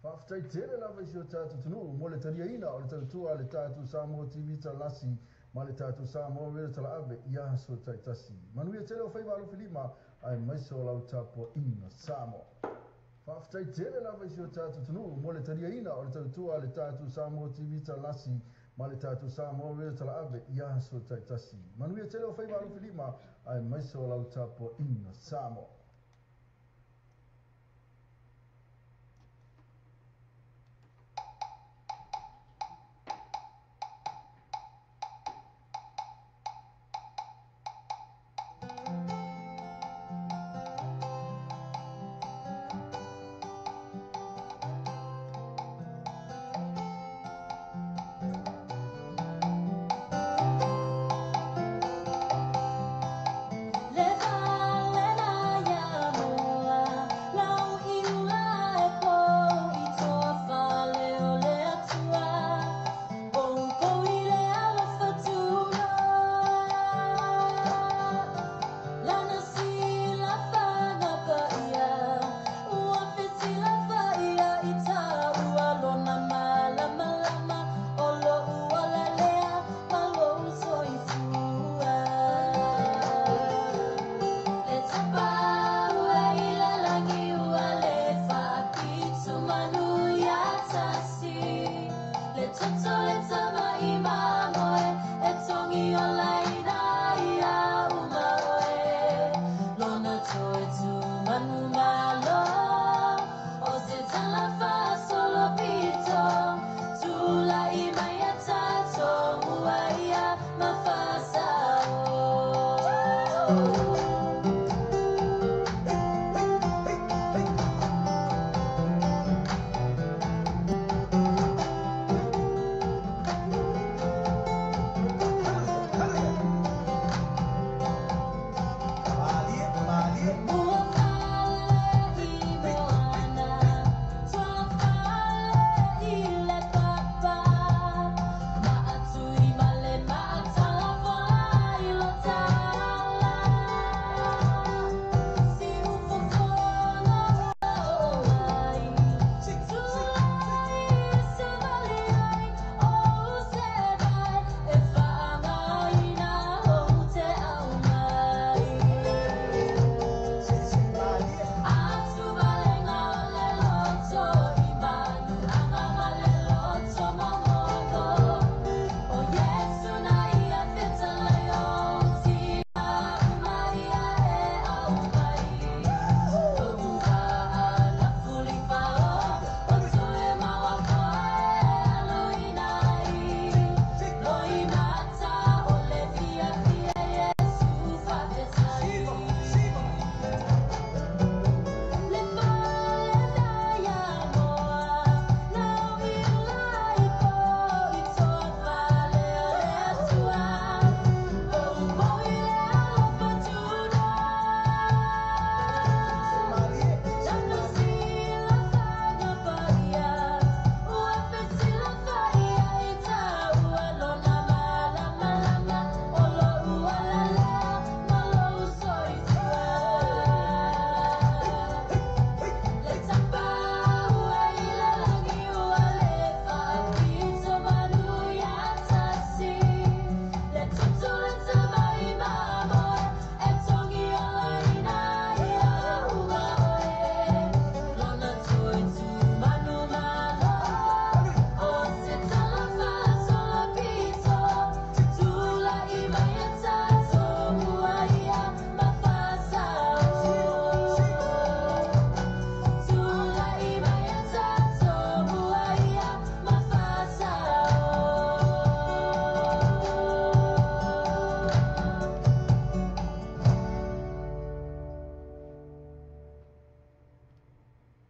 Whaftaitele lava isi o tātou tunu, mo le tariaina o le tautua le tātou SAMOATV talasi, ma le tātou Samoa wera tala ave, ia so taitasi. Manuia tele o whaiwalo filima, ai maiso lau tapo ina Samoa. Whaftaitele lava isi o tātou tunu, mo le tariaina o le tautua le tātou SAMOATV talasi, ma le tātou Samoa wera tala ave, ia so taitasi. Manuia tele o whaiwalo filima, ai maiso lau tapo ina Samoa.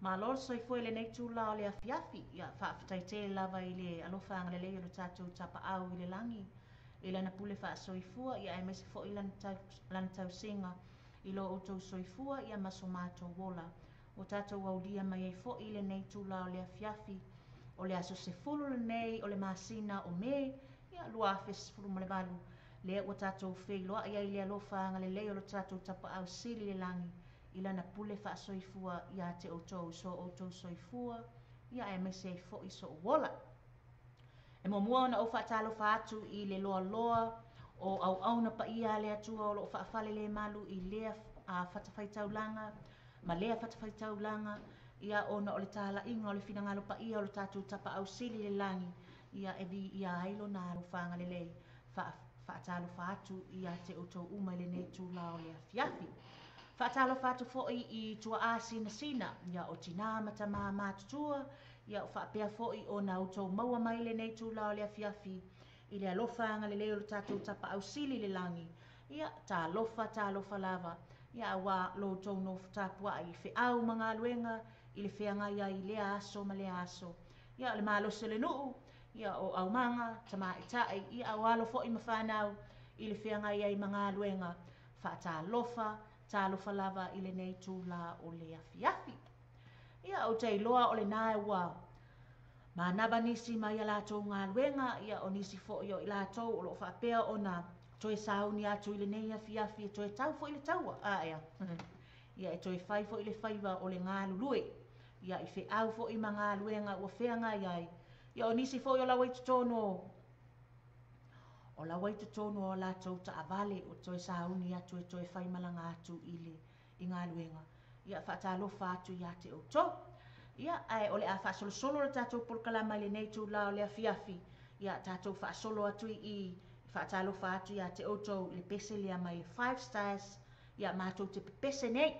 Malor soi foi le nei tula o le afiafi ia whaafetaite lava i le alofa angale leo lo tātou tapa au i le langi. I lana pule wha soifua ia e mese fo i lana tau singa i lo o tau soifua ia maso mātou wola. O tātou aulia mai ei fo i le nei tula o le afiafi o le aso se fulu le nei o le masina o me ia lua afes fulu mo le valu. Le o tātou wheiloa ia i le alofa angale leo lo tātou tapa au sili le langi. I lana pule wha soifua ia te o tau so o tau soifua ia e mai se fo i so wola. E mua na o whaatalofa atu i le loa loa o au na pa ia le atua o lo whaafale le malu i lea whatawhaitaulanga, ma lea whatawhaitaulanga, ia o na o le tāla inga o le whinangalo pa ia o le tātou tapa au sili le langi, ia e vi ia ailo na arufanga le lei whaatalofa atu ia te utou uma le nei tūlao le afiafi. Whaatalofa atu fo'i i tua a sina, ia o tina mata maa mātutua, ia o whaapea fo'i o na utou maua mai le nei tūlao le afiafi, i le alofanga le leo le tātou tapa au sili le langi, ia tā lofa lava, ia wa lo tau no tapua i fe au mga luenga, i le whianga ia i le aso ma le aso, ia le malo se le nuu, ia o au manga, tama i tae, ia au alo fo'i mawhanau, i le whianga ia i mga luenga, wha tā lofa lava i le nei tūla o le afiafi. Ia o te iloa o le nae wa, ma naba nisi mai a lātou ngā luenga, ia o nisi fo'i o i lātou o lo whaapea o na toe sauni atu i le nei afiafi, toe tau fo'i le taua, ia. Ia e toe whai fo'i le whaiwa o le ngā lulue, ia i whi au fo'i ma ngā luenga ua whianga iai. Ia o nisi fo'i o la waitutono, o la waitutono o lātou ta avale o toe sauni atu e toe whai malanga atu i ngā luenga. Ia whaatalofa atu ia te auto. Ia ai o le a whaasolo le tātou polkalama le nei tūlao le afiafi. Ia tātou whaasolo atu i whaatalofa atu ia te auto le pese lea mai le 5 stars. Ia mātou te pese nei.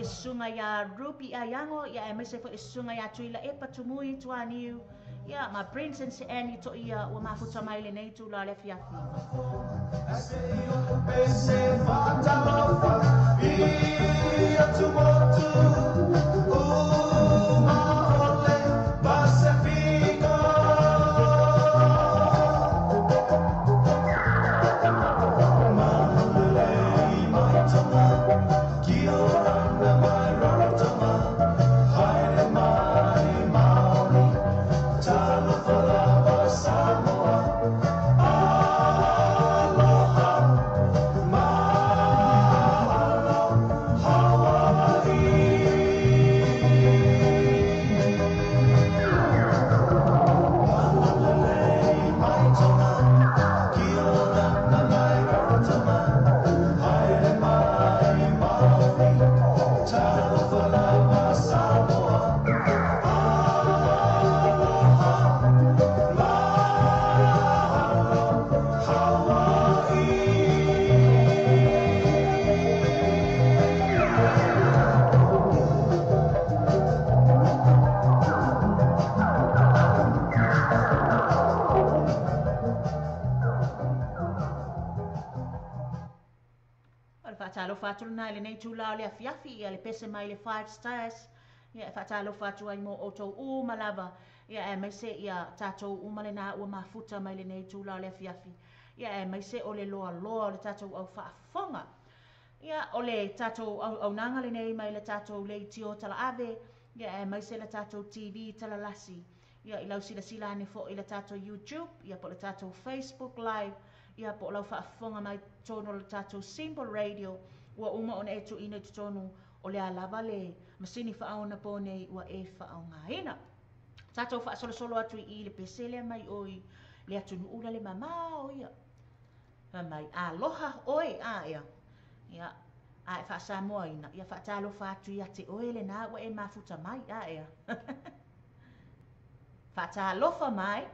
Sunga ya rupi ayango ya emese fo sunga ya tuila epa tumui tuaniu ya ma prince and se ani to ia wa mafuta mai le nei tu la le fiafi Fatalo fatu na le nei tula le afiafi ia le pese mai le 5 stars ia fatalo fatu ai mo auto u malava ia e mese ia tato u male na u mafuta mai le nei tula le afiafi Ia e mai se o le loa loa o le tātou au whaafonga. Ia o le tātou au nanga le nei mai le tātou le tio tala ave. Ia e mai se le tātou TV tala lasi. Ia i lau sila ane fo i le tātou YouTube. Ia po le tātou Facebook Live. Ia po lau whaafonga mai tono le tātou Simple Radio. Ua uma ona e tu ina tu tonu o le alava le masini whaaona po nei ua e whaaonga ina. Tātou whaasolo atu i le pesele mai oi le atu nuura le mamao ia. Mai aloha oi a ia. Ia a e whaasamoa ina. Ia whaatalo whaatu ia te oe le nā ua e mafuta mai a ia. Whaatalofa mai.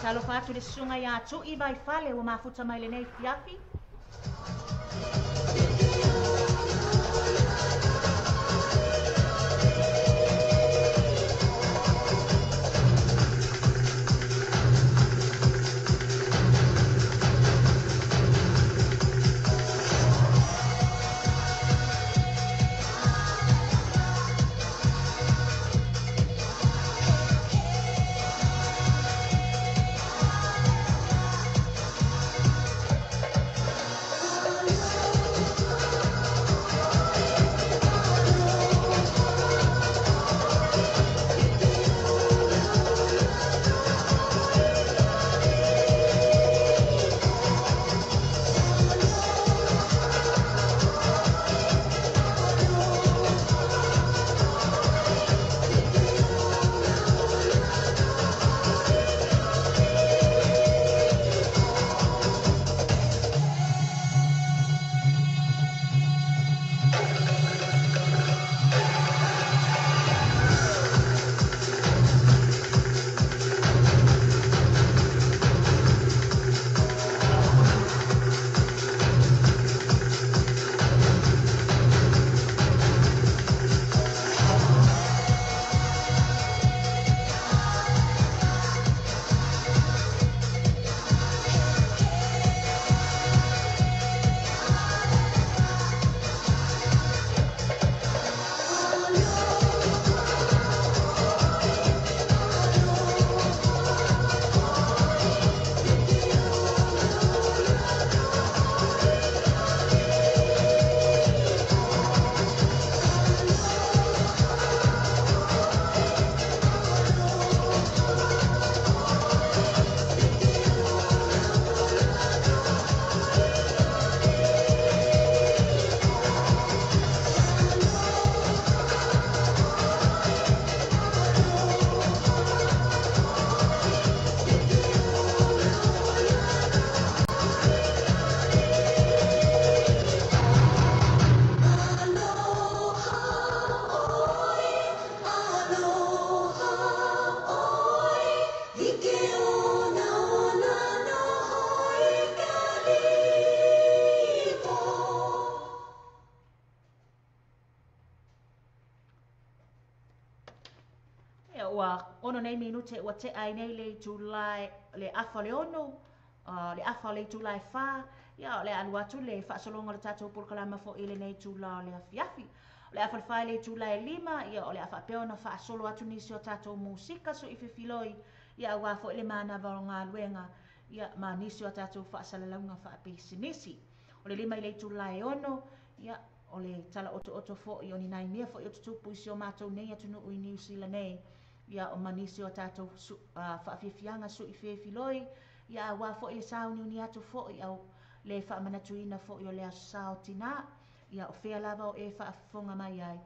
Talo fatu le sunga ya tu I vai fale o mafuta mai le nei fiafi. Ono nei minute ua te ai nei le tulai le afa le ono le afa le tulai fa ia le alu atu le whaasolonga le tātou pulkalama fo ile nei tula le afiafi le afa le le tulai 5 ia le afa peona whaasolo atu nisi o tātou musika so ififiloi ia ua fo ile mana varonga luenga ia ma nisi o tātou whaasalalaunga whaapisinisi o le 5 le tulai ono ia o le tala oto fo'i o ni nai mea fo'i o tutupu isi o mātou nei atunu ui New Zealand nei. Ia o manisi o tātou whaafiafianga sui whiawhiloi. Ia wā fo'i e sao ni uni atu fo'i au le whaamanatuina fo'i o le aso sao tina. Ia o whea lava o e whaafonga mai ai.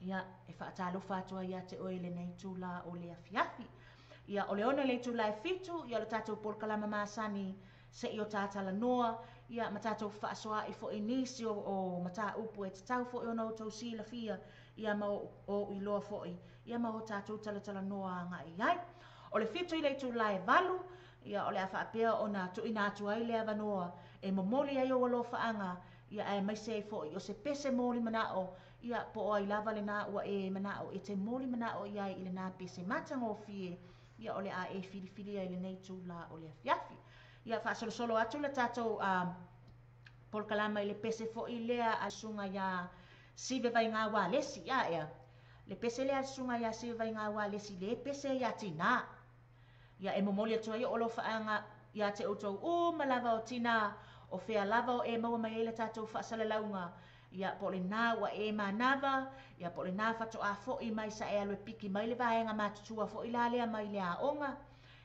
Ia e whaatalo whātua ia te oe le nei tūla o le afiafi. Ia o le ona le tūla e fitu, ia o le tātou polkalama māsani se i o tātala noa. Ia ma tātou whaasoa i fo'i nisi o mata upu e te tau fo'i o nau tau sila fia. Ia ma o i loa fo'i. Ia ma o tātou talatala noa ngā i ai. O le fitu i le tūla e valu. Ia o le a whaapea o nā tuina atu ai le avanoa. E momoli ai o alo whaanga. Ia e maise ai fo'i o se pese moli manao. Ia po o ai lava le nā ua e manao. E te moli manao ia i le nā pese matango fie. Ia o le a e whirifiri ai le nei tūla o le afiafi. Ia whaasolosolo atu le tātou polkalama i le pese fo'i lea a sunga ia sive vai ngā wā lesi. Ia ea. Le pese lea sunga ia sive vai ngā wā lesi. Le pese ia tina. Ia e momoli atu ai o lo whaanga ia te utou malava o tina. O whea lava o e maua mai ele tātou whaasalaunga. Ia po le nā wa e manava. Ia po le nā whato a fo'i mai sa e alwe piki mai le vaenga mātutua fo'i la lea mai le a onga.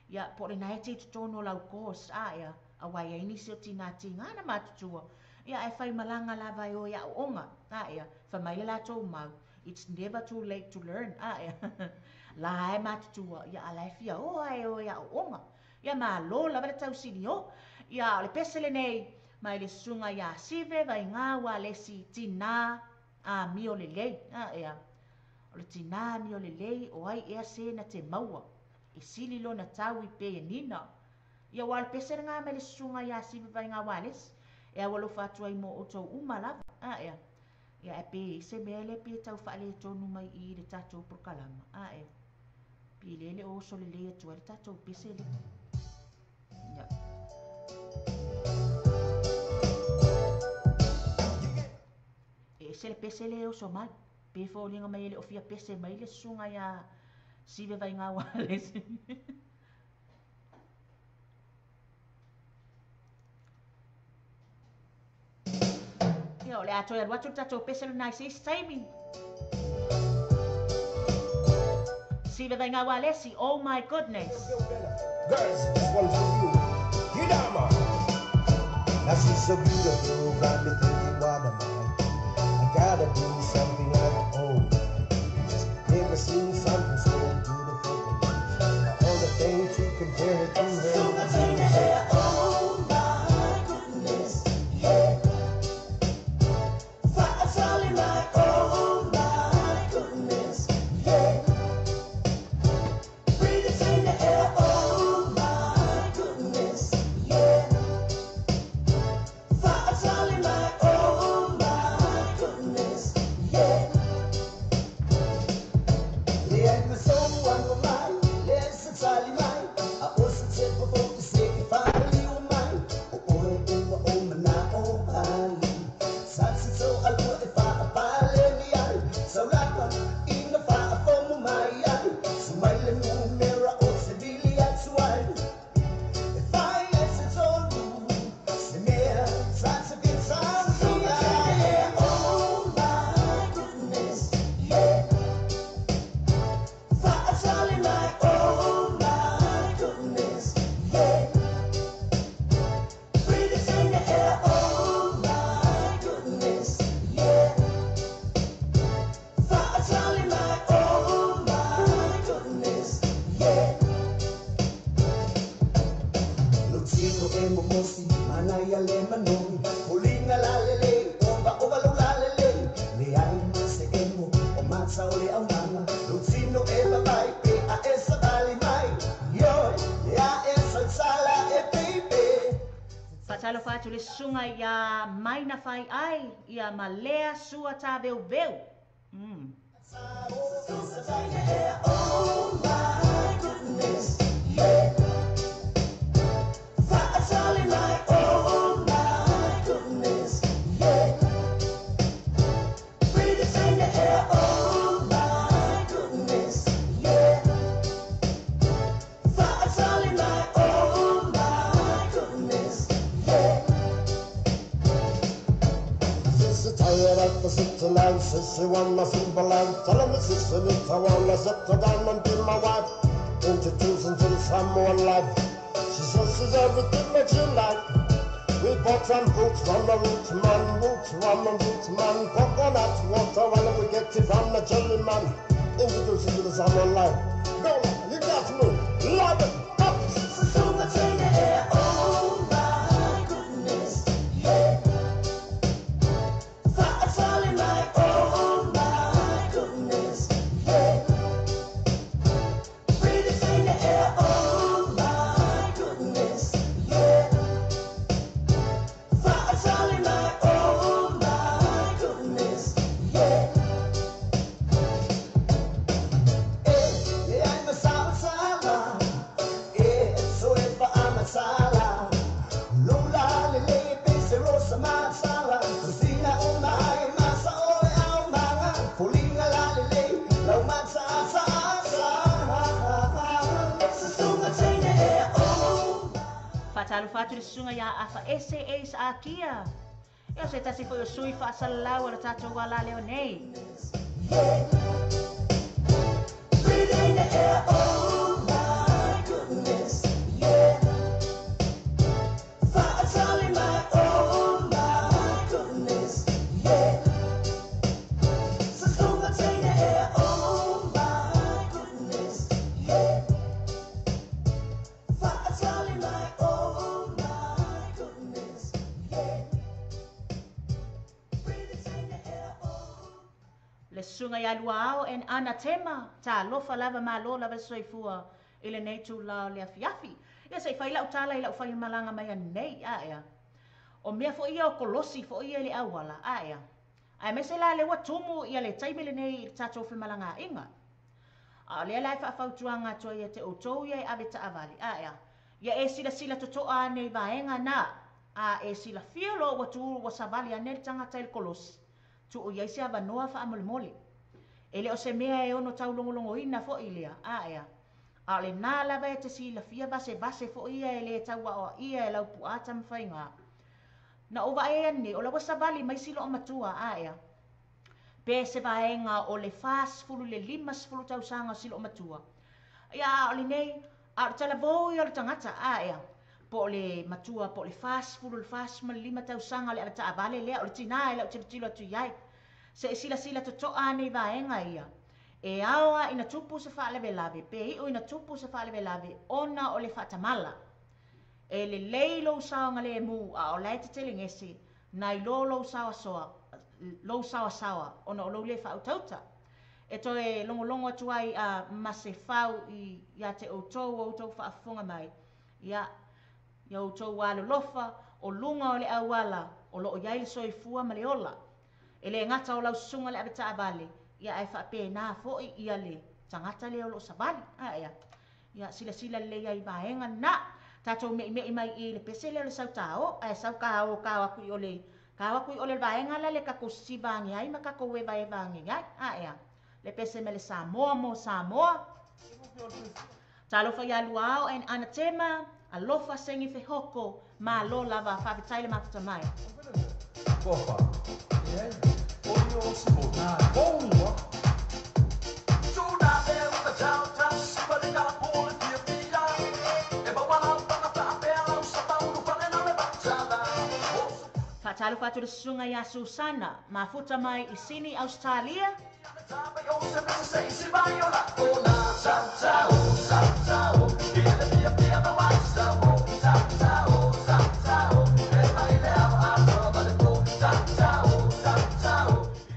Ia po le nā e te tutono lau kōs a ia. A wai e inisi o tina tingana mātutua. Ia e whai malanga lava e o ia o onga. A ia, whamai le la tō mau. It's never too late to learn. A ia, la e mātutua. Ia ala e fia o ai o ia o onga. Ia mā lo lava le tau sini o. Ia o le pesele nei. Mai le sunga ia sive vai ngā wā lesi tina a mio le lei. Ia, o le tina mio le lei o ai ea se na te maua. E sili lo na tau i pe e nina. Ia wā le pesere ngā mai le sunga ia sive vai ngā wā lesi. Ea walo whātua i mo o tau umalava. Ia, ia e pe se mea le pe tau whaale tonu mai i le tātou prokalama. Ia, pe lele o so le lei atua le tātou pesele. Ia. Se le pese le o so mai. Pe fōlinga mai ele o fia pese mai le sunga ia sive vai ngā wale. Ia o le ato e aruatu tatou pese le nai se taimi. Sive vai ngā wale si, oh my goodness. Girls, this one's for you. Hidama. Now she's so beautiful, got me thinking, what am I? Gotta do something like oh, never seen something so beautiful. All the things to compare it to her. Oh my goodness, yeah. Finally like oh my goodness, yeah. Breathe in the air, oh my goodness, yeah. Finally like oh my goodness, yeah. Yeah, I'm so one mine, yes, it's all mine. I wasn't said before to say if I knew mine. Oh, na, oh, I. Sansi so I'll put if I buy me eye. So like in the fire from my eye. Smiling moon mirror, oh, civilian swine. If I yes, it's all you. The mirror, that's a good sound. Fatalo fatu le sunga ia mai na fai ai, ia malea sua tā veu veu. Oh my goodness, yeah. Finally like oh my goodness, yeah. Breathe in the air, oh my goodness, yeah. Finally like oh my goodness, yeah. I'm just so tired life for such a life. Says she want a simple life. Tell her this is it. I wanna settle down and be my wife. Introducing to the Samoa life. She says she's everything that you like. We bought some roots from the roots man, roots from the roots man. Coconut water when we get it from the jelly man. Introducing to the Samoa life. Go, you got me. Love it. So much in the air, oh my goodness, yeah. Thoughts all in my, oh my goodness, yeah. Breathing in the air, oh my goodness, yeah. Thoughts all in my, oh my goodness, yeah. Yeah, I'm a salsa. Sala, Lola, Lele, Pese, Rosa, Masala, Cristina, Omai, Masa, Ore, Almara, Polina, Lale, Lo, Masa, Sunga, Tene, oh. Fatalo fatu le sunga ya afa SAA sa akia. Eo se tasi fo yo sui fa salau ala tato wala leo nei. Breathe in the air, oh my goodness, yeah. Thoughts all in my, oh my goodness, yeah. Sunga, Tene, oh my goodness, yeah. Thoughts all in my, oh my goodness, yeah. Breathe in the air, oh. Le sunga ya luao en ana tema ta lofa lava malo lava soifua ile nei tu lao le afiafi. Ia sei faila utala ila ufai malanga mai nei aia. O mea fo ia o kolosi fo ia le awala aia. Ai me se la le watumu ia le taimi le nei tato fi malanga inga. A le lai fa fautuanga to ia te otou ia ave ta avali aia. Ia e sila totoa nei vaenga na. A e sila fiolo watu wasavali anel tanga tail kolosi. Tu o ia se avanoa fa amolimoli. Ele o se mea e ono tau longolongo ina fo ilia aia. A le nā lava e te sila fia base fo ia e le taua o ia e lau puata mwhainga. Na o vae ane, o la wasavali mai silo o matua aia. Pe se vaenga o le fulu le 5 tau sanga silo o matua. Ia o le nei, a tala voi o le tangata aia. Po le matua, po le fulu le ma le 5 tau sanga le alata avale lea o le tina e lau tilo atu iai. Se sila totoa nei vaenga ia. E aoa ina tupu se whaalebe lave, pe i o ina tupu se whaalebe lave, ona o le whatamala. E le leilo saonga le mu a o lai te telingesi, nai lo sawa, ona o lo le whautauta. E to e longo atuai a mase whau i ia te outou whaafunga mai. Ia outou walo lofa, o lunga o le awala, o lo o iai soifua ma le ola. E le ngata o lau sunga le abita abale. Ia ai whape nā fōi ia le tangata leo lo savali. Ia, ia sila le ia i vaenga na. Tātou mei mai i le pese leo le sautao. Ai sau kāo kāwakui o le vaenga la le kako sivangi ai ma kako wewa e vangi ai. Ia, le pese me le Samoa mo Samoa. Talofa ia luao en ana tema alofa sengi fe hoko ma lo lava whawetaile mafuta mai. Kofa. Oyo sibo. Bongo. Tuna there with the town, somebody got a pole and be a pia. Eba wana pana pa apela, sabau pana na le batala. Fatalo fatu le sunga ya Susana, mafuta mai i sini Australia. Taba yo se me say si ba yo la ona sa ile pia pia ba wa sa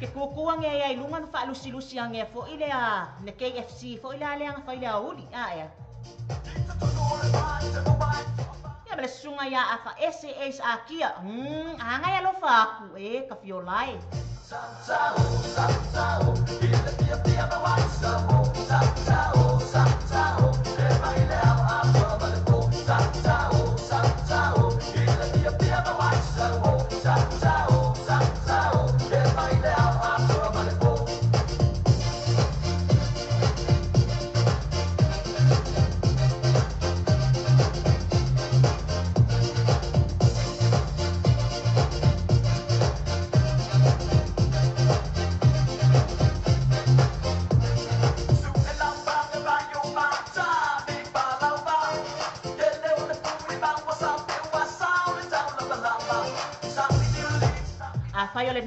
Ke kukuang e ai lungan fa lusi ang e fo ile a ne KFC fo ile ale ang fa ile a uli ia. Ya bele sunga ya afa SAA a kia. Anga ya lo fa aku e ka fiolai. ile pia pia ba wa sa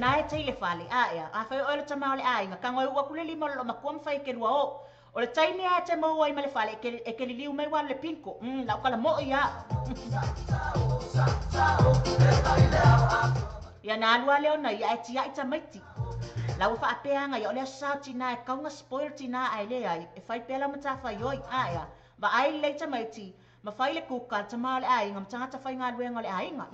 nae te le fale ia a fai o le tama o le ainga ka ngoi ua kule lima lo makuam fai ke lua o le taimi a te mau ai ma le fale e ke liu mai wa le pinko lau kala mo ia ia na alua leo na ia e tia i tamaiti lau fa apeanga ia o le sao tina e kaunga spoil tina ai le ai e fai pela mata fai oi ia ba ai le tamaiti ma fai le kuka tama o le ainga ma tangata fai ngā luenga o le ainga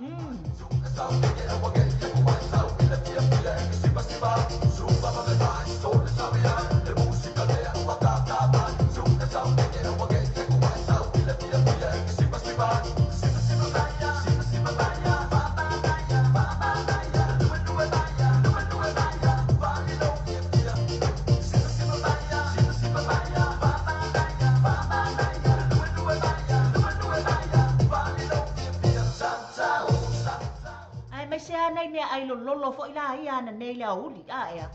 nei mea ai lolo fo ila ia na nei le uli ia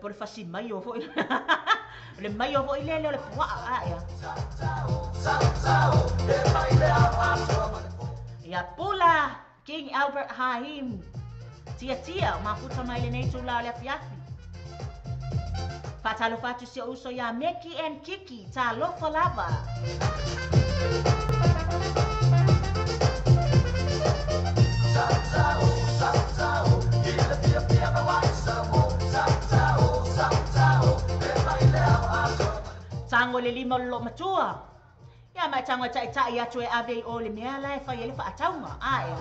por fasi mai o fo le mai o fo ile le pua ia ia pula King Albert Haim tia ma puta mai le nei tu la le fiafi fatalo fatu se uso ya Meki and Kiki ta lo lava tango le lima lo matua ya mai tango tai atu e ave o le mea lai fa ele fa ataunga ia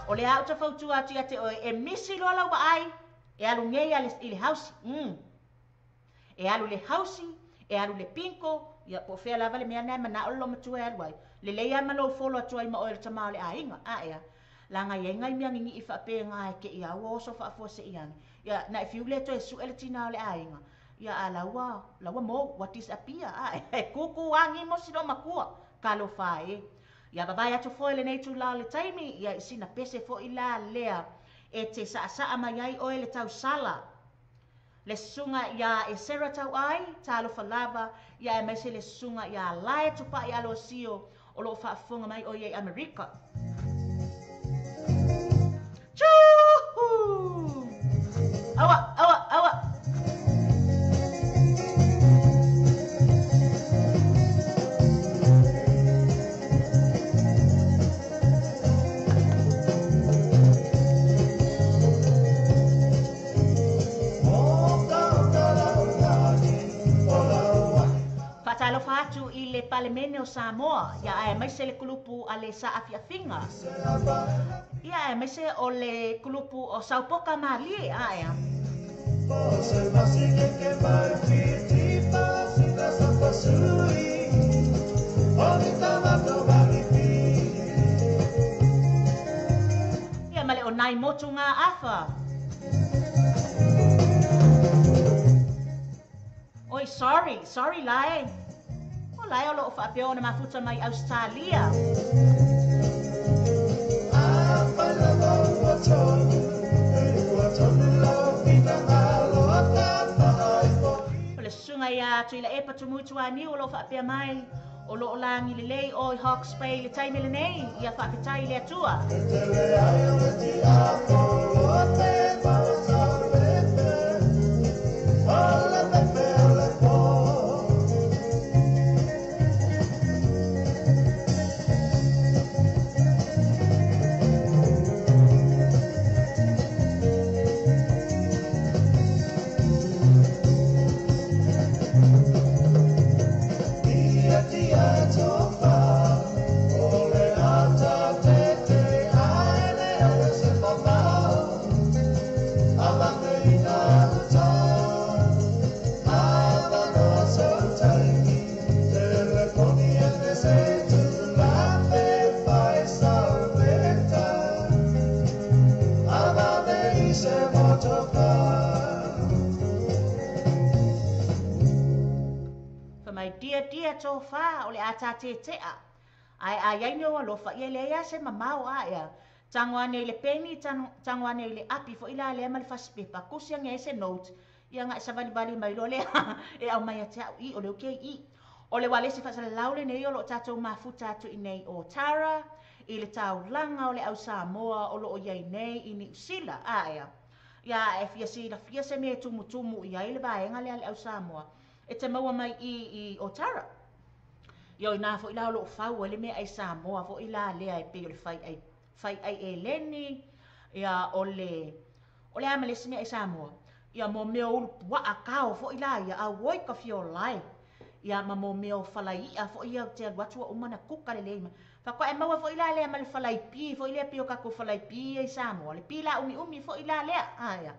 o le auto fautu atu te o e misi lo lau ba ai e alu ngei ale ile house e alu le house e alu le pinko ya po fe lava le mea na mana o lo matua e alu le le ya malo folo atu ai ma o le tama le ainga ia langa ye ngai mea ngi fa pe ngai ke ia wo so fa fo se iang ya na if you let to su eletina le ainga ya alawa mo what is apia kuku wangi mo sino makua kalo fae ya baba ya to foile nei tu la le taimi ya sina pese fo ila lea e te sa mai ai o le tau sala le sunga ya e sera tau ai talo falava ya e mese le sunga ya lai tu pa ya lo sio o lo fa funga mai o ye America awa Fatalo fatu i le palemene o Samoa ia ai mai se le kulupu a le sa afiafinga ia ai mai se o le kulupu o Saupoka Malie ia ia male o nai motu ngā afa oi sorry lai o lai o lo fa peo na mafuta mai Australia o le sunga ia tu ila epa tu mutu ani o lo fa pea mai o lo langi le lei o Hawke's Bay le taime le nei ia fa petai le atua dia tofa o le ata tetea ai no lo fa ile ya se mamao ia tangwane le peni tangwane le api fo ila le mal faspe pa kusia nge se note ia nga sa bali mai lo le e au mai ata i o le okay i o le wale se fa sa laule nei o lo tato mafuta tu i nei o Tara i le taulanga o le au Samoa o loo iai nei i ni usila aia. Ia e fia se me tumu i ai le vaenga le au Samoa. E te maua mai i Otara. Ia o ina fo ila o loo fau le me ai Samoa fo ila lea e pe o le fai ai e leni. Ia o le amalesi me ai Samoa. Ia mo meo ulu a kao fo ila ia a woi ka fio lai. Ia ma mo meo falai ia fo ia te watua umana kuka le leima. Fa ko e maua fo ila lea ma le falai pi fo ila pio kako falai pi ai Samoa. Le pi la umi fo ila lea. Ia.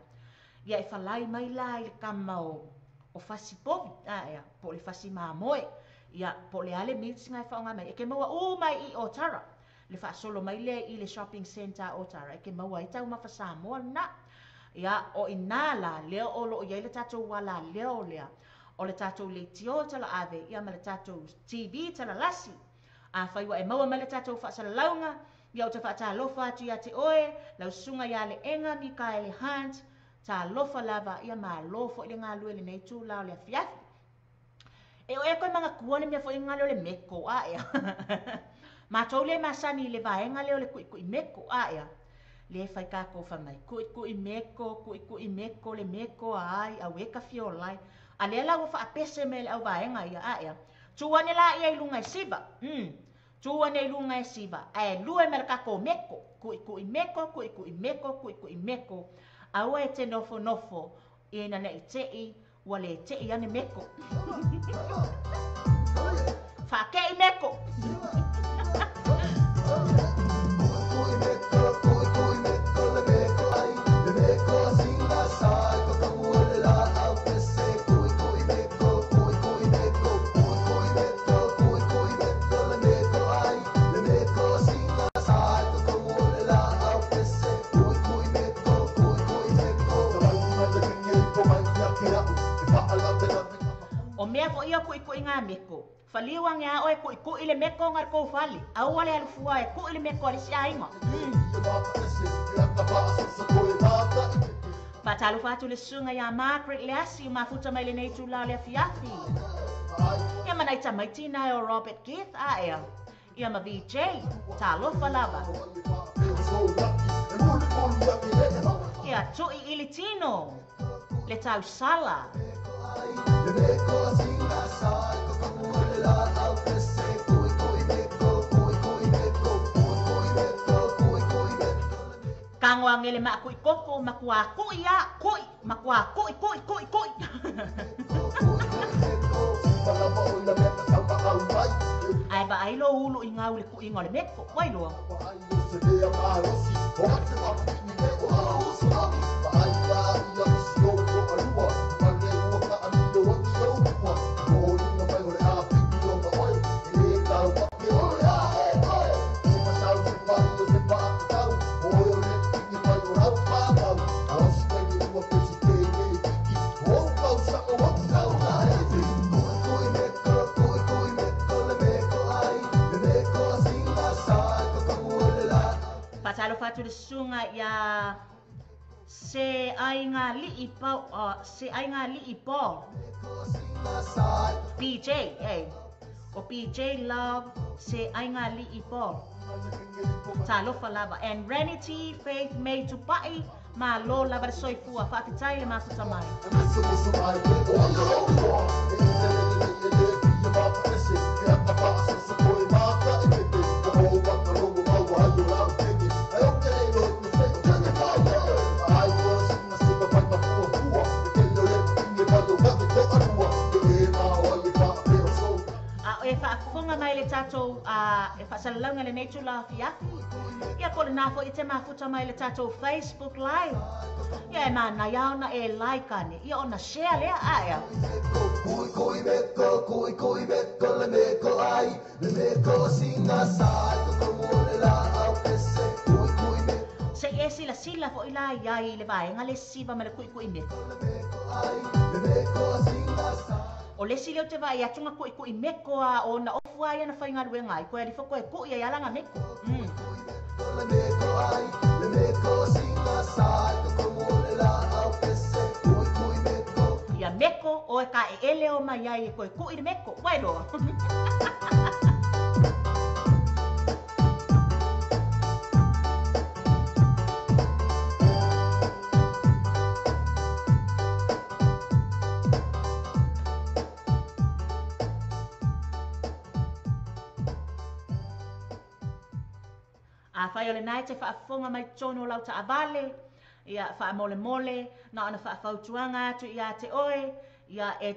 Ia e falai mai la i le kama o fasi povi. Ia. Po le fasi mamoe. Ia po le ale mitsi ngai fa mai. E ke maua mai i Otara. Le fa solo mai le i le shopping center Otara. E ke maua i tau mafa Samoa na. Ia o inala leo o lo ia le tatou wala leo lea. O le tatou le tio tala ave, ia ma le tatou TV tala lasi. A whaiwa e maua ma le tatou whaasala launga, ia o te whaata lofa atu ia te oe, lau sunga ia le enga Mikaele Hunt, ta lofa lava ia ma lofo i le ngā lue le nei tū lao le fiafi. E o e koe mga kuone mea fo i ngā leo le meko, a ea. Ma tau le masani le vaenga leo le kui meko, a ea. Le fai kako whamai, kui meko, le meko ai, a weka fio lai. A le la ufa apese me le au vaenga ia a ea. Tuane la ia ilunga e siva. Tuane ilunga e siva. E lue me le kako meko. Kui meko. Aua e te nofo. Ina ne i tei, wale e tei ane meko. Whake i meko. O mea fo ia kui ngā meko. Whaliwa ngā oe kui le meko ngar kou whali. Aua le alufua e kui le meko le si ainga. Patalu fatu le sunga ia Margaret le asi mafuta mai le nei tu lao le fiafi. Ia manaita mai tina e o Robert Keith a ea. Ia ma VJ, ta lofa lava. Ia tui ili tino, le tau sala. Kangoa ngele ma kui koko, ma kua kui ya, kui, ma kua kui. Ai ba ai lo ulu i ngau le kui ngole meko, wai loa. Patalo fatu le sunga ya se ainga li ipo PJ o PJ love se ainga li ipo talo falava and Renity Faith made to pai ma lo lava soifua fakitai le mafuta mai e whaafonga mai le tatou e whaasalaunga le nei tula fiafi. Ia kore nāfo i te mafuta mai le tatou Facebook Live. Ia e mana iauna e like ane. Ia ona share lea aia. Kui meko le meko ai. Le meko singa sai ko le la au pese. Kui meko. Se e sila fo ila iai le vaenga le siva ma le kui meko. Le meko ai. Le meko singa sai. O le sile o te vai atunga kui meko a o na ofu ai ana whainga rue ngai. Koe ali whako e kui ai alanga meko. Le meko ai, le meko singa sai ko le la au pese. Kui meko. Ia meko o e ka e ele o mai ai e koe kui le meko. Wai roa. Pai ole nai te whaafonga mai tono lau ta avale, ia wha mole mole, na ana wha whautuanga atu ia te oe, ia e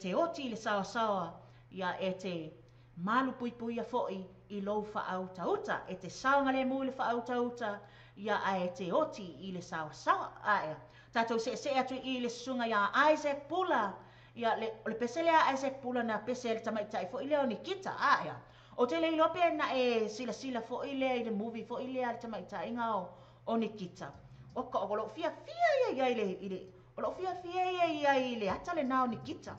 te oti le sawa sawa, ia e te malu pui pui a foi i lou wha au tauta, e te saunga le mui le wha au tauta, ia a e te oti i le sawa sawa, aia. Tātou se atu i le sunga ia Isaac Pula, ia le pesele a Isaac Pula na pesele tamaitai fo i leo ni kita, aia. O te leilo pe na e sila fo i le movie fo i le tamaitai ngao o ni kita. O ka o lo fia ia ile o lo fia ia ile ata le nao ni kita.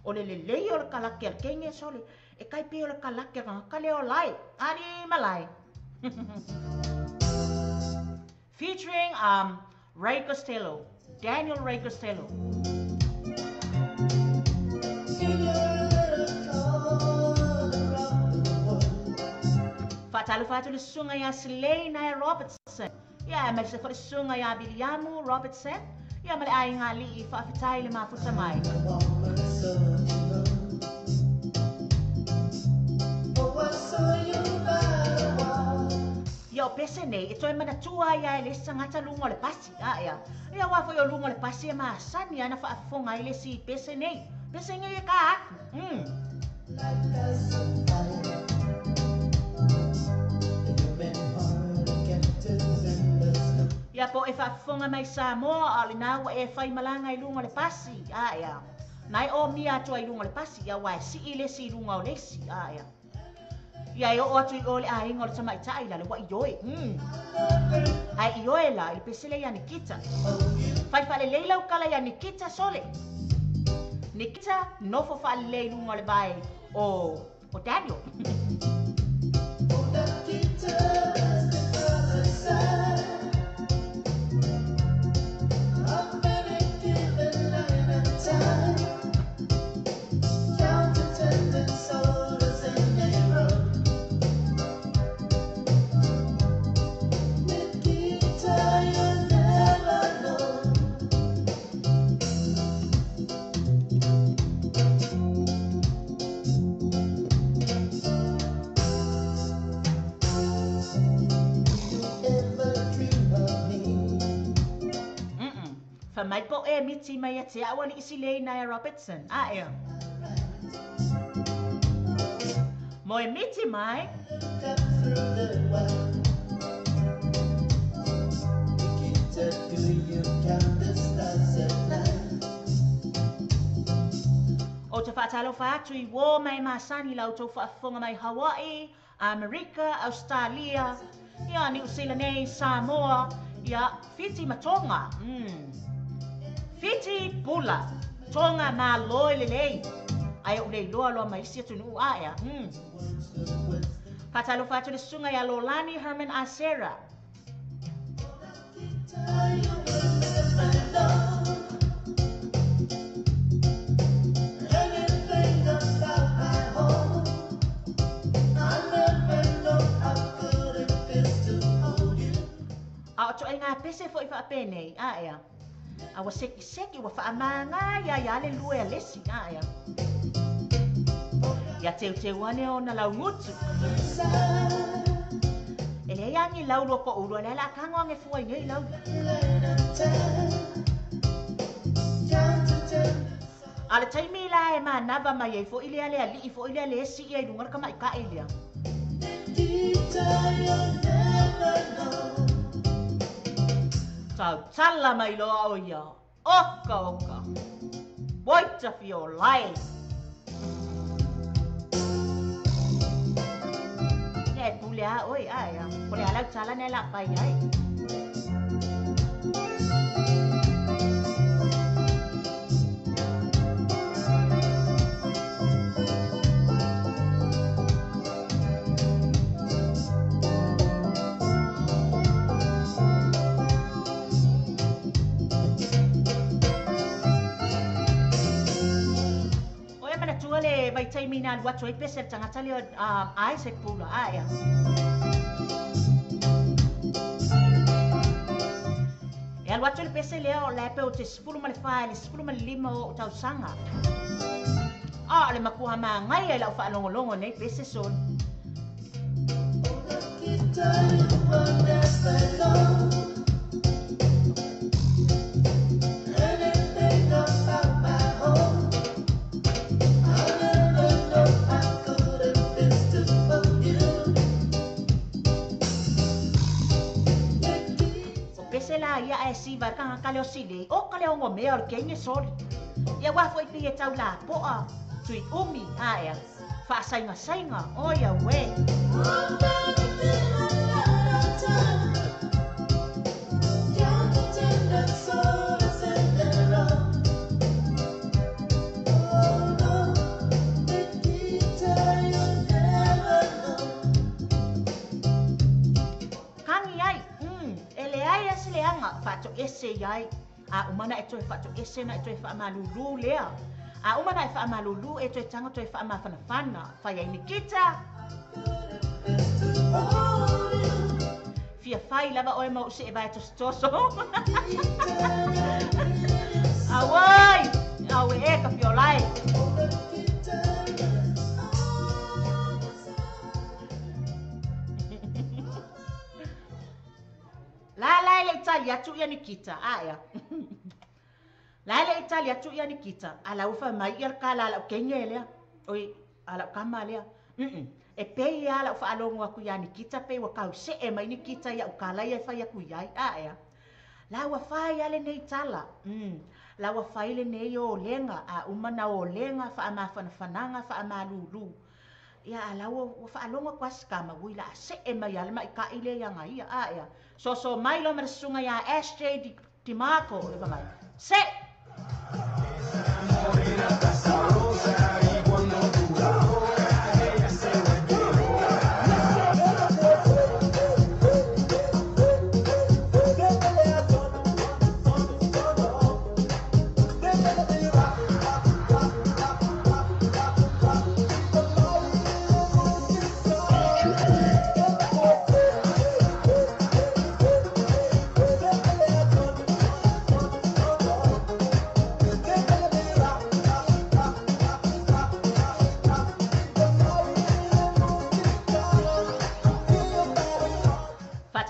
O le o le kalake al kenge sole e kai pe o le kalake ka le o lai ani malai. Featuring Ray Costello, Daniel Ray Costello. Fatalu le sunga ya Selena Robertson. Ya me se fo sunga ya Biliamu Robertson. Ya me ai ngali I fa fitai le mafuta mai. Yo pese nei e toi mana tua ia le sangata lungo le pasi ya. Ia wa fo yo lungo le pasi ma sani ana fa fonga ile si pese nei. Pese nei ka. Ia po e whaafonga mai Samoa ali nā e whai malanga I lunga le pasi, ia. Nai o mia atua I lunga le pasi, ia wai si I lesi I lunga o lesi, ia. Ia e o atu I o le ahinga o le tamaitai la le wa I oe. Ai I oe la, I pesele ia Nikita. Whai whale leilau kala ia Nikita sole. Nikita nofo whale lei lunga le bai o Daniel. Mai po e miti mai ate awan I Selena Robertson. Ia. Mo e miti mai. O te whaatalo whaatu I wō mai masani lau tau whaafonga mai Hawaii, Amerika, Australia, ia New Zealand, Samoa, ia Fiti Matonga. Fiti Pula, Tonga na loi lelei. Ai o nei loa mai sia tunu ia. Patalo fatu le sunga ya Lolani Herman Asera. A to ai nga pese fo I fa pene ia. Awa seki wa whaamanga ia le lue a lesi ia. Ia te wane o na lau ngutu. E le yangi lau loko uru, le la kango nge fuai ngei lau. Ale taimi la e ma nava mai e fo ile ale ali fo ile ale si e lungar ka mai ka ile. Tau tala mai loa o ia. Oka. Waita fi o lai. E pulea oi aia. Pulea lau tala ne la pai ai. Vai terminar o ato e pese tangata leo Isaac Pula ia. E al watu le pese leo le pe o te 10 ma le 10 ma le 5 o tau sanga. Le makuha ma ngai e lau wha longo nei pese son. Ia e si var kanga kale o sile o kale o ngomea o kenge sori ia wafo i pia tau la poa tui umi aia fa sainga sainga o ia we fato ese yai a umana e toe fato ese na e toe fa malulu lea a umana e fa malulu e toe tanga toe fa mafana fana fa ia ni kita fia fai lava o mo se vai to stoso awai awe e ka fiolai La Italia tu ia Nikita aya. La Italia tu ia Nikita ala ufa mai ir kala ala kengelea. Oi ala kamalea. E pe ala ufa alongo aku ia Nikita pe wa kau se e mai Nikita ia ukala ia fa ia ku ia aya. La wa fa ia le nei tala. La wa fa ile nei o lenga a umana o lenga fa ama fananga fa ama lulu. Ia ala wa fa alongo kwas kama wila se e mai ala mai ka ile ia ngai aya. So mai lo mersunga ya SJ di Marco e mai. Se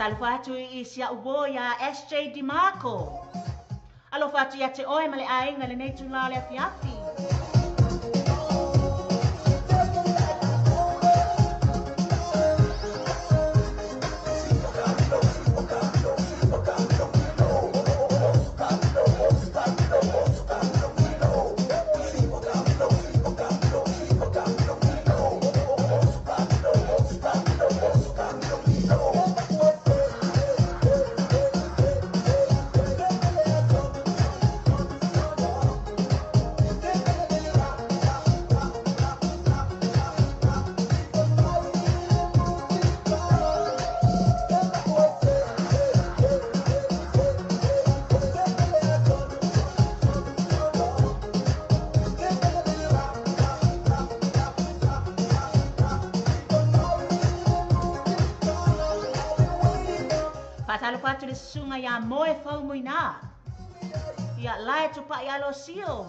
Alo fatu i sia ubo ya SJ Di Marco. Alo fatu ya te oe male ainga le nei tula le afiafi. Patalo fatu le sunga ya moe fau muina. Ia lae tupa ia lo sio.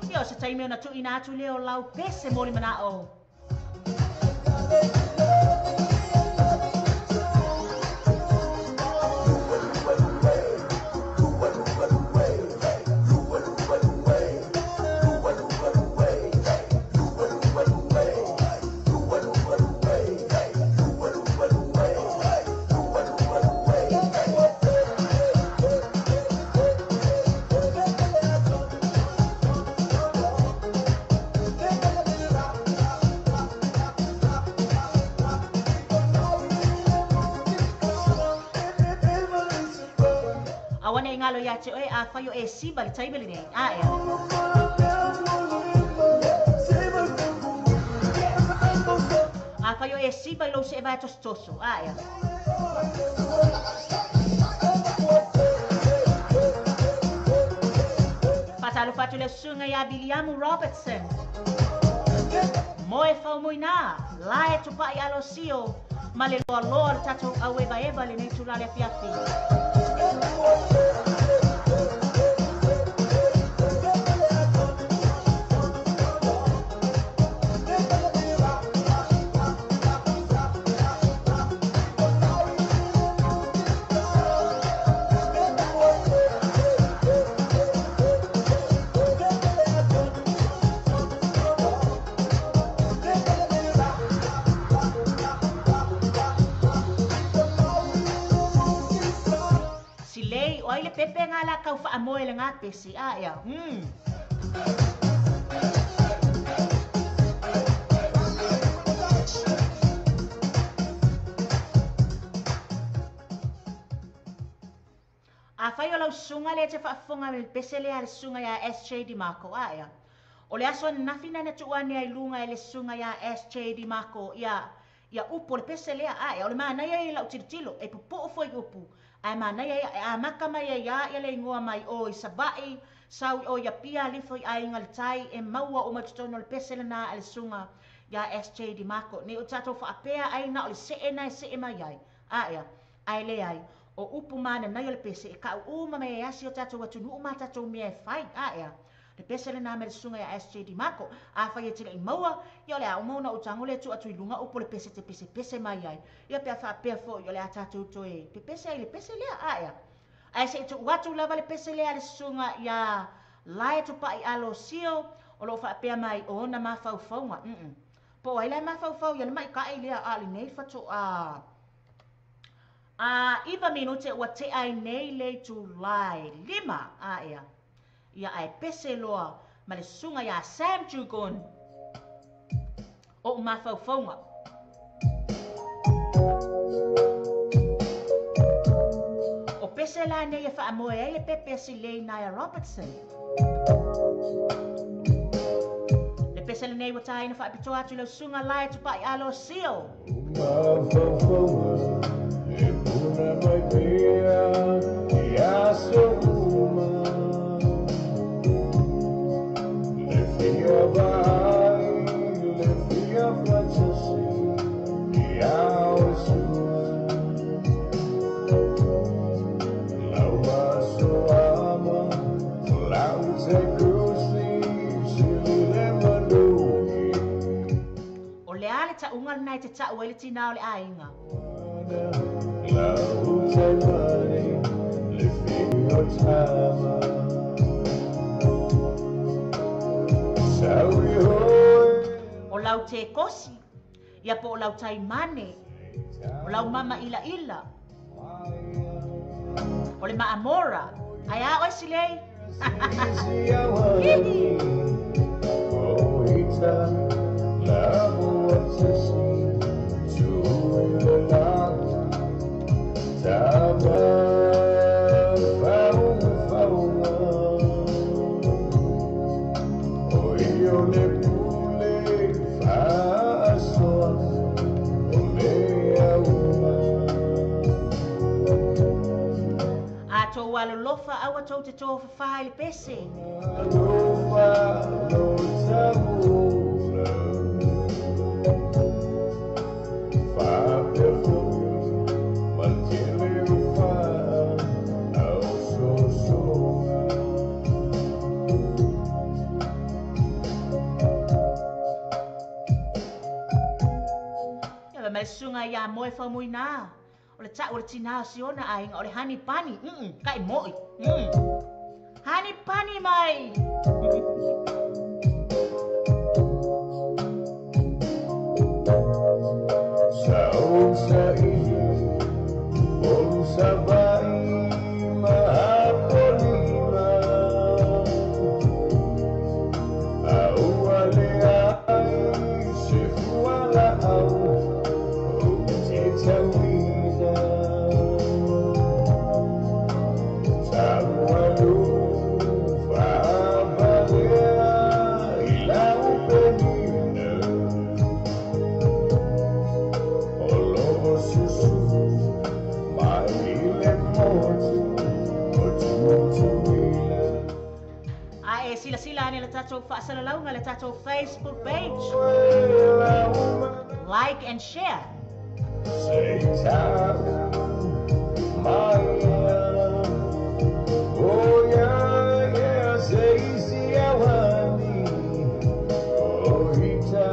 Ia se taime ona tu ina atu leo lau pese moli mana o. Awane ngalo ya che oe a fayo e siba le taibele nei. Ah ya. A fayo e siba lo se vai tostoso. Ah ya. Patalo fatu le sunga ya William Robertson. Moe fau moina, lae tupa ya lo sio, male loa loa tato awe ba eba le nei tula le fiafi. a kau whaamoe le ngā pesi a ia. A whai o lau sunga le te whaafonga me pese lea le sunga ia SJ Di Marco a ia. O le aso nafina na tuane ai lunga e le sunga ia SJ Di Marco ia upo le pese lea a ia. O le maanai ai lau tiritilo e pupo o foi upu. Ai maanai ai a maka mai ia le ingoa mai o i sabai sau o ia pia lifo i ainga le tai e maua o matutono le pese lena le sunga ia SJ Di Marco. Ne o tato whaapea ai na o le see na e see mai ai. A ia, ai le ai. O upu mana na le pese e ka uma me asi o tato watunu o matato mea e whai a ea. Le pese le name le sunga ya SJ Di Marco a whai e tila i maua i o le au mauna o tango le tu atu i lunga upo le pese te pese mai ai. I o pia wha pia fo i o le a tato to e pe pese ai le pese lea a ea. Ai se tu watu lava le pese lea le sunga ya lae tu pa i alo sio o lo wha pia mai o na mawhau whaunga. Po ai lai mawhau whau i le mai ka ai lea a li nei fatu a... iwa minute ua te ai nei le July 5 a ea. Ia ai pese loa ma le sunga ia Sam Jugon o mawhauwhaunga. O pese la nei e whaamoe ai le pepe si le Naya Robertson. Le pese le nei wa taina whaapito atu le sunga lai tupai alo sio. Una magia e a sua le fia vai le fia facci e a sua la sua ama la usa così si le mandou o le ale ta unga nai te ta o le tina o le ainga. La usa mani le fio tama Sauri hoi O lau te kosi ia po o lau tai mane o lau mama ila ila o le maamora ai a o silei Oh, ita la buatasi Ato walo lofa awa tau te tō whawhai le pese. Ia mai sunga ia moe whamui nā. O le ta o le tina siona ai o le honey bunny. Kai moi. Honey bunny mai. Whaasalaunga le tatou Facebook page. Like and share. Oh yeah, yeah, say easy awani. Oh ita,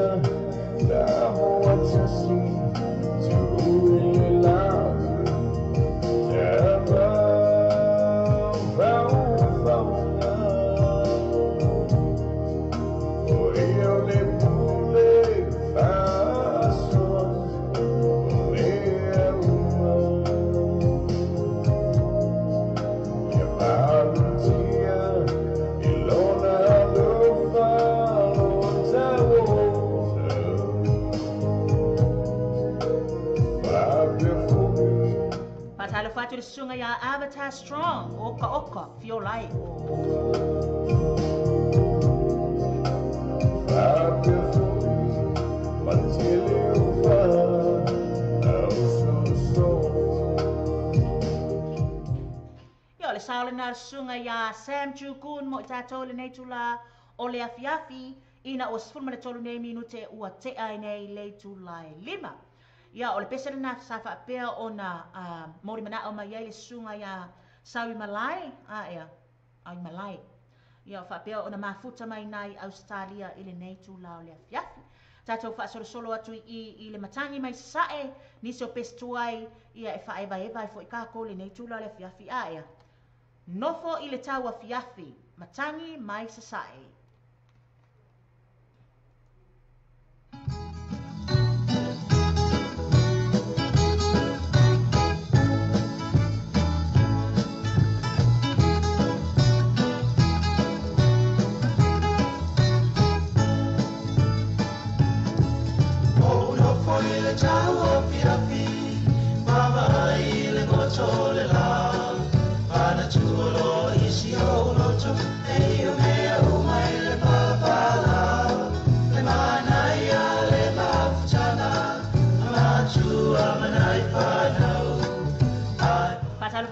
la moa chasi, tu la. sunga ia Avatar Strong, oka oka, fiolai. Ia le saolena sunga ia Sam Chukun mo i tātou le nei tula o le afiafi ina o sifuru le tolu nei minute ua te ai nei le tula e 5. Ia o le pesere na sa whaapea o na mori mana o mai le sunga ia sawi malai, ia, ai malai. Ia o whaapea o na mafuta mai nai Australia i le nei tula o le afiafi. Tātou whaasolo atu i le matangi mai sae, nisi o pestuai ia e whaeva eva e fo i kako le nei tula o le afiafi, ia. Nofo i le tau afiafi, matangi mai sae.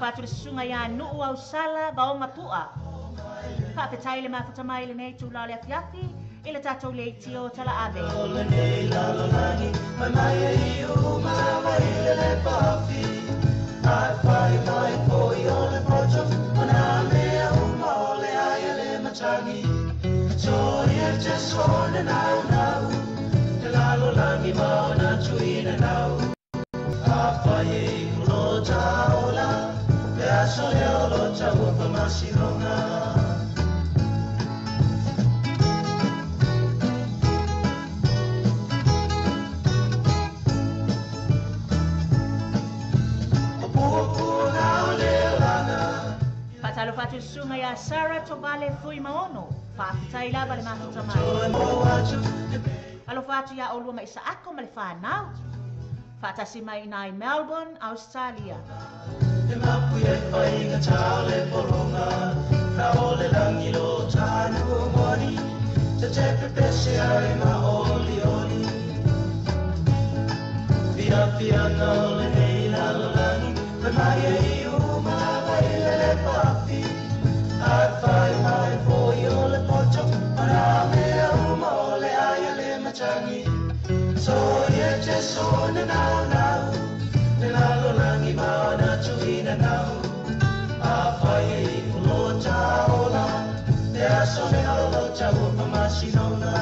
Patu le sunga ia nuu au sala ba o mapua. Whaapetai le mafuta mai le nei tula le afiafi i le tātou le iti o tala ave. Le nei lalo langi, mai mai e iu mawa i le pafi. Ai whai mai poi o le pocho, mana mea uma o le aia le matangi. So ia te sone nau nau, le lalo langi mao na tuina nau. A whai e ulo taola, so le olo taua pa masilonga. O pua ngau le langa. Patalo fatu sunga ia Sarah Tobale fui maono. Whaafitai lava le mafuta mai. Alo fatu ia olua mai sa ako ma le whanau. Whaatasi mai nai Melbourne, Australia. E mapu e whainga tau le poronga, na o le langi lo tānu mori, te te pepese ai ma oli oli. Pia pia na o le nei lalo langi, me mai e iu mawa i le papi. Ai whai mai foi o le pocho, ana mea uma o le aia le matangi. So ia te sone nau nau, le lalo langi mao na tuina nau. A whai e ulo taola, le aso le alo tau pa masinona.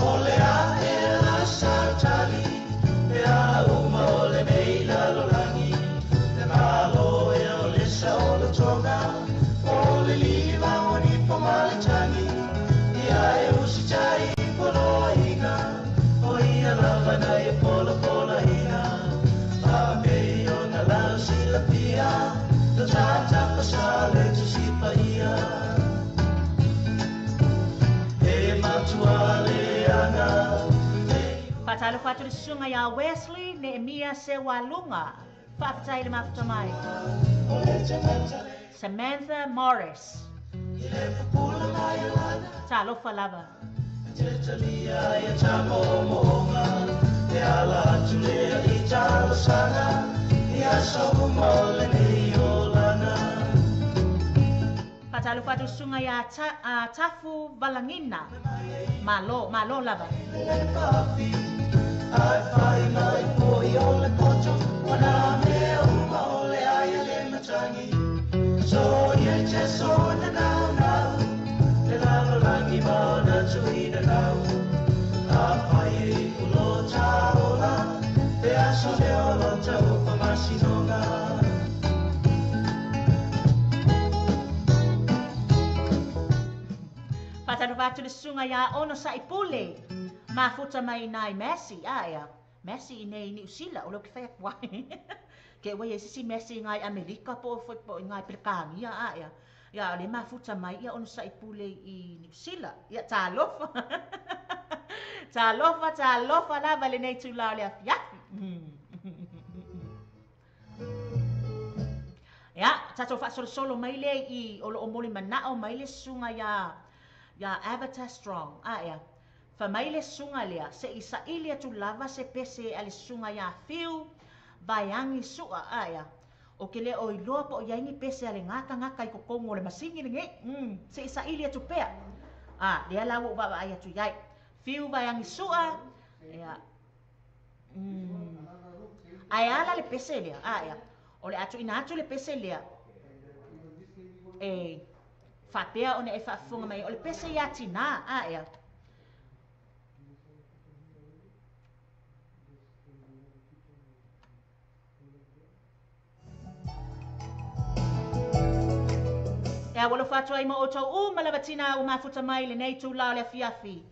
O le a e la sautali, le a uma o le nei lalo langi, le malo e o le sa o le tonga. O le liwa o ni pomalitangi, ia e usitai polo ina, o ia lava na e polo pola ina. A mei o na lau sila pia, do tata pasale tu sipa ia. E matua le anga. Patalo fatu le sunga ia Wesley, Nehemia se walunga, whaafitai le mafuta mai. Samantha Morris. Talofa lava. Patalo fatu sunga ya tafu valangina. Malo lava. Ai whai mai poi o le pocho, wana mea uma o le aia le matangi. So ia te sona nau nau, le lalo langi mao na tuina nau. A whai e ulo taola, le aso le olo tau pa masinonga. Patalo watu le sunga ia ono sa ipule. Mafuta mai nai Messi, ia. Messi nei New Zealand, o lo ki whaiak wai. Ke wai e sisi Messi ngai Amerika po ngai Pekangi, ia. Ia le mafuta mai ia ona saʻipule I New Zealand. Ia talofa. Talofa lava lenei tula o le afiafi. Ia, tatou fa'asolosolo mai le I o loo moli mana'o mai le sunga ia Avatar Strong. Ia. Fa mai le sunga lea se I saʻili atu lava se pese a le sunga ia fiu vaiangi su'a. Ia. O ke le o iloa po o iaingi pese a le ngaka I kokongo o le masingi le ngai. Se I saʻili atu pea. Lea lawa uwa ai atu iai. Fiu vaiangi su'a. Ia. Ai ala le pese lea. Ia. O le atu ina atu le pese lea. Whapea o ne e whaafunga mai. O le pese ia tina. Ia. Ia walo whatua I mo o tau malawa tina o mafuta mai le nei tū lao le afiafi.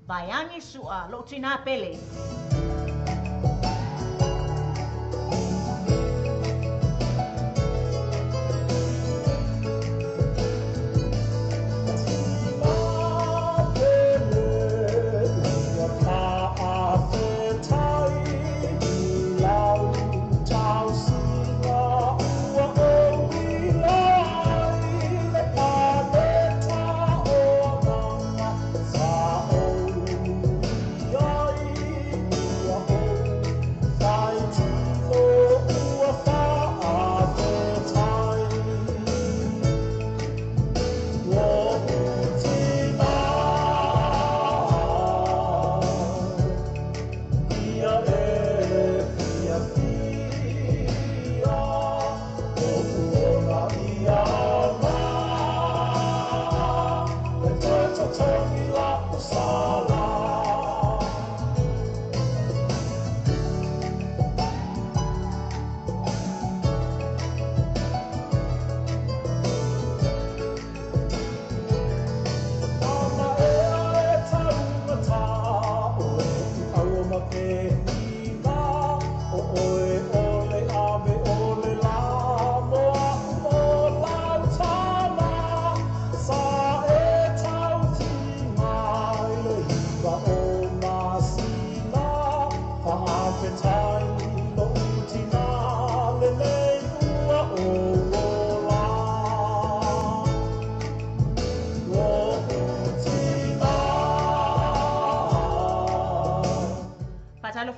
Vaiangi su'a lo tina pele.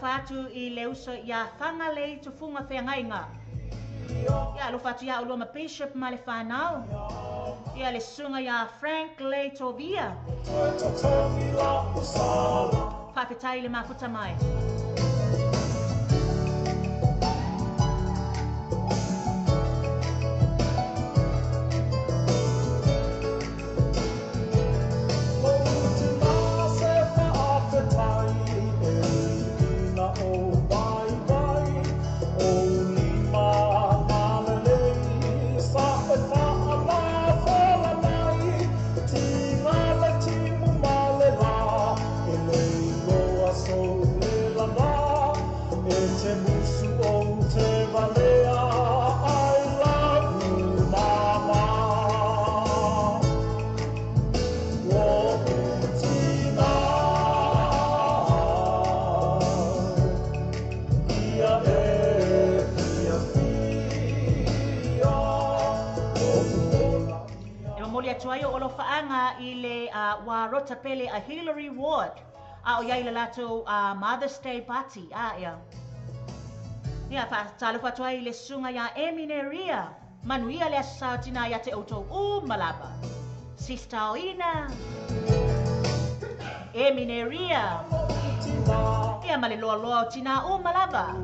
Fatu I leuso ia whanga lei tu funga whengainga. Ia lo fatu ia uloma bishop ma le whanau. Ia le sunga ia Frank lei tovia. Whapetai le mafuta mai. Tuayo olo faanga I le wa rota pele a Hillary Ward o iai le lato Mother's Day party ia. Ia fa talo fa tuai le sunga ia Emineria manuia le asa tina ia te auto malaba. Sister Oina Emineria ia male loa loa tina malaba.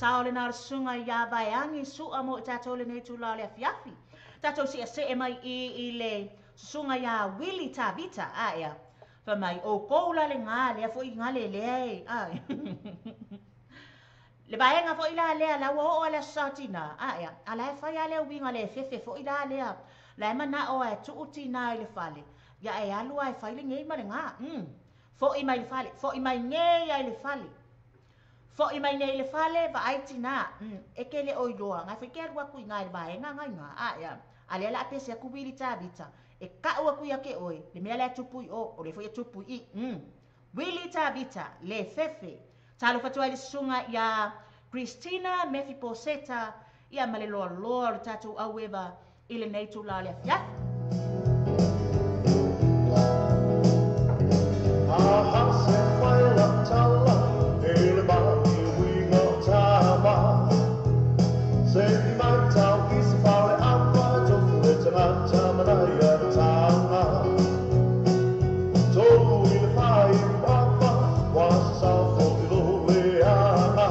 sao le na sunga ya vaiangi sua mo tatou le nei tula le afiafi. Tatou si se mai I le sunga ya Willy Tavita aia. Fa mai o koula le ngā le fo I ngā le le ai. Le vaenga fo ila le la wo o le satina aia. Ala fa ya le winga le fefe fo ila le. La mana o e tuutina le fale. Ya e alu ai fa ile ngei ma le ngā. Fo I mai le fale, fo I mai ngei ai le fale. Fo I mai nei le fale va ai tina. E ke le oiloa ngai fa ke wa ku ngai le vaenga ngai ngā aia. Ale la pe se ku Willy Tavita. E ka ua ku ya ke oi, le mea le tupu o le fo ya tupu I. Willy Tavita, le fefe. Talo fatua le sunga ya Christina Mefiposeta, ia male loa loa le tatu aweva I le nei tu la le afia. Aha, se mai la tala, e le maki winga tama. Se I mai tau I se pare apa, tofu e tangata manaya tanga. Tolu I le whai wapa, wasa safo I lo le ana.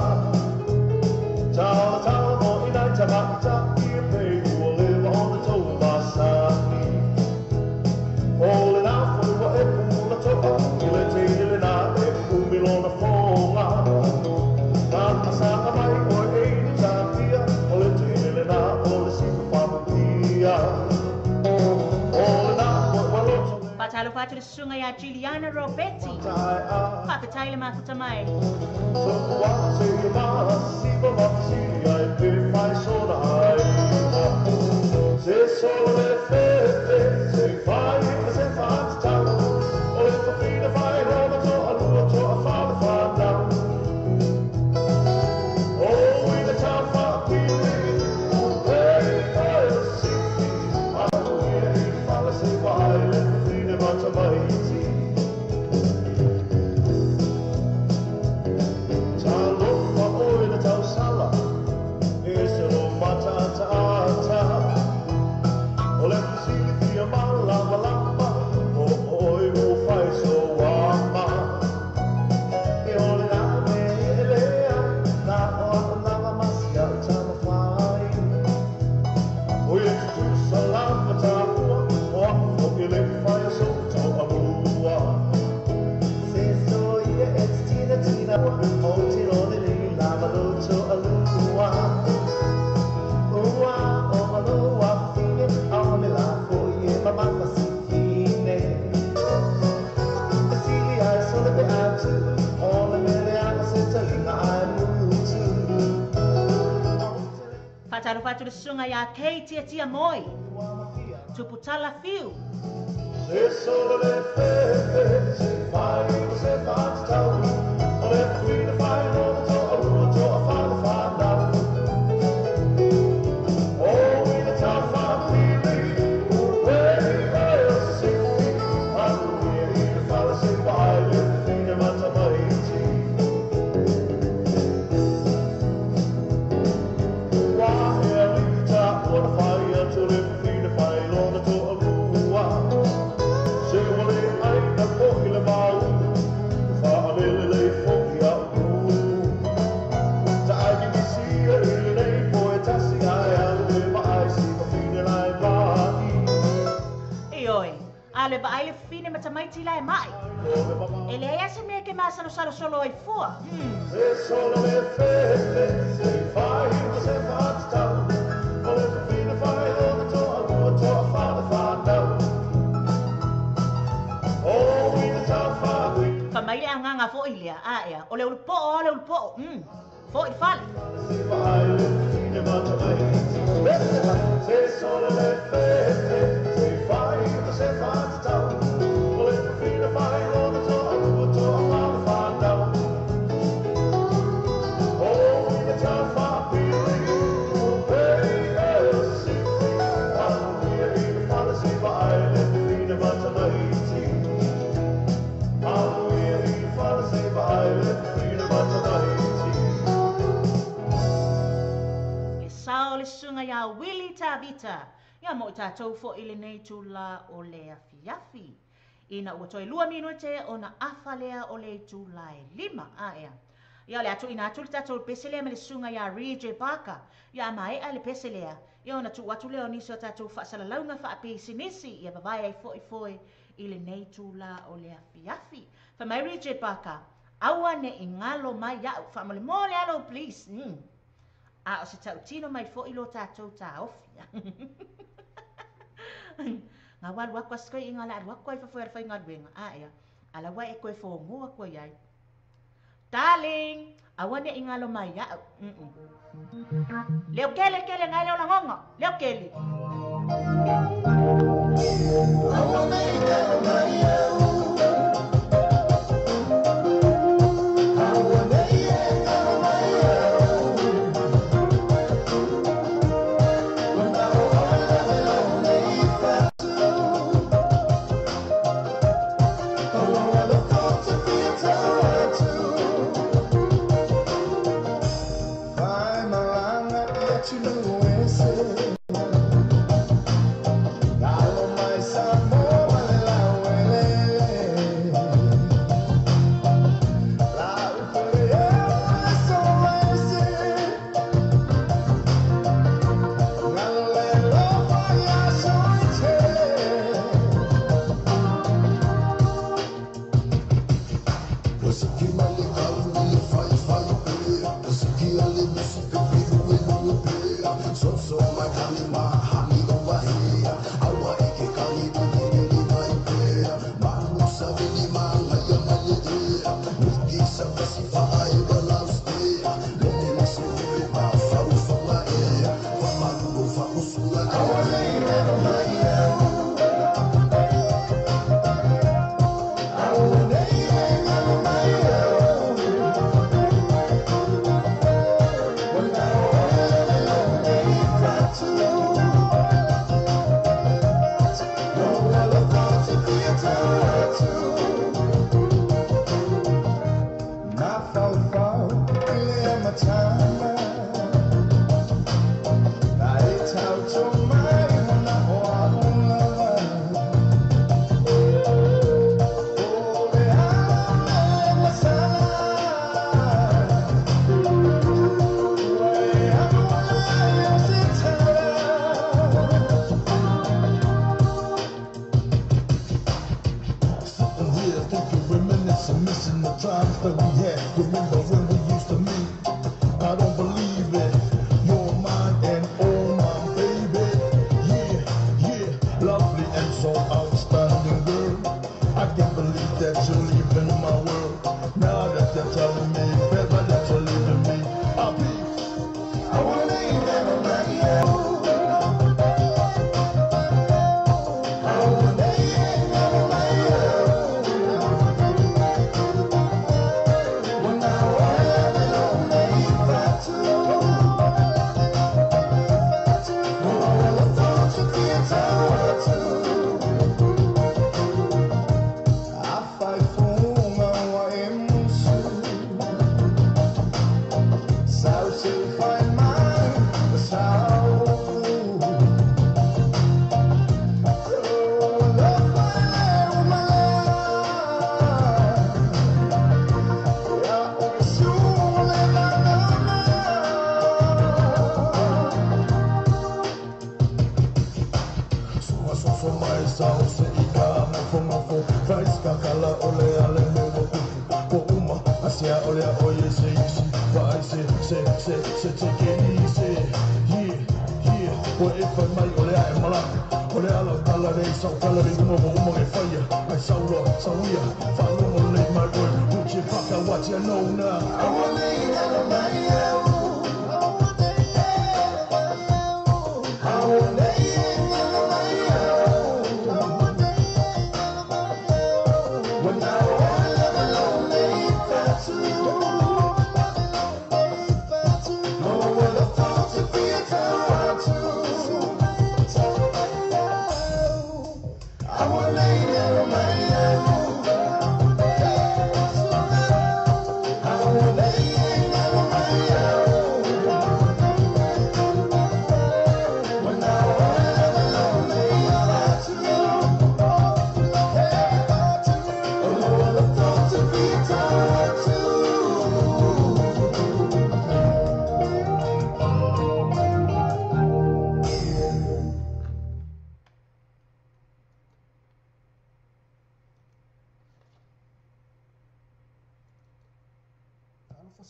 Tala tala mo I nai tamaki I e pei ua lewa o le tau masaki. Ole na foi wa e pula toa, I le teine le na e kumilo na fonga. Nā sanga mai o e ni tāpia, o le teine le na o le sipa pamatia. Ole na foi wa loto le Patalo fatu le sunga ya Juliana Robetti. tai a. Papatai le mafuta mai. Toku wa se ma, sipa mapsi ai pe fai sona ai. Se sole fefe, se fai se fai tau. O le fafina fai roma to a lua to a fale fana. Oh, in the town for pili, hey, hey, sifi. Anu ia I fale se fai le fafina mata maiti. Talo fa oi le tau sala, e se lo mata ta. Ole kusili kia malama lama, o oi o fai so wama. E ole na me e lea, na oa lava masia tama fai. Oe tu salama tāpua, oa o ke le fai so to amua. Se so ia e tina o tino le li lava lo to alua. Ua o maloa fine, au me la foie mamma si fine. Sili ai sole pe atu, o le mele ama se talinga ai mutu. Patalo fatu le sunga ya Katie Tia Moi. Tuputala fiu. Se sole le fefe, se fai tau. O le fine fai no to a lua to a fale fana. Oh, in the town for pili, hey, hey, sifi. Anu ia I le fale se fai le fine mata maiti. Wa e alita o na fai atu le fine fai lona to a lua. Se ole ai na poki le mau, fa alele le foki a uu. Ta ai mi si e le nei poe tasi ai alu e mai si ma fine lai mai. Ioi, ale ba ai le fine matamaiti lai mai. Ole mama, Ele ia se me ke masalo salo solo ai fua. se solo le fefe, se fai tau. Ole fine fai lona to a lua to a fale whanau. Oh, in the town for pili. Fa mai le anganga fo ilia aia. Ole ulpo, ole ulpo. Fo I fale. Se solo le fefe, se fai tau. O le fine fai lona to a lua to a fale whanau. Oh, in the town for pili, hey, hey, sifi. Anu ia I le fale se fai le fine mata maiti. Anu ia I le fale se fai le fine mata maiti. Le sao le sunga ya Willy Tavita. Ia mo tātou fo I le nei tu la o le afiafi. Ina ua toi 2 minute o na awhalea o le tu la e 5 aia. Ia le atu ina atu le tatou peselea me le sunga ia RJ Parker. Ia mai a le peselea. Ia ona tu watu leo nisi o tatou whaasalaunga whaapesinisi. Ia bavai ai foi i le nei tūla o le afi. Fa mai RJ Parker. Aua ne ingalo mai iau. Fa mole mole alo please. A o se tau tino mai foi lo tatou ta ofia. Nga walu wakwa skoi inga la wakwa ifa foi alfa inga duenga. Ia. Ala wa e koe fōngoa koe iai. Darling, awane ingalo mai ya. Leo kele ngai leo langongo. Leo kele. Awane ingalo mai ya. Awane ingalo mai ya. I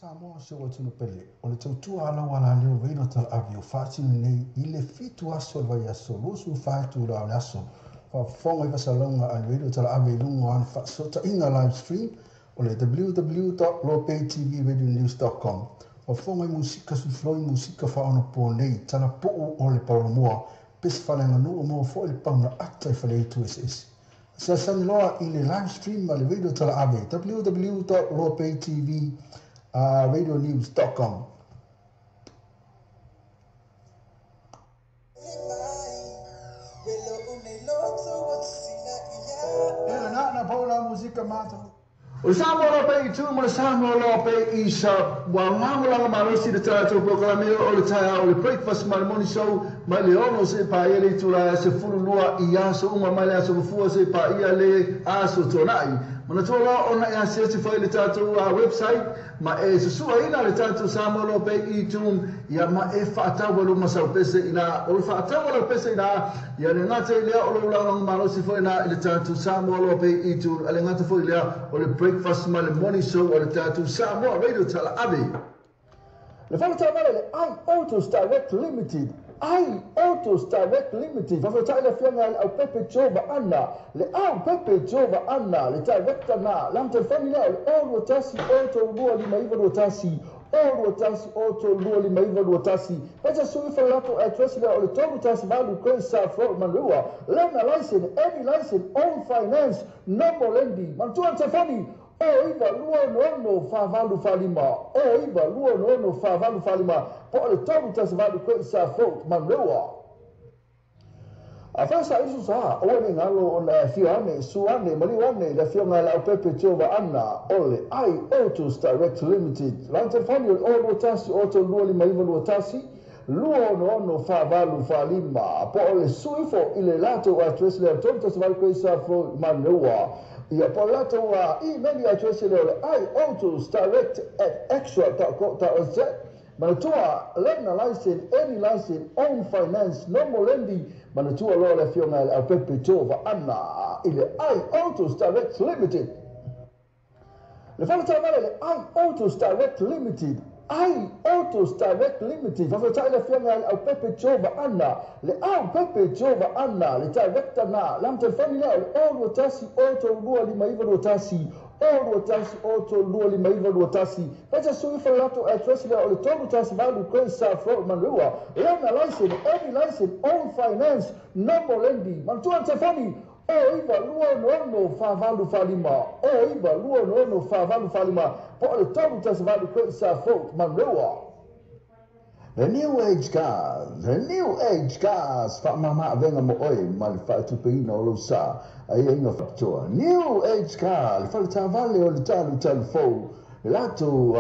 Samoa se o tunu pele. O le tautua ala wala leo reino tal avio fati nei i le fitu aso vai aso lusu fatu la le aso. Fa fonga i vasalonga al reino tal avio lungo an fa sota inga live stream o le www.lopaytvradionews.com. Fa fonga i musika su floi musika fa ono po nei tala po o le paulamua pes falenga nu o mo fo le pauna ata i fale tu ss. Sa san loa i le live stream al reino tal avio www.lopaytvradionews.com. Na paula musika mata. O Samoa pe tu mo Samoa pe isa wa mamula malosi de tato proclameo o le taia o le breakfast morning show ma le ono se pa ele tu la se fulua i aso uma ma le aso fu se pa ia le aso tonai mana tola ona ia se foi le tato website ma e su ina le tato Samoa pe i tu ia ma e fa tawalo ma sa pese ina o fa tawalo pese ina ia le ngate le o la malosi foi na le tato Samoa pe i tu ale ngate foi le o le breakfast morning show o le tato Samoa radio tala ave le fa tawalo le I Autos Direct Limited I Autos Direct Limited fa fa le fianga au Pepe Jova Anna le au Pepe Jova Anna le director na lam te family o rotasi auto lua li mai rotasi o rotasi auto lua li mai rotasi pesa sui fa lato address le o le tobu tasi balu koi sa fro manua lena license any license on finance number lendi man tu ante family o iva lua no fa valu falima o iva lua no fa valu falima po le tobu tasi balu koi sa fro manua a fasa isu sa o ne ngalo ona fiane suane maliwane la fianga la Pepe Jova Anna ole I Autos Direct Limited lanta family o rotasi auto luoli maiva rotasi luo no fa valu fa lima po le suifo ile lato address le tonto sval ko isa fo manua ia po lato wa email address le I Autos Direct at extra.co.nz Manatua lena license any license on finance normal lending Manatua lo le fiona al Pepe Jova Anna ile I Autos Direct Limited le fa tavale le I Autos Direct Limited I Autos Direct Limited fa le fiona al Pepe Jova Anna le au Pepe Jova Anna le director na lam te family o rotasi auto lua li mai rotasi o rotasi auto lua li mai rotasi pesa sui fa lato address le o le tobu tasi valu koi sa fro manua lena license any license on finance number lendi man tu ante family o iva lua no fa valu falima o iva lua no fa valu falima po le tobu tasi valu koi sa fro manua The new age cars, fa mama venga mo oi, mal fa tu peina o lo sa, ai inga factua. New age car, fa ta vale o le talu fo. Lato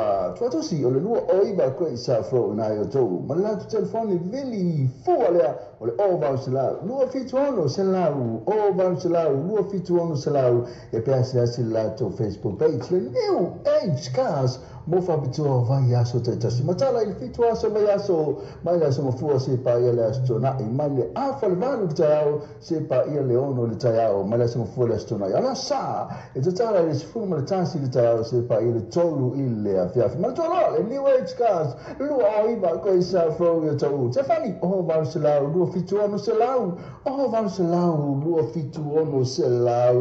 tu si o le lua oi ba ko sa fo na yo to. Ma lato telefoni veli fo ale o le over sala. Lua fitu ono sala, over sala, lua fitu ono sala. E pensa si lato Facebook page, the new age cars. Mo fa bitua vai aso te tasi matala il fitu aso vai aso mai la sono fu se pa ia le astona i mai le afa le vanu tao se pa ia le ono le tao mai la sono fu le astona ala sa e totala le fu ma le tasi le tao se pa ia le tolu il afia ma tola le new age cars lu ai va ko isa fro ia tau se fani o va se la lu fitu ono se la o va se la lu fitu ono se la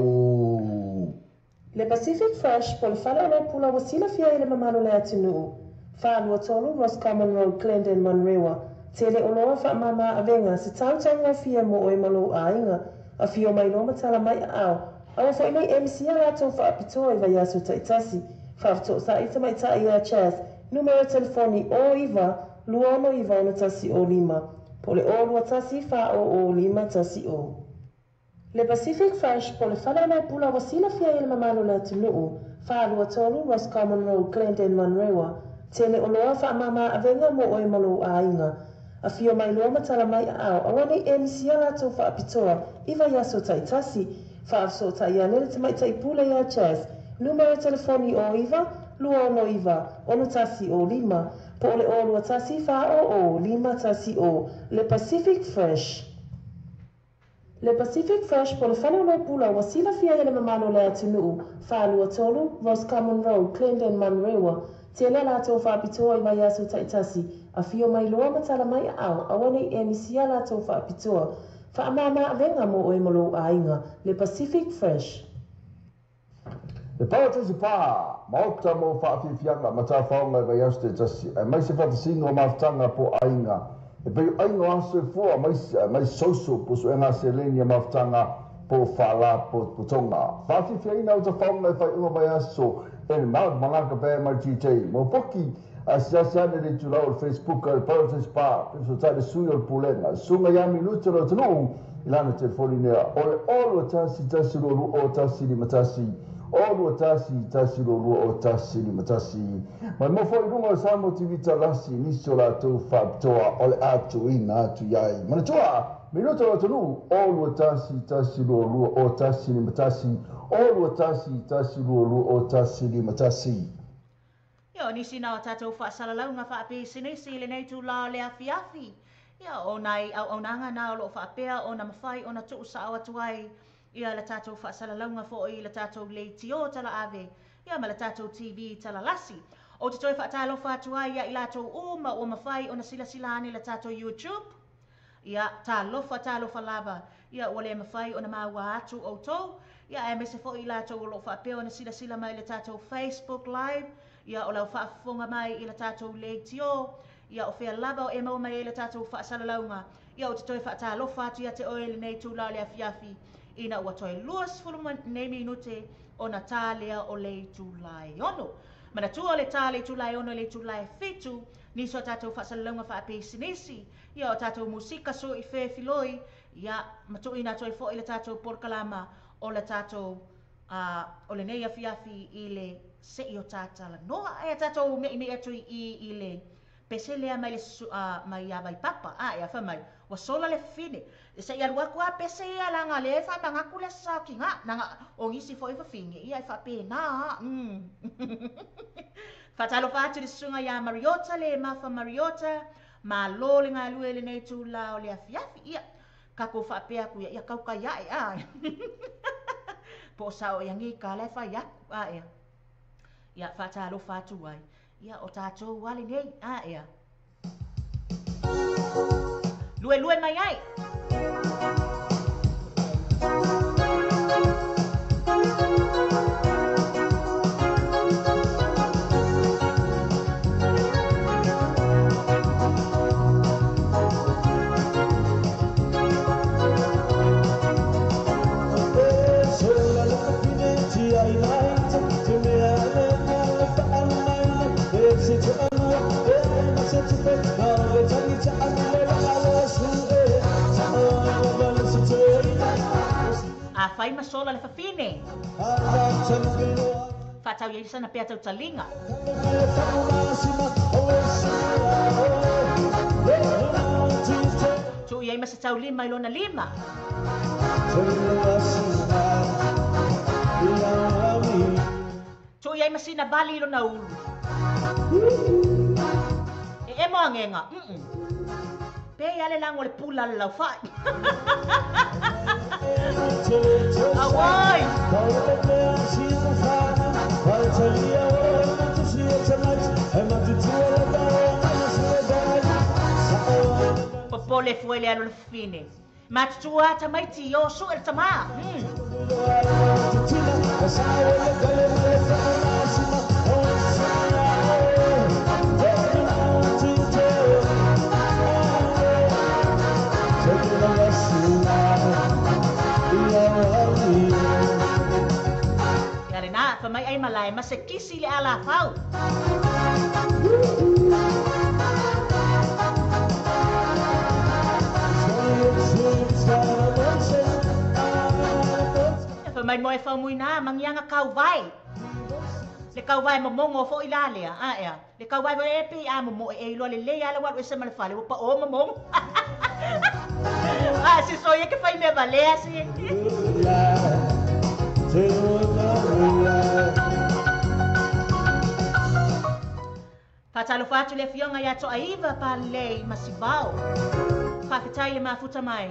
Le Pacific Fresh pole fala no pula wasila fia ile mamalo le atinu. Fa lua tolu Ross Common Road, Clendon, Monrewa. Tele oloa fa mama avenga se tau fia mo oi malo ainga. A fio mai no matala mai au. Awa fa inai MC ala tau fa apitoi va yasu taitasi. Fa afto sa ita mai ta ia chas. Numero telefoni o iva, lua no iva ona tasi o lima. Pole o lua tasi fa o lima tasi o. Le Pacific Fresh pole fala na pula wasila fia ile mamalo le tunu fa lua tolu Ross Common Road, Clendon, Monrewa. Tele oloa fa mama avenga mo oi malo ainga. A fio mai loa matala mai au awani MC ala tau fa apitoa iva yaso taitasi fa afso ta ianele te mai taipula ya chas. Numero telefoni o iva lua ono iva ono tasi o lima po le o lua tasi fa o lima tasi o Le Pacific Fresh. Le Pacific Fresh pole fana no pula wasila fia ile mamalo le atunu fa lua tolu Ross Common Road, Clendon, Monrewa. Te le lātou whaapitoa I mai aso taitasi, a whio mai loa matala mai au, awane e misia lātou whaapitoa, whaamama venga mo o emolo a inga, le Pacific Fresh. E pātasi pā, maota mo whaawhiwhianga, mata whaonga vai aso taitasi, e mai se whatasinga o mawhtanga po ainga, e pei aingo aso e fua, mai soso po so enga se lenia mawhtanga po whala po tonga. Whaawhiwhianga o ta whaonga e whai unga vai aso, e mau malaka pē mai GJ, mo poki, a siasiane le tulau o Facebook, e pātasi pā, e so tade sui o pulenga, sunga yami luta lo tanu, ilana telefoni nea, ole olo tasi lo o tasi ni matasi, olo tasi lo o tasi ni matasi. Mai mo foi runga o SAMOATV talasi, niso la tu whabtoa, ole atu ina atu yai. Mana tua, minuto lo tanu, olo tasi lo o tasi ni matasi, olo tasi lo o tasi ni matasi. Yo, nisi na o tātou whaasalalau ngā whaape sinesi le nei tū la le afiafi. Ia, o nai au nanga nā o lo whaapea o na mawhai o na tuu sa awa tuai. Ia, le tātou whaasalalau ngā fōi le tātou leitio tala ave. Ia, ma le tātou TV tala lasi. O te toi whaatalo whātuai ia I lātou uma o mawhai o na sila ane le tātou YouTube. Ia, tā lofa lava. Ia, o le mawhai o na maua atu o tō. Ia, e mese fōi lātou o lo whaapea o na sila mai le tātou Facebook Live. Ia o lau whaafonga mai I le tātou leitio. Ia o whea lava o e mau mai le tātou whaasalaunga. Ia o te toi whaatalofa atu ia te oele nei tū la le afiafi. Ina ua toi luas fuluma nei minute o na tālea o le tū lai ono. Mana tua o le tāle tū lai ono le tū lai fitu. Niso o tātou whaasalaunga whaape sinisi. Ia o tātou musika so I whea filoi. Ia matu ina toi fo I le tātou porkalama o le tātou o le nei afiafi I le se I o tātala. Noa e tātou mei atu I le pese lea mai le mai a mai papa. E a whamai. Wa sola le fine. E sa ia rua kua pese ia langa le wha mangaku le sa ki ngā. Nanga o ngisi fo I whawhinge. Ia I whape nā. Whatalo whātu le sunga ia Mariota le mawha Mariota. Ma lo le ngā lue le nei tū la o le afiafi. Ia kako whapea ku ia kauka iae. Po sa o yangi ka le wha iaku. Ia. Ia whatalo whātu ai. Ia o tātou wale nei. Ia. Lue mai ai. Whai masola le whawhine. Whatau ia sana pia tau talinga. Tu ia ima se tau lima I lona lima. Tu ia ima sina bali I lona ulu. E mo angenga. Pe ia le lango le pula le lau whai. Awai! Popole fuele alo le fine. Matua tamaiti o su el tama. Yarina, famay ay malay masekisi li ala fau. Famay mo ay fau muina mangyanga kauvay. Le kauvay mo mongo fo ilalia. Ya. Le kauvay mo epi mo e lo le le ala wa se mal fale pa o mo. Si soy que fai me vale así. Fatalo fatu le fionga ya to aiva pa lei masibao. Fakitai le mafuta mai.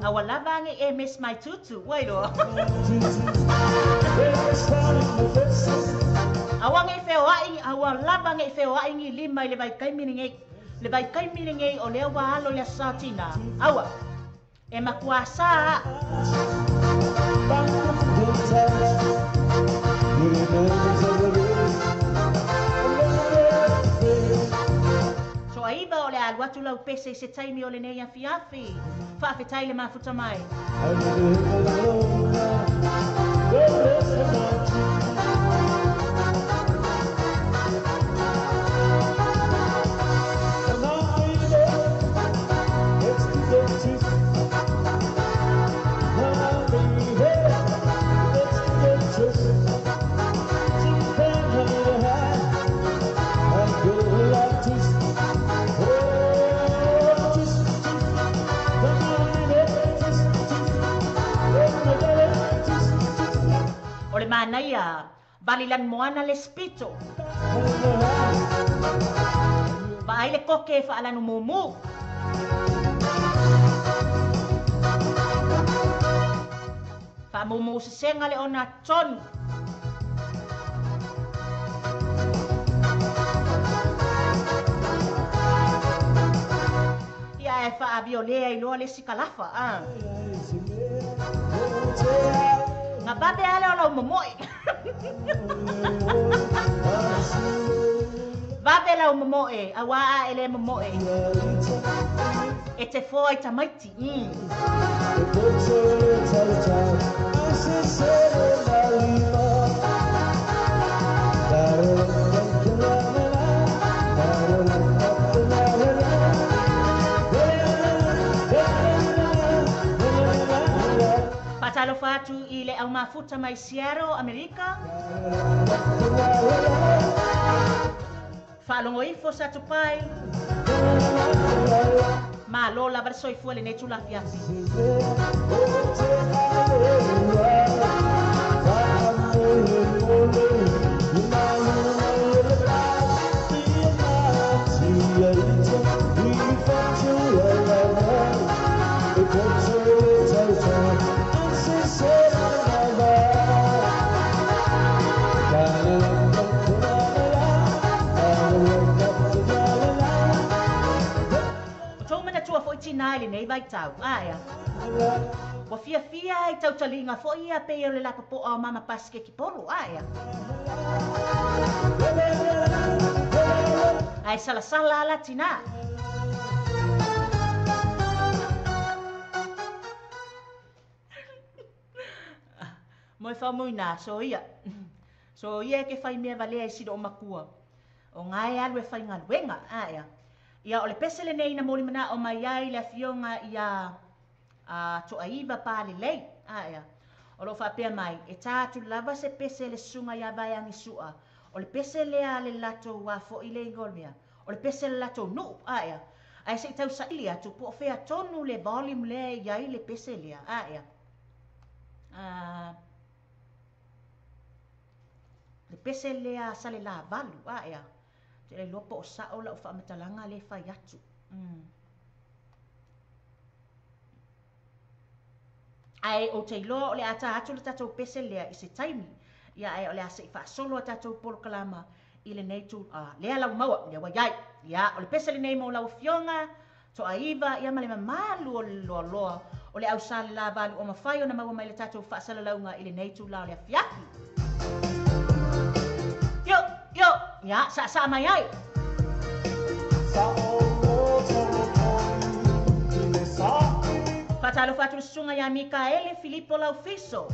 Awa lava ngi e miss my tutu. Wai do. Awa ngi feo ai, awa lava ngi feo ai ngi lima le vai kai miningi. Le vai kai miningi o le wa alo le satina. Awa. E makuasa. So aiba o le aluatu lau pese se taimi o le nei afiafi. Whaafetai le mafuta mai. O le manaya, balilan moana le spito. Baai le koke faalan umumu. Faamumu sesenga le ona ton. Ia e faabiolea iloa le sikalafa. Nga babe ale o lau momoi. Babe lau momoi, awaa ele momoi. E te foi tamaiti. Patalo fatu ile au mafuta mai Sierra Amerika. Falongo info sa tupai. Ma lola verso fu le netu la fiasi. Nai le nei vai tau. Aia. Wa fia ai tau talinga fo ia pe le la popo o mama paske ki polo. Aia. Ai sala sala la tina. Moi fa muina so ia. So ia ke fai me vale ai sido makua. O ngai alwe fai ngaluenga. Aia. Ia ole pesele nei na moli mana o mai ai le fionga ia to aiva pale lei. Ia. O lo fa pe mai e tatu lava se pesele sunga ia vai angi sua. O le pesele ale lato wa fo ile ngolmia. O le pesele lato no. Ia. Ai se tau sa ilia tu po fea tonu le volume le ia le pesele. Ia. Le pesele a sale la valu. Ia. Te lopo o sa o la o whamatalanga le whai atu. Ai o te loa o le ata atu le tatou pese lea i se taimi. Ia ai o le asa i wha solo a tatou polo kalama i le neitu lea lau maua. Ia wa iai. Ia o le pese le nei mo lau fionga. To aiva ia malema malu o le loa loa. O le au sa le la valu o mawhai o na maua mai le tatou wha salalaunga i le neitu lao lea fiaki. Yo, ya, sa mai ai. Patalo fatu sunga ya Mikaele Filippo Laufiso.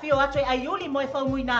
fio atu e aiuli mo e whau muina.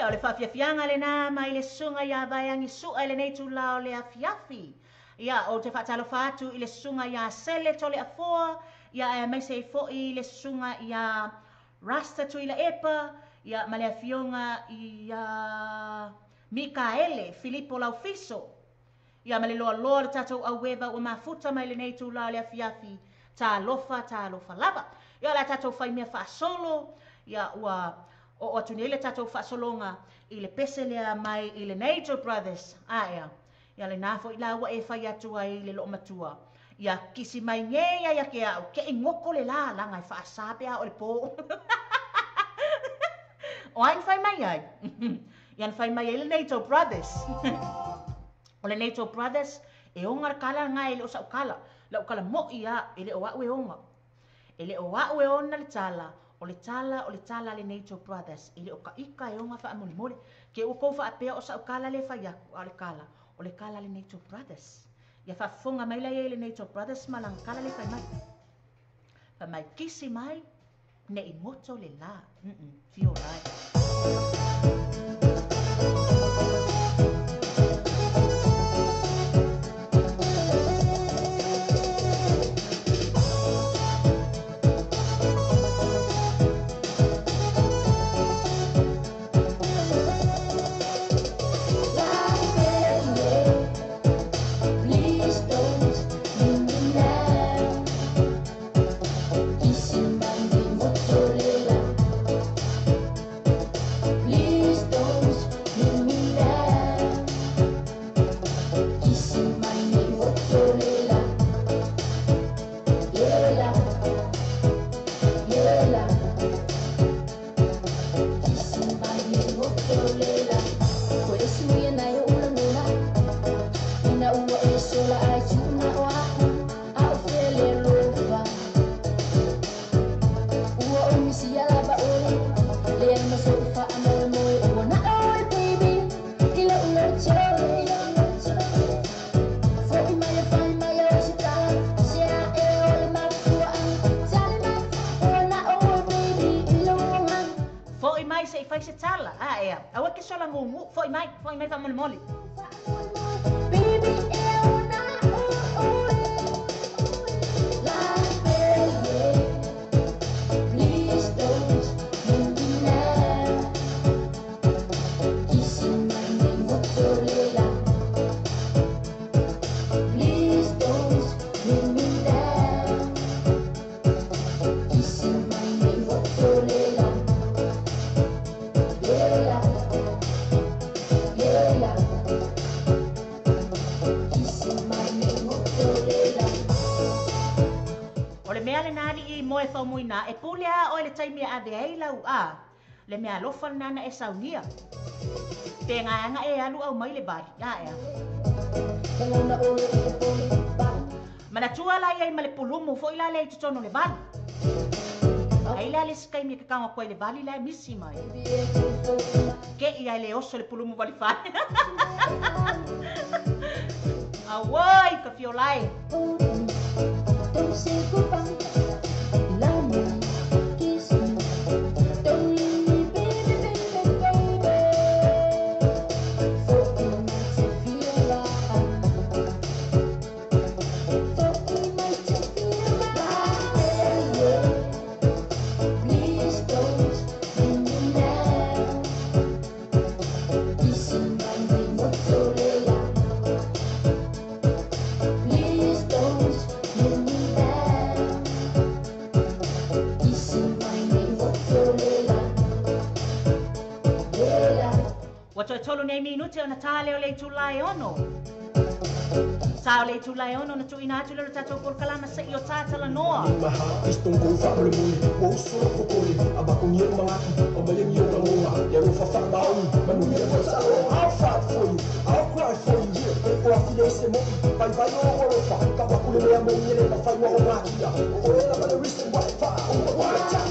O le whawhiawhianga le nā mai le sunga ia vaiangi sua le nei tū lao le awhiawhi. Ia o te whaatalo whātu i le sunga ia sele tole a foa, ia e mai se fo i le sunga ia rasta tu i la epa, ia ma le awhionga ia Mikaele, Filippo Laufiso. Ia ma le loa loa le tatou au wewa o mafuta mai le nei tū lao le awhiawhi, tā lofa lava. Ia la tatou whai mea whaasolo, ia ua o atunele tatou whaasolonga i le pese lea mai i le NATO Brothers. Ia le nāfo i lawa e whai atua i le loo matua. Ia kisi mai ngea ia ke au, ke ngoko le la langa i whaasape o le pō. O ain whai mai ai. Ia whai mai i le NATO Brothers. O le NATO Brothers e ongar kala ngai le o sa ukala. La ukala mo ia e le o au e onga. E le o au e ona le tala. O le tala le NATO Brothers. I le o ka ika e onga wha amole mole. Ke o kou wha apea o sa ukala le whai aku a le kala. O le kala le NATO Brothers. Ia wha fonga mai la e le NATO Brothers malang kala le whai mai. Wha mai kisi mai ne i moto le la. Fio rai. Please ai se tala. Ea. Awa ke sola ngungu. Foi mai fa mole mole. Moe fa muina e pulea o le taimi ave ai lau a le mea lofa nana e saunia te nganga e alu au mai le bari a ea mana tua la ia ma le pulumu fo ila le tutono le bari ai la le skai mi ka koe le bari la misi mai ke ia le oso le pulumu vali fa awai ka fiolai don't say goodbye. Tolu nei minuti ona tale o le tulai ono. Sa o le tulai ono na tuina atu le tatou por kalama sa i o tatala noa. Maha, istung ko fa mo muli, o so ko ko ni, aba ko ni mga o bali ni o nga, ya ro fa fa ba u, manu ni ko sa o, I'll fight for you, I'll cry for you, e ko afile se mo, pai pai o o fa, ka wa ku le ya mo ni le fa fa o ma kia, o e la ma le reason why fa, o wa ta.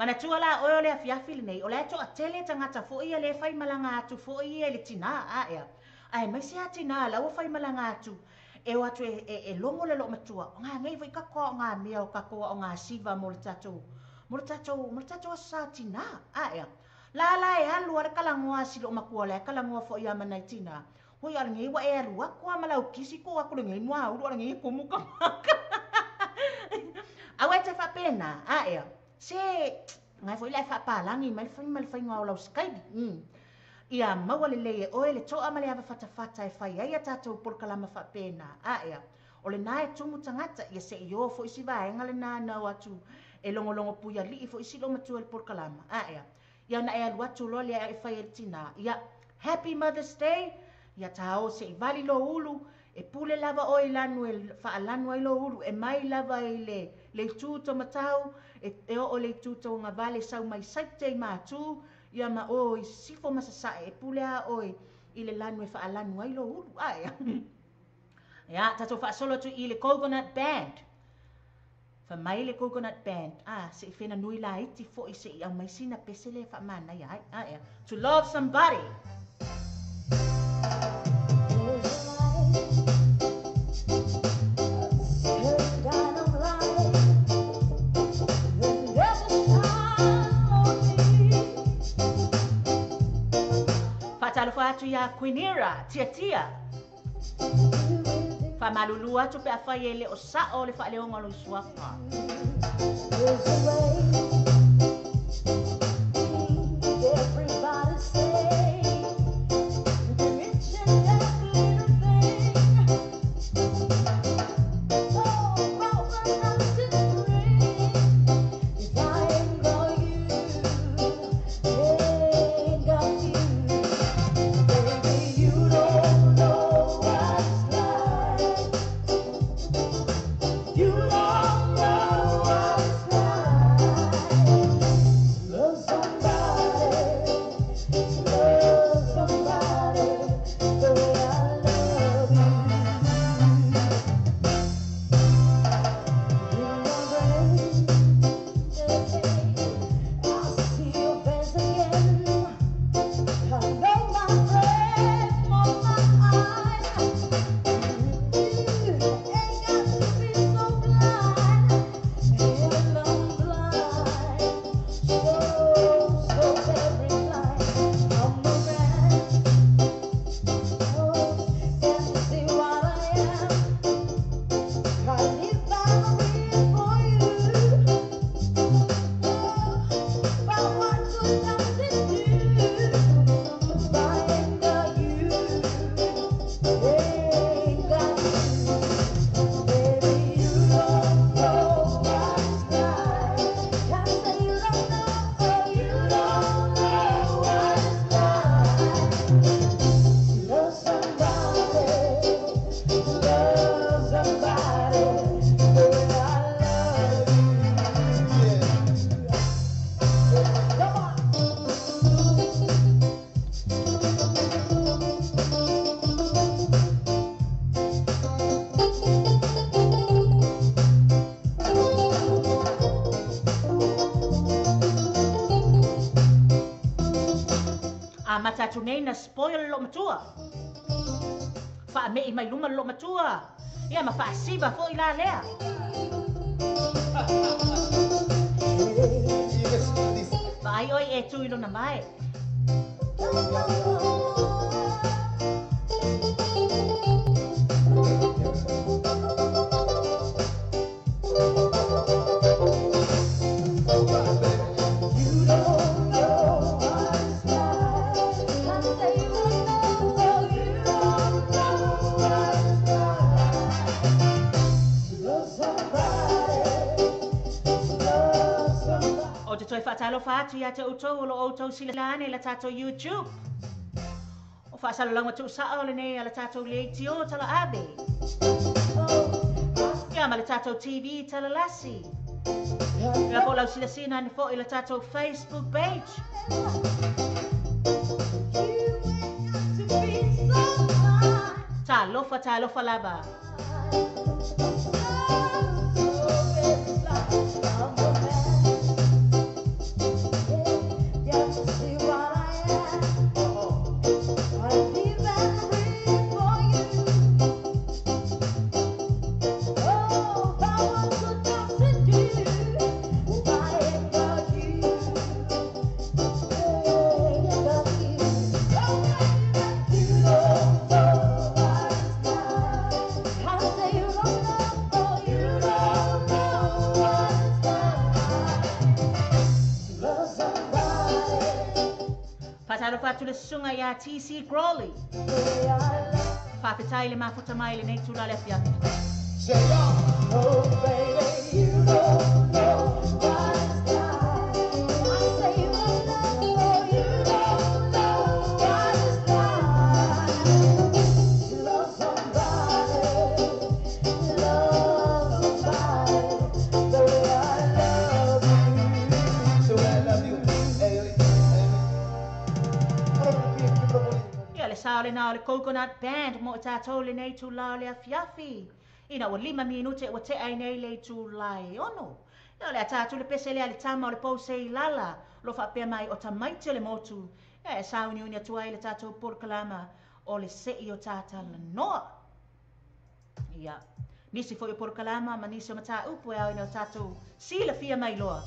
Mana tuala o le afiafi nei o le to atele tangata fo ia le fai malanga atu fo ia le tina a ea ai mai se atina la o fai malanga atu e o atu e longo le lo matua nga ngai vai ka ko nga mea o ka ko o nga siva mo le tatou sa tina a ea la e alu ar kala ngoa silo makua le kala ngoa fo ia mana tina hoi ar ngai wa e alu ko malau kisi ko aku ngai noa u ar ngai ko muka awe te fa pena a ea se ngai foi lai fa palangi mai fai ngau lau skai ia mawale le o le to amale ava fata e fai ai tatou por kalama fa pena a ea o le nai tumu tangata ia se yo foi si vai ngale na na watu e longo puia li foi si lo matu el por kalama a ea ia na e watu lo le e fai tina ia happy mother's day ia tao se vali lo ulu e pule lava o ilanu e fa alanu ai lo ulu e mai lava ile le tuto matau e o le tuto nga vale sau mai saite matu ia ma o sifo masasa e pule a o ile lanu e fa alanu ai lo ulu ai ya tato fa solo tu ile coconut band fa mai le coconut band se fena nui la iti fo i se ia mai sina pesele fa mana ya ai to love somebody. Talo fa atu ya Quinera, tia. Fa malulu atu pe afai ele o sa o le fa le onga lo suafa. matatu nei na spoil lo matua. Fa me I mai luma lo matua. Ia ma fa siva fo I la lea. Fa ai oi e tu ilo na mai. Toi whaatalo whaatu ia te utou o lo outou silane la tatou YouTube. O whaasalalanga tu sao le nei ala tatou leiti o tala abe. Ia ma le tatou TV tala lasi. Ia po lau sila sina ni fo I la tatou Facebook page. Ta lofa laba. Whatu le sunga ia TC Crawley. Whawhitai le mafuta mai le nei tula le fiatu. Say, oh, baby, you don't know what it's like. I say you don't know, you don't know what it's like. To love somebody, the way I love you. So I love you, Le sao le nao le Coconut Band mo tātou le nei tū lao le afiafi. Ina wa 5 minute wa te ai nei le tū lai ono. Ia le tātou le pese lea le tama o le pause I lala. Lo whapea mai o tamaiti le motu. Ia e sao ni unia tuai le tātou porkalama o le sei o tāta la noa. Ia. Nisi fo I porkalama ma nisi o mata upu e au ina o tātou sila fia mai loa.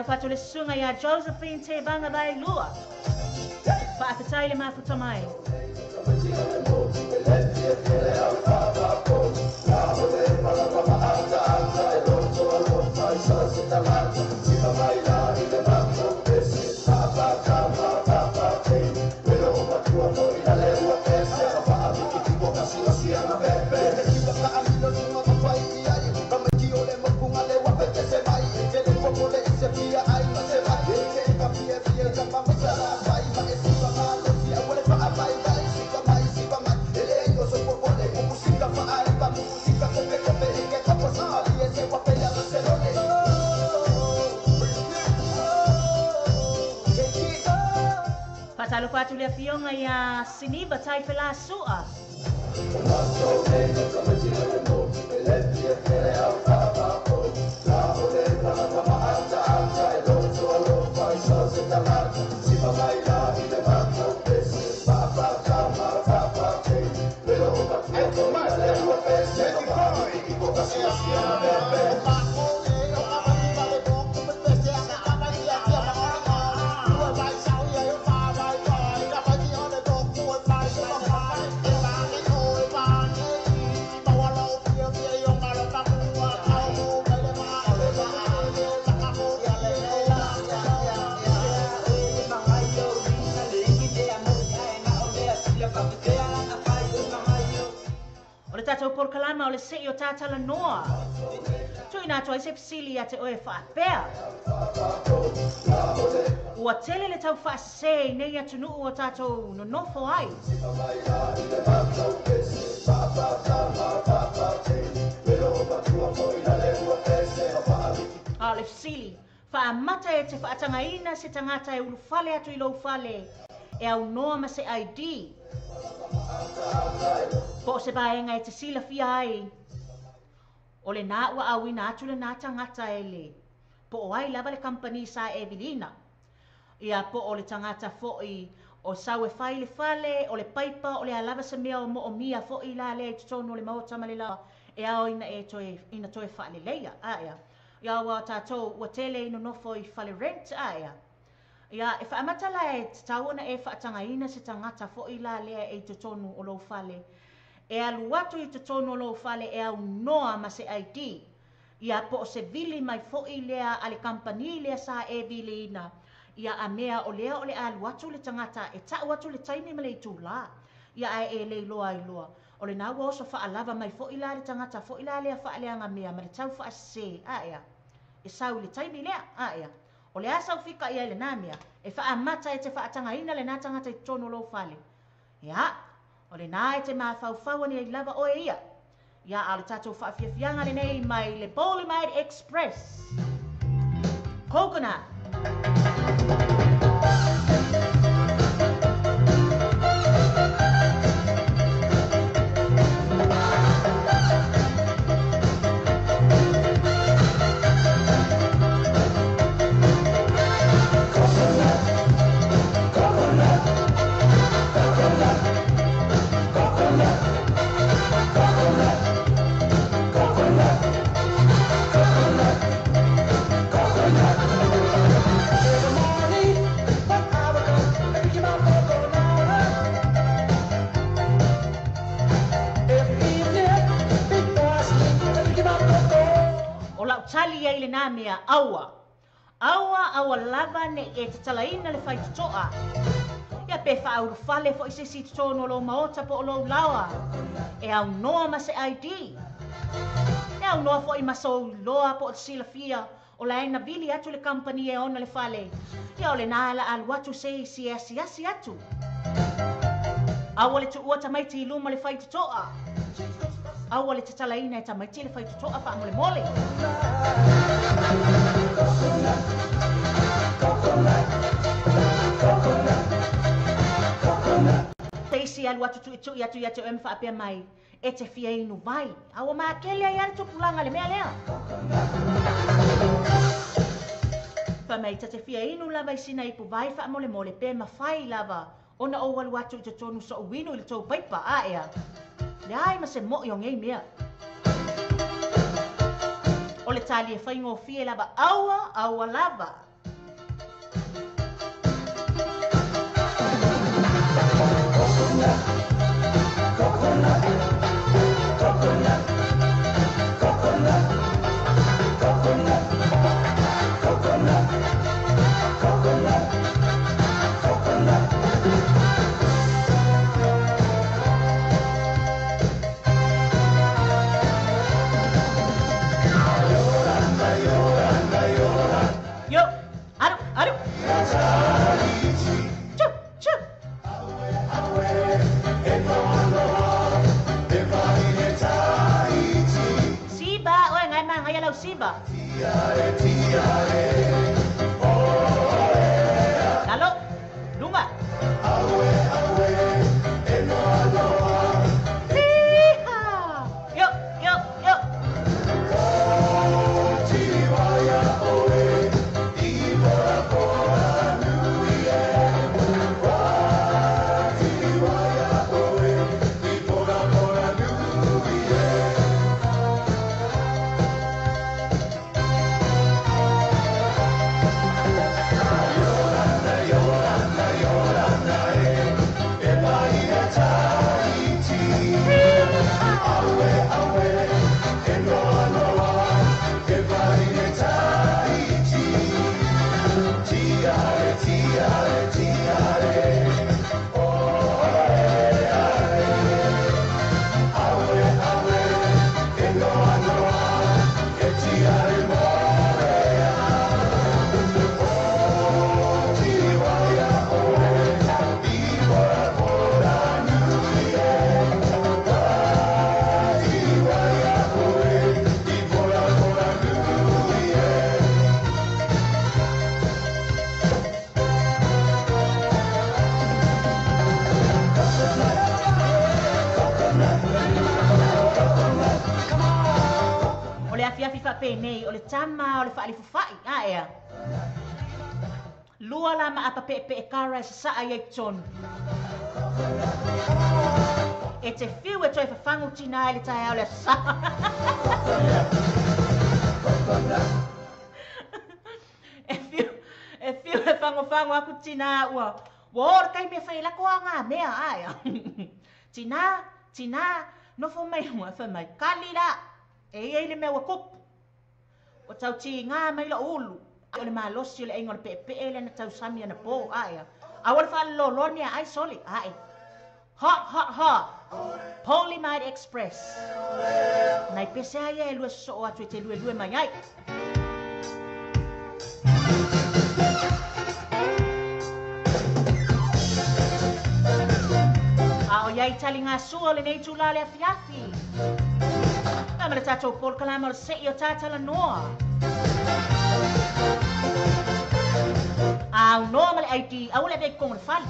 Whatu le sunga ia Josephine te banga vai lua. Whaakitai le mafuta mai. Whatu le fionga ia siniva tai whela sua. por kalama o le se o tātala noa. Tui nā tua se pisili a te oe whaapea. Ua tele le tau whaase nei atu nuu o tātou no nofo ai. A le pisili, whaamata e te whaatanga ina se tangata e ulu whale atu I lou whale e au noa ma se ID. Po se baenga e te sila fia ai. O le nā ua awina atu le nā tangata e le. Po o ai lava le company sa Evelina. Ia po o le tangata fo'i o sau e whai le whale, o le paipa, o le alava sa mea o mo o mia fo'i la le te tonu le maota malila e ao ina e toe, ina toe whale leia. Aia. Ia wa tātou ua tele ino nofo I whale rent. Aia. Ia e whaamatala e te tauana e whaatanga ina se tangata fo'i la lea e te tonu o lou whale. E alu watu I te tonu o lou whale e au noa ma se ID. Ia po se vili mai fo'i lea ale kampani lea sa e vili ina. Ia a mea o lea o le alu watu le tangata e ta watu le taimi ma le tu la. Ia e le loa I loa. O le nā waosa whaalava mai fo'i la le tangata fo'i la lea whaaleanga mea ma le tau whaase. Aia. E sau le taimi lea. Aia. O le asa ufika ia le namia, e whaamata e te whaatanga ina le nā tangata I tono lou whale. Ia, o le nā e te mawhauwhaua ni e lava o e ia. Ia, a le tātou whaafiafianga le nei mai le Bolimide Express. Coconut. Tali e le namia aua. Aua lava ne e te talaina le whaitutoa. Ia pe whauru whale fo I se si tono lo maota po o lo lawa. E au noa ma se ID. E au noa fo I maso loa po o sila fia. O la ena vili atu le company e ona le whale. Ia o le nāla al watu se si asi atu. Aua le tu ua tamaiti I luma le whaitutoa. Aua le te talaina e tamaiti le whaitutoa wha mole mole. Teisi alu atu tu I atu e mwhaapea mai e te fia inu vai. Aua maa kelea I atu pulanga le mea lea. Whamei te fia inu lava I sina I pu vai wha mole mole pe mawhai lava. Ona o walu atu I te tonu so uwinu I le tau paipa a ea. Le ai ma se mo I o ngei mea. O le tali e whaingo fie lava aua lava. Siba. Halo, lunga. Yo. penei o le tama o le whaalifuwhai, a ea. Lua la ma apa pe kara se sa ai tonu. E te whiu e toi whawhangu tina e le tae au le sa. E whiu e whangu aku tina ua. Wōra kai mea whai lako a ngā mea aia. Tina, no fo mai hua whamai. Kali la, e le mea wa kupu. O tau ti ngā mai la ulu. O le malosi o le ingo le pe le na tau sami ana po aia. Awal wha loloni a ai soli ai. Hot. Polymide Express. Nai pese aia e lua so atu e te lue mai ai. A o iai tali ngā sua le nei tūla le afiafi. Kama le tātou pol kalama o le sei o tātala noa. Au noa ma le ID, au le vei kong le fali.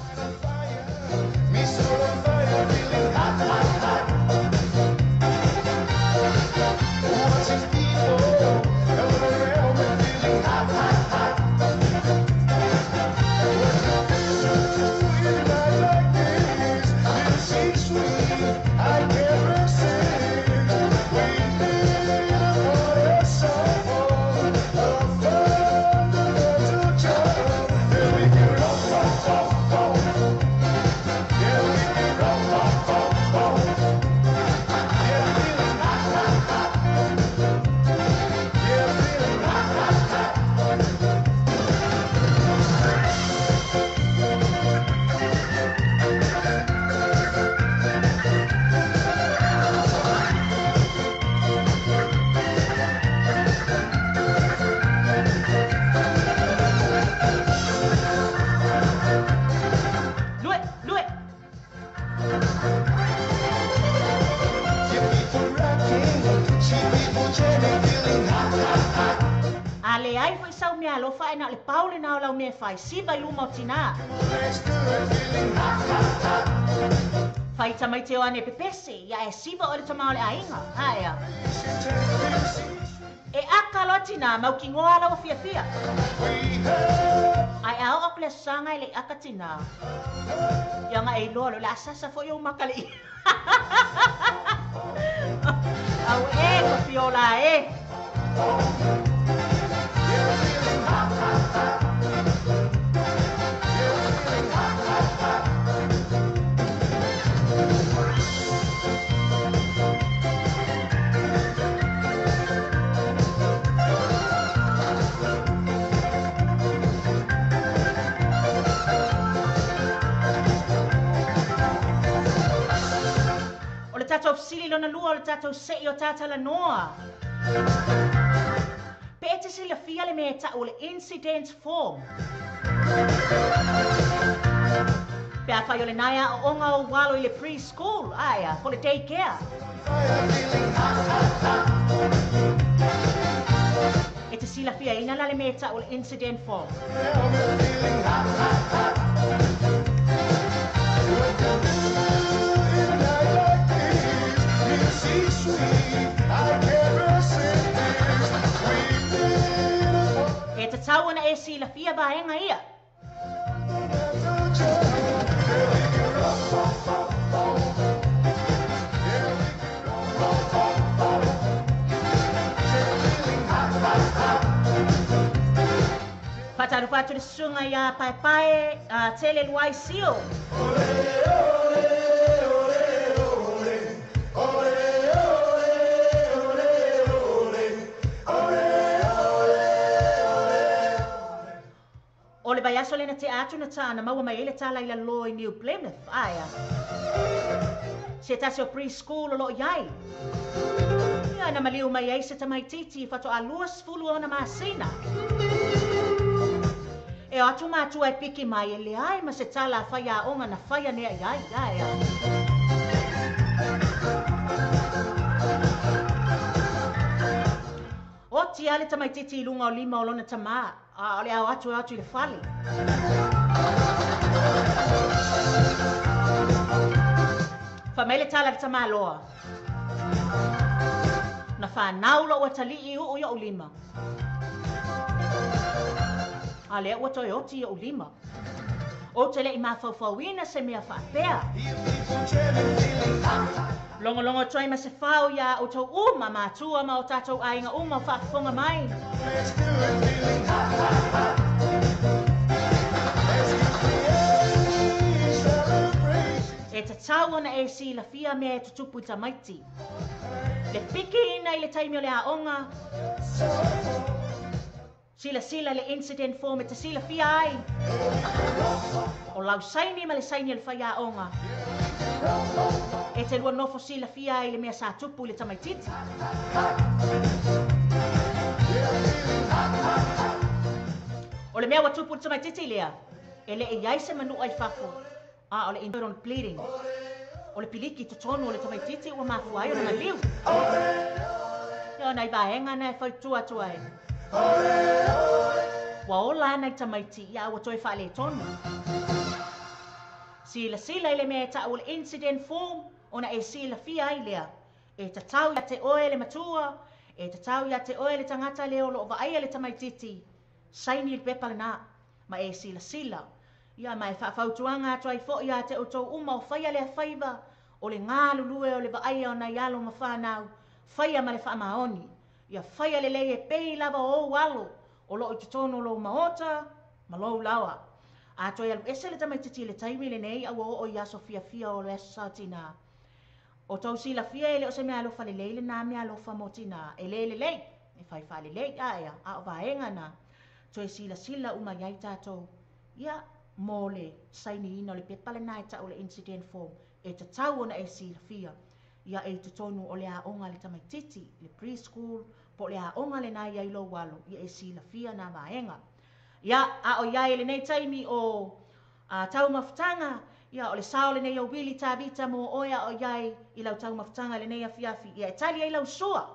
Me so on fire, feeling hot. Watching people coming around me, feeling hot. In a night like this, little sweet, I can't resist. We've been a party song, a fundamental job. Then we can rock. Yeah, we can rock. Yeah, feeling hot. Yeah, feeling hot. Lue. Yeah, people rocking, see people jamming, feeling hot. A le ai fo isau mea alofa e na le paule na o lau mea fai. Siva i luma o tina. Let's do it, feeling hot. Fai tamai te o ane pepese. Ia e siva o le tamao le ainga. Aia. E aka lo tina mau ki ngoa lau fia. Ai au ak le sanga i le aka tina. Ia nga e loa lo le asasa fo i o makali. Au e ko fiola e. O le tatou sili lona lua o le tatou sei o tātala noa. Pe e te sila fia le mea ta o le incident form. Pe a whai o le naia o onga o walo i le preschool, aia, for le daycare. E te sila fia ina la le mea ta o le incident form. E te tau ana e sila fia vaenga ia. Pataru patu le sunga ia pai tele luai sio. O le baiaso lena te atu na tāna maua mai ele tala i la lo i New Plymouth, aia. Se tasi o preschool o lo iai. Ia na maliu mai ei se tamai titi fato a luas fulu o na masina. E o atu mātua e piki mai e le ai ma se tala a whai a onga na whai a nea iai, aia. O ti ale tamai titi i lunga o lima o lona tamaa. O le au atu i le whali. Whamele tala ki tamā loa. na whanau lo watali I o ia o lima. A lea ua toi oti ia o lima. O te lei mawhauwhauina se mea whaapea. Longo toi ma se whao ia o tau uma mātua ma o tātou ainga uma o whaafonga mai. E ta tau ana e si la fia mea e tutupu I tamaiti. Le piki ina I le taimi o le aonga. Sila le incident form e ta sila fia ai. O lau saini ma le saini le whai aonga. E te lua nofo sila fia ai le mea sa tupu le tamaititi. O le mea wa tupu le tamaititi lea. E le e iai se manu ai whafo. O le internal bleeding. O le piliki totonu o le tamaititi ua mafu ai o le maliu. Ia nei vaenga nei whai tua e. Wa ola nei tamaiti ia ua toi whaale tonu. Sila ile mea ta o le incident form ona e sila fia ai lea. E ta tau ia te oe le matua. E ta tau ia te oe le tangata leo lo vaia le tamaititi. Saini il pepa na. Ma e sila. Ia mai whawhautuanga atu ai fo ia te o tau uma o whaia lea whaiva o le ngā lulue o le vaia o na ialo ma whanau whaia ma le whaamaoni. Ia whaia le lei e pei lava o walo o lo I tutono lo maota ma lo lawa. Ato ia ese le tamaititi le taimi le nei a o ia so fia o le satina. O tau sila fia ele o se mea alofa le leile na mea alofa motina e le lei. E whai le lei aia a o vaenga na. To e sila uma iai tātou. Ia mole saini ina le pepale nai ta o le incident form e ta tau ona e sila fia ia e tutonu o le aonga le tamaititi le preschool po le aonga le nai ai lo walo ia e sila fia na vaenga ia a o iai le nei taimi o tau mafutanga ia o le sao le nei o wili tabita mo oia o iai I lau tau mafutanga le nei a fiafi ia e tali ai lau sua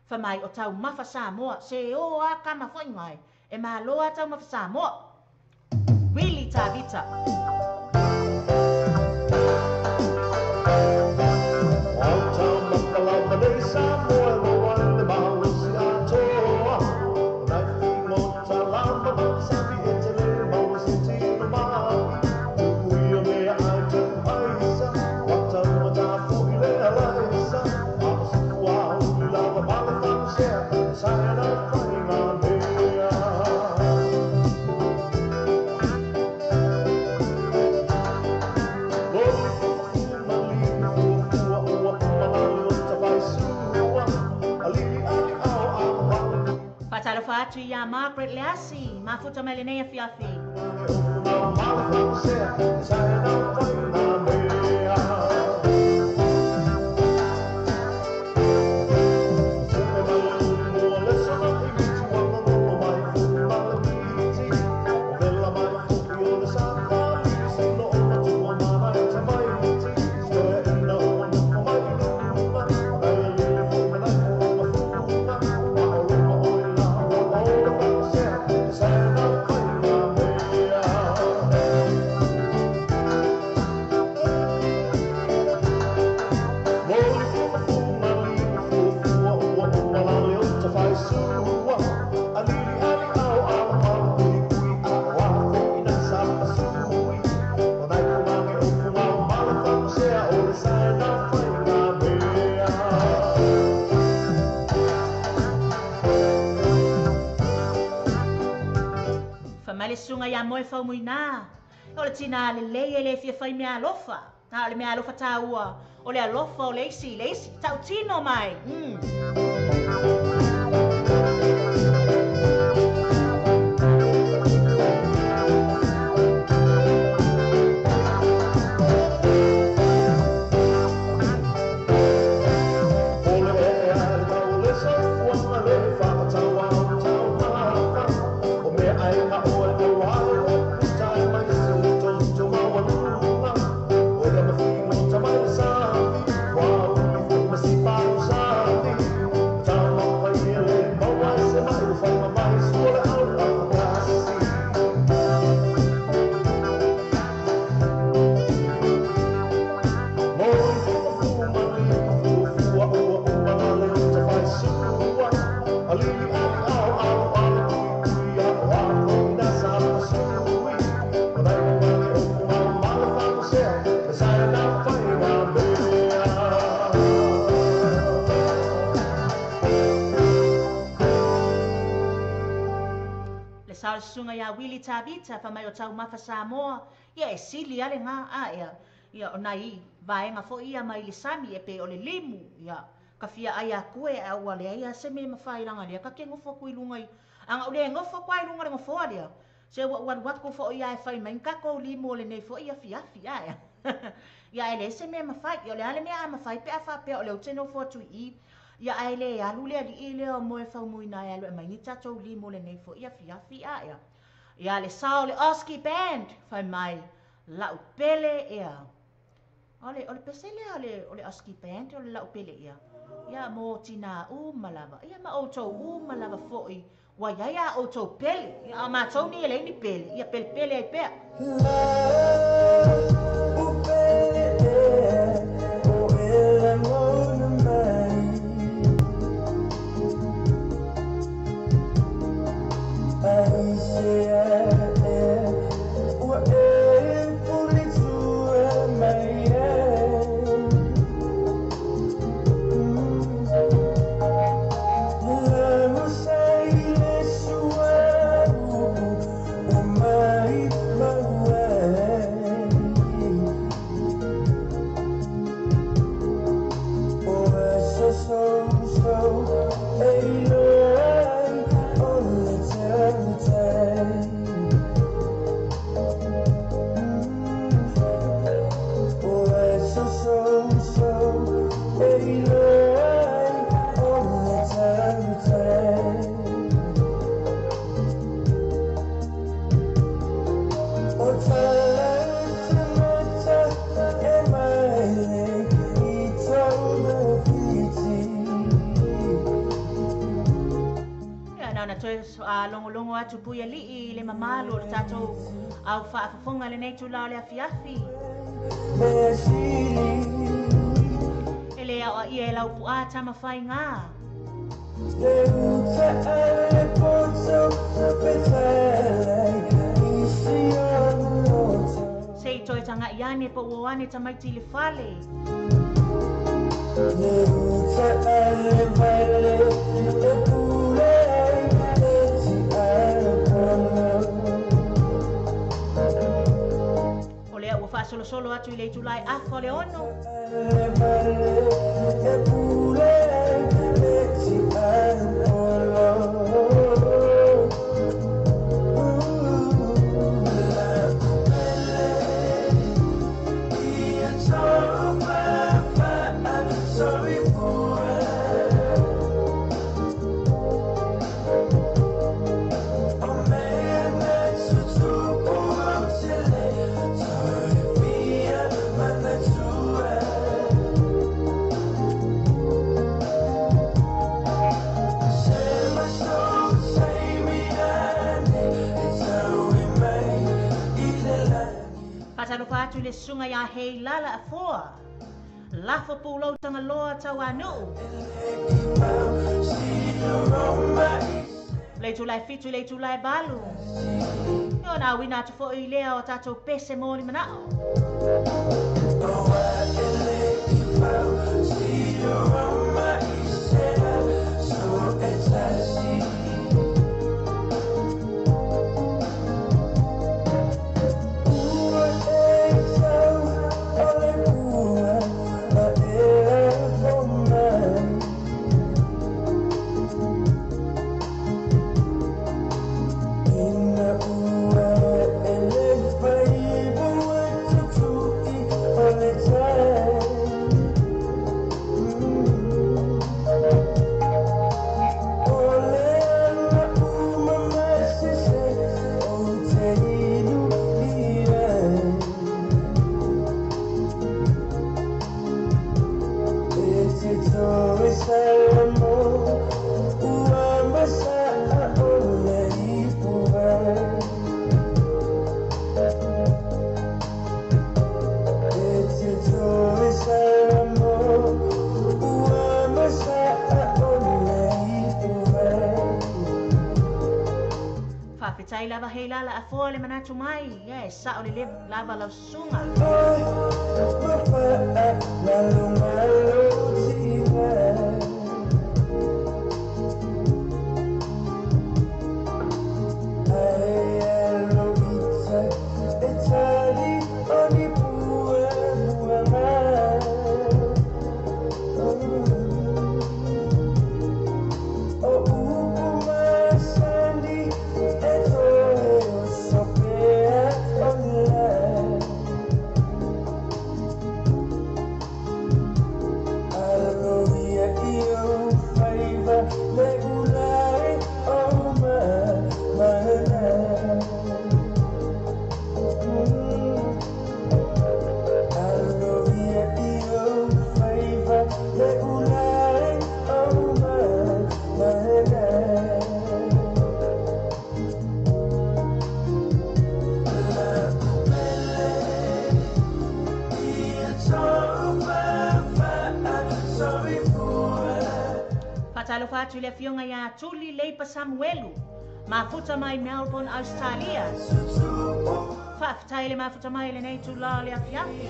whamai o tau mafa Samoa se o a kama whaingai e maa loa tau mafa Samoa Willy Tabita. Fatu ia Margaret Leasi, mafuta melenea fiafi. Sunga ia moe whau muina. O le tina le lei le fia whai mea alofa. Ta le mea alofa tā ua. O le alofa o leisi. Tau tino mai. sunga ya Willy Tabita fa mai o tau mafa Samoa ia e sili ale nga a ia onai vaenga fo ia mai le sami e pe o le limu ia ka fia ai kue a wale ia se me mafai langa le ka ke ngofo ku ilunga anga ule ngofo kwa ilunga le ngofo ale se wat ko fo ia e fai mai ka ko limu le nei fo ia fia ia ia ele se me mafai ia le ale me a mafai pe a fa pe o le teno fo tu I ia ele alu le ile o mo e fa mu ina ia le mai ni tato limu le nei fo ia fia ia le sao le Oski band fai mai la upele ia ole pesele ole Oski band ole la upele ia mo tina malava ia ma auto malava foi wa ia auto pele ia ma toni ele ni pele ia pele ai pe longo atu puia li le mamalo le tato au whaafafonga le nei tula le afiafi ele a ia e lau pua tama whai ngā sei toi tanga iane pa uoane tamaiti le whale solo atu I le tulai afo le ono Patu le sunga ya hei lala a foa lafo pulau tanga loa tau anu le tulai fitu le tulai balu yo na wina tu fo I lea o tato pese moni manao Whawhitai lava hei lala a fōle manatu mai, sa o le lava lau sunga. Hey Fatalo fatu le fionga ya tuli leipa Samuelu. Mafuta mai Melbourne, Australia. Faftaile mafuta mai le nei tula le afiafi.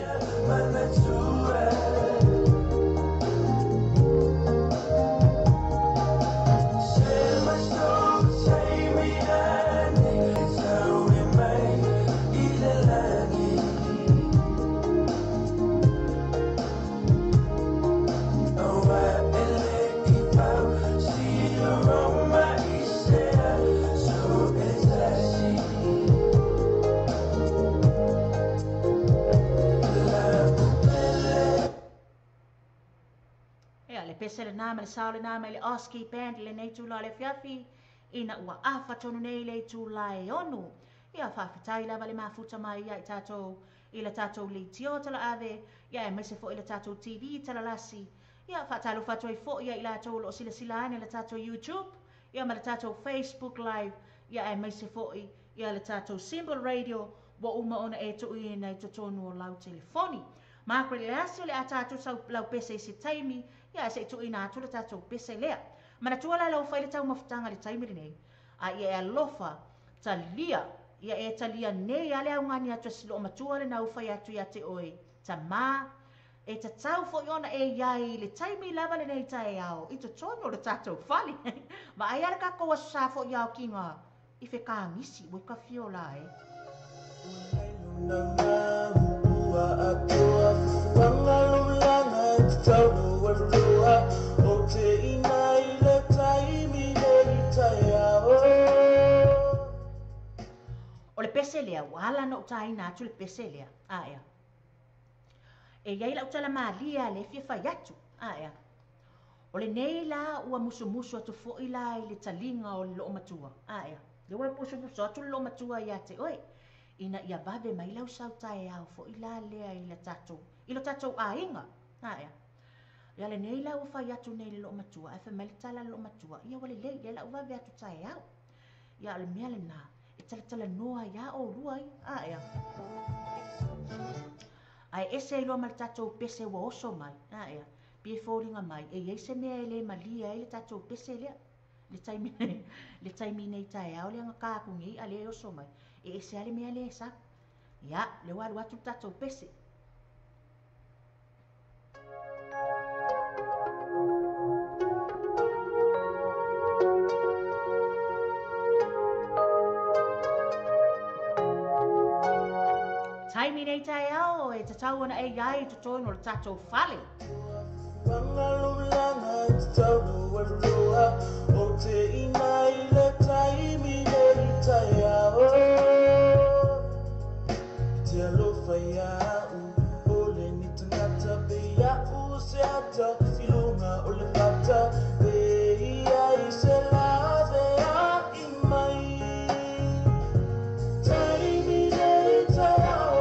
Pese le nama le sao le nama le oski band le nei tula le fiafi ina ua afa tonu nei le tula e onu. Ia whawhitai lava le mafuta mai ia i tātou i le tātou le tio tala ave ia e mese fo i le tātou TV tala lasi. Ia whatalo whatoi fo ia i la tātou lo sila sila ane le tātou YouTube ia ma le tātou Facebook live ia e mese fo i ia le tātou Symbol Radio wa uma ona e tu i nei totonu o lau telefoni. Makre le asio le a tātou sau lau pese i se taimi ia se tu ina tu le tātou pese lea. Mana tuala lau whai le tau mafutanga le taimi nei. A ia e alofa talia ia e talia nei ale au ngani atu silo o matua le nau whai atu ia te oe. Ta mā e ta tau fo iona e iai le taimi lava le nei tae au. I to tono le tātou whali. Ma ai ara ka koa sa fo iau ki ngā i whe kā ngisi wai ka fio la e. O le pese lea, wala no utai na atu le pese lea, aia. E iai la utala maalia le fia fai atu, aia. O le nei la ua musu musu atu fo ila i le talinga o le loo matua, aia. Le ua musu musu atu le loo matua ia te oe. Ina ia vave mai lau sau tae au fo ila lea i le tatou, i le tatou a inga, aia. Ia le nei la ua fai atu nei le loo matua, e fe mai le tala le loo matua, ia wale lei, ia la ua vave atu tae au. Ia le mea le na. Tala noa ia o ruai aia. Ai ese ilo mal tatou pese wa oso mai aia. Pie fōringa mai e iei se mea ele malia ele tatou pese lea. Le taimi nei tae au le anga kākungi a le oso mai. E ese ale mea le sa. Ia, le waru atu tatou pese. Taimi nei tae au e te tau ana e iai te tono le tatou whale. Whangalulanga i te taunu warua o te ina i le taimi nei tae au. Te alofa i au o le ni tangata pe au se ata i lunga o le pata pe ia i se lave a i mai. Taimi nei tae au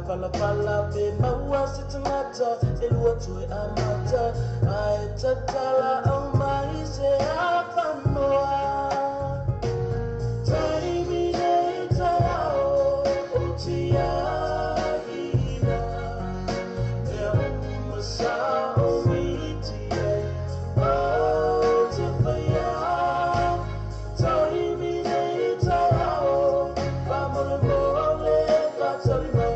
Pala pala pe maua se tangata e lua tue amata ai tatala au mai se apanoa taimi nei tao o tia ina e uma sa o miti o te whaia taimi nei tao pamole mole patali mai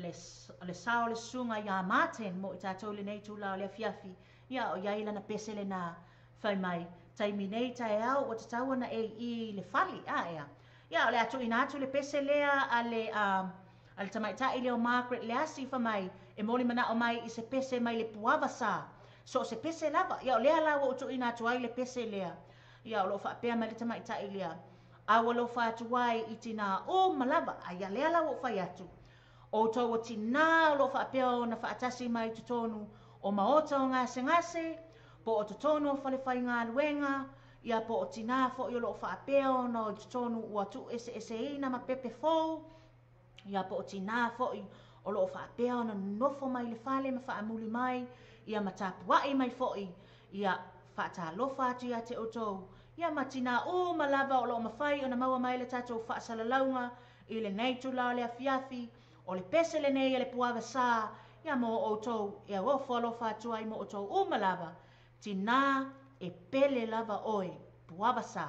le sao le sunga ia maten mo i tātou le nei tūla o le afiafi. Ia o iai lana pese le nā whai mai. Taimi nei tae au o te tauana i le fali a ea. Ia o le atu ina atu le pese lea a le tamaitai leo Margaret le asi wha mai e moli mana o mai i se pese mai le puava sa. So se pese lava. Ia o lea lawa o tu ina atu ai le pese lea. Ia o lo whaapea mai le tamaitai lea. Awa lo whaatuai i tina o malava. Ia lea lawa o whai atu. O tau o tina o lo whaapea o na whaatasi mai tutonu o maota o ngase. Po o tutonu o whalewhai ngā luenga. Ia po o tina fo i o lo whaapea o na o tutonu ua tu ese ina ma pepe fou. Ia po o tina fo i o lo whaapea o na nofo mai le whale ma whaamuli mai. Ia ma tapuai mai fo i. Ia whaata lofa atu ia te otou. Ia ma tina o malava o lo mawhai o na maua mai le tatou whaasala i le nei tula o le afiafi. O le pese le nei le puava sa. Ia mo o tou ia o whalofa atu ai mo o tou o malava. Tina e pele lava oe puava sa.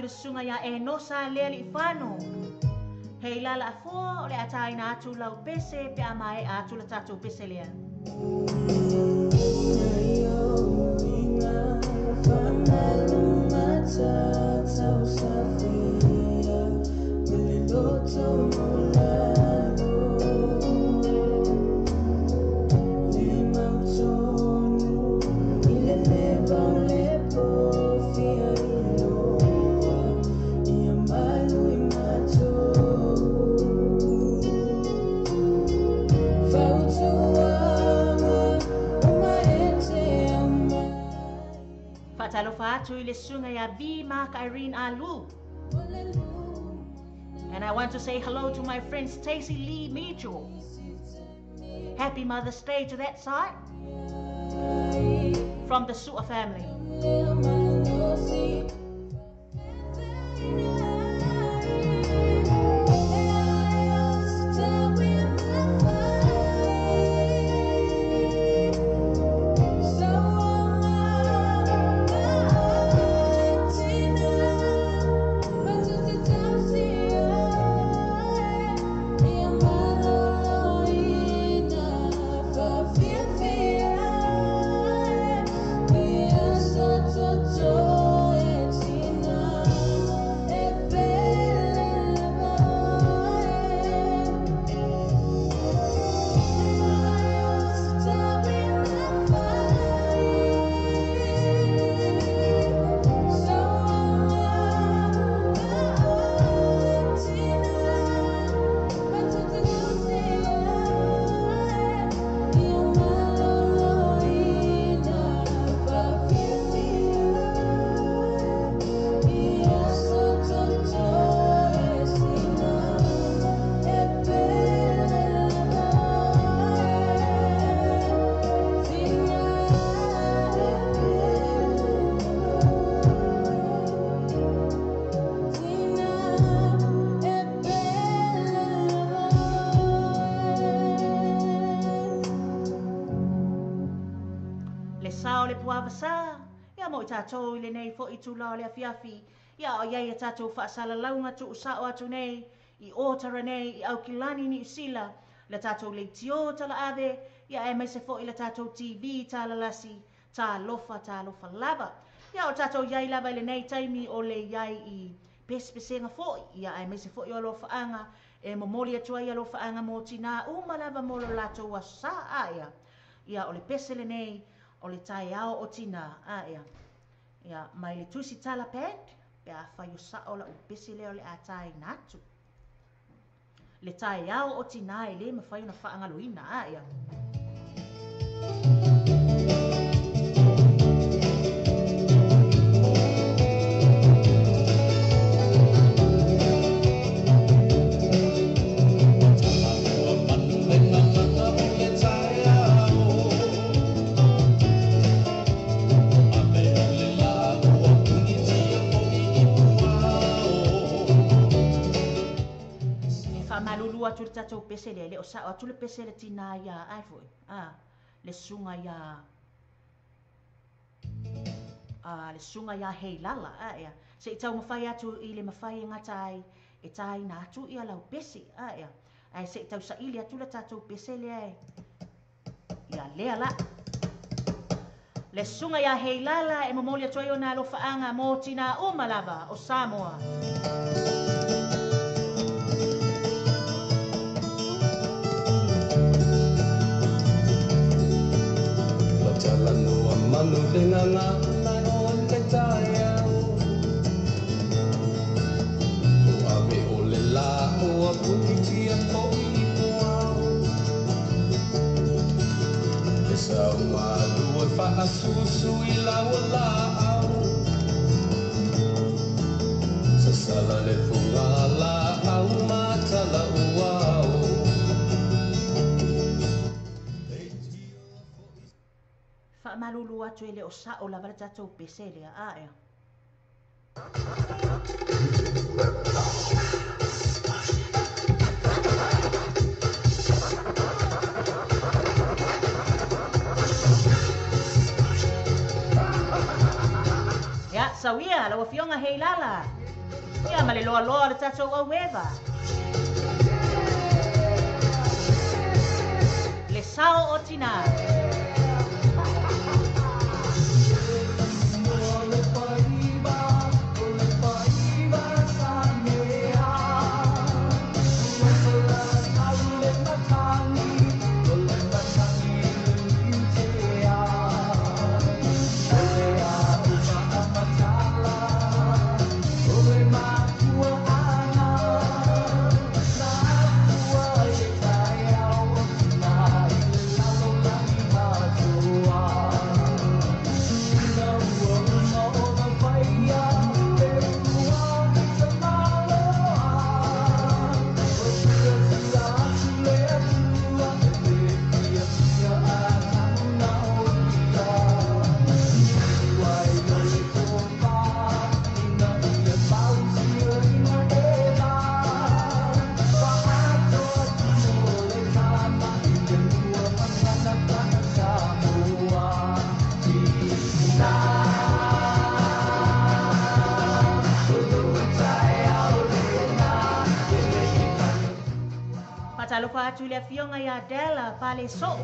Sunga ya e nosa leli ifano. Hei lala afo o le atai na atu lau pese pe amae atu la tatu pese lea. Fatalofa ile sunga ya B Mark Irene Alu. And I want to say hello to my friend Stacey Lee Mitchell. Happy Mother's Day to that side. From the Sua family. So tātou i le nei fo i tūlao le afiafi. Ia o iai e tātou whaasalaunga tu usao atu nei, i otara nei, i au kilani ni usila, le tātou le tio tala ave, ia e mai se fo i le tātou TV tala lasi, tā lofa lava. Ia o tātou iai lava le nei taimi o le iai i pespesenga fo, ia e mai se fo i o lo whaanga, e momoli atua i lo whaanga mō tina, lava mo lo lato wa sa aia. Ia o le pese le nei, o le tai ao o tina aia. Ia mai le tusi tala pēt, pe a whai o sa o la upesi leo le a tai natu. Le tai ao o tina e le ma whai o na whaangaloina aia. Atu le tatou pese le o sa atu le pese le tina ia ai foi le sunga ia le sunga ia hei lala ia se i tau mawhai atu i le mawhai ngata ai e tai na atu ia lau pese ia ai se i tau sa ili atu le tatou pese le ai ia lea la le sunga ia hei lala e momoli atu ai o na lo faanga mo tina umalava o Samoa. Talano a manu le nganga nai o le tai au o ave o le la o a putiti a koi puau e sa uma lua fa a susu I la o la au sa sala le funga la au mata la uau malulu atu ele o sa o lava le tatou pese lea aia. Ia, sauia, laua fionga hei lala. Ia, ma le loa loa le tatou au eva. Le sao o tina. Talofa atu le fionga ia dela pale so.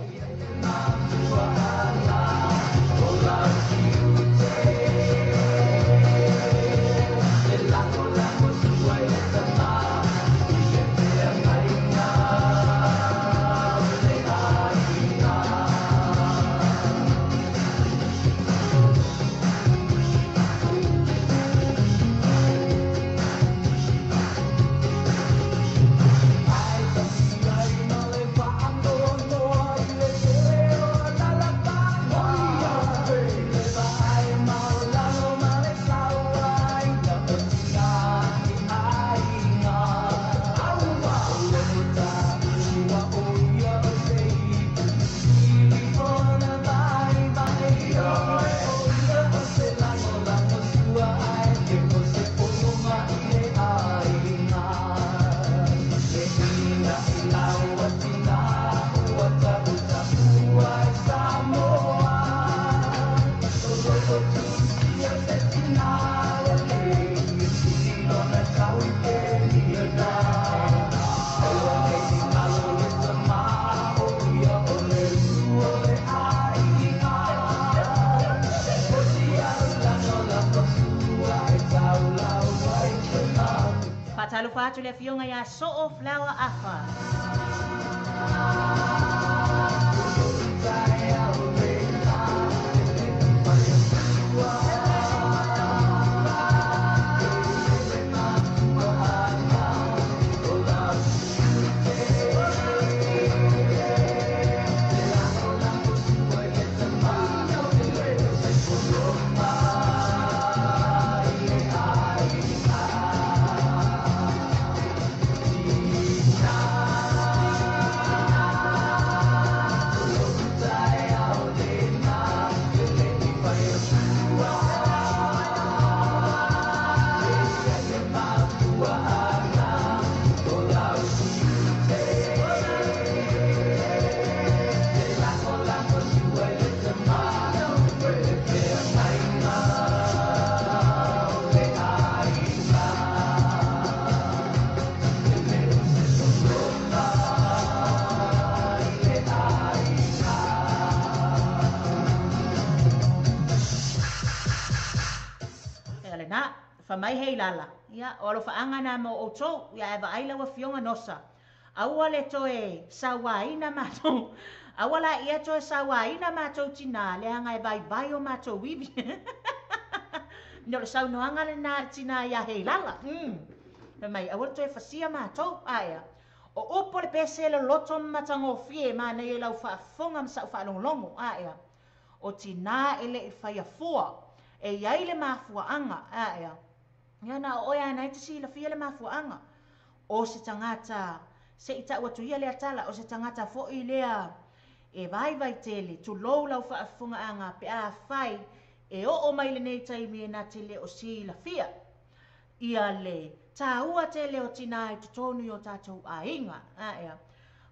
Whaatalo whaatu le fionga ia so'o flower afa. Mai hei lala ia o lo faanga na mo o to ia eva ai lawa fionga nosa aua le toe sawaina mato awala ia toe sawaina mato tina le anga vai o mato wibi no le sau noanga le na tina ia hei lala mai awala toe fasia mato aia o opo le pese le loto matango fie ma nei lau fa fonga msa fa longo aia o tina ele faia fua e ia le mafua anga aia Yana oia na ite si la fia le mafuanga. O se tangata se ita watu ia le atala o se tangata fo i lea e vai tele tu lou lau whaafunga anga pe a fai e o mai le nei taimi e na tele o si la fia. Ia le ta ua tele o tina e tutonu o tatou a inga.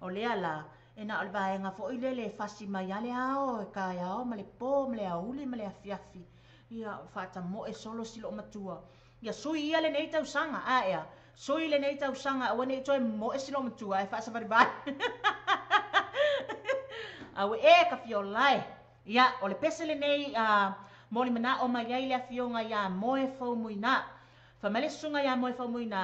O lea la e na ole vaenga fo i le fasi mai ale ao e kai ao ma le po ma le auli ma le afiafi. Ia whaata mo e solo silo matua. Ia sui ia le nei tau sanga aia sui le nei tau sanga awa nei toi mo e silo matua e whaasa varibai awe e ka fio lai ia o le pese le nei moli mana o mai ai le fionga ia moe fau muina whamele sunga ia moe fau muina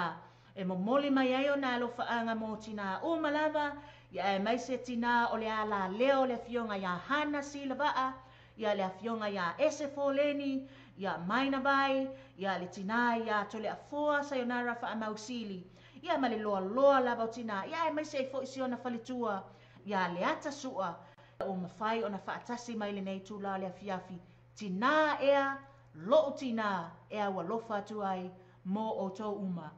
e mo moli mai ai o na lo faanga mo tina o malava ia e mai se tina o le ala leo le fionga ia hana si lawaa ia le fionga ia ese foleni ia maina bai ia le tina ia tole afoa sayonara fa amausili ia male loa lava tina ia e mai se fo isiona falitua ia le ata sua o mafai ona fa atasi mai le nei tula le afiafi tina ea lo tina ea wa lofa tu ai mo o to uma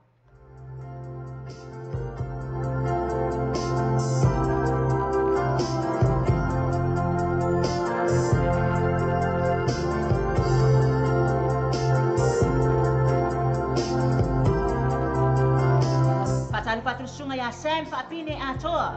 Patali patru sunga ya Sam fa pine atoa.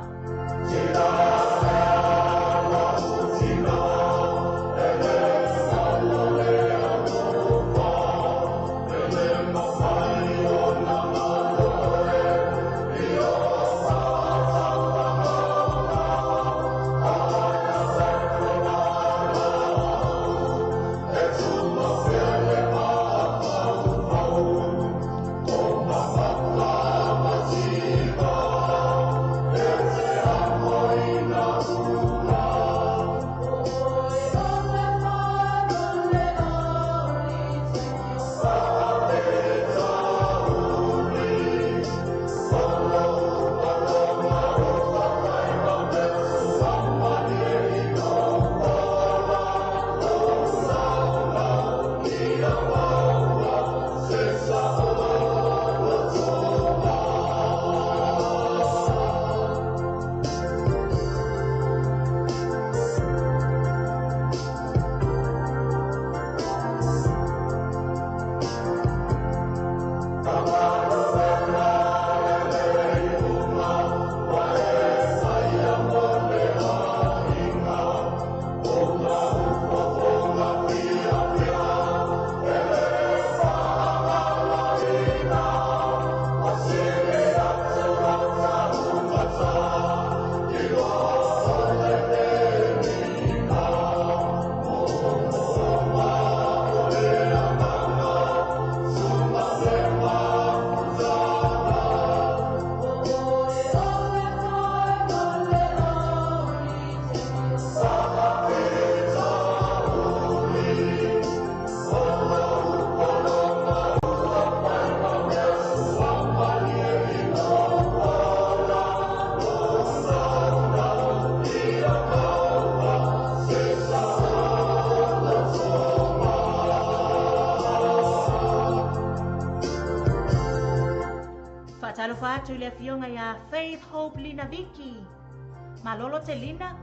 alofa atu i le afionga ia Faith Hope Lina Viki. Malolo te Lina.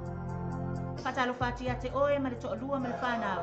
Fata alofa atu ia te oe ma le to'alua ma le whanau.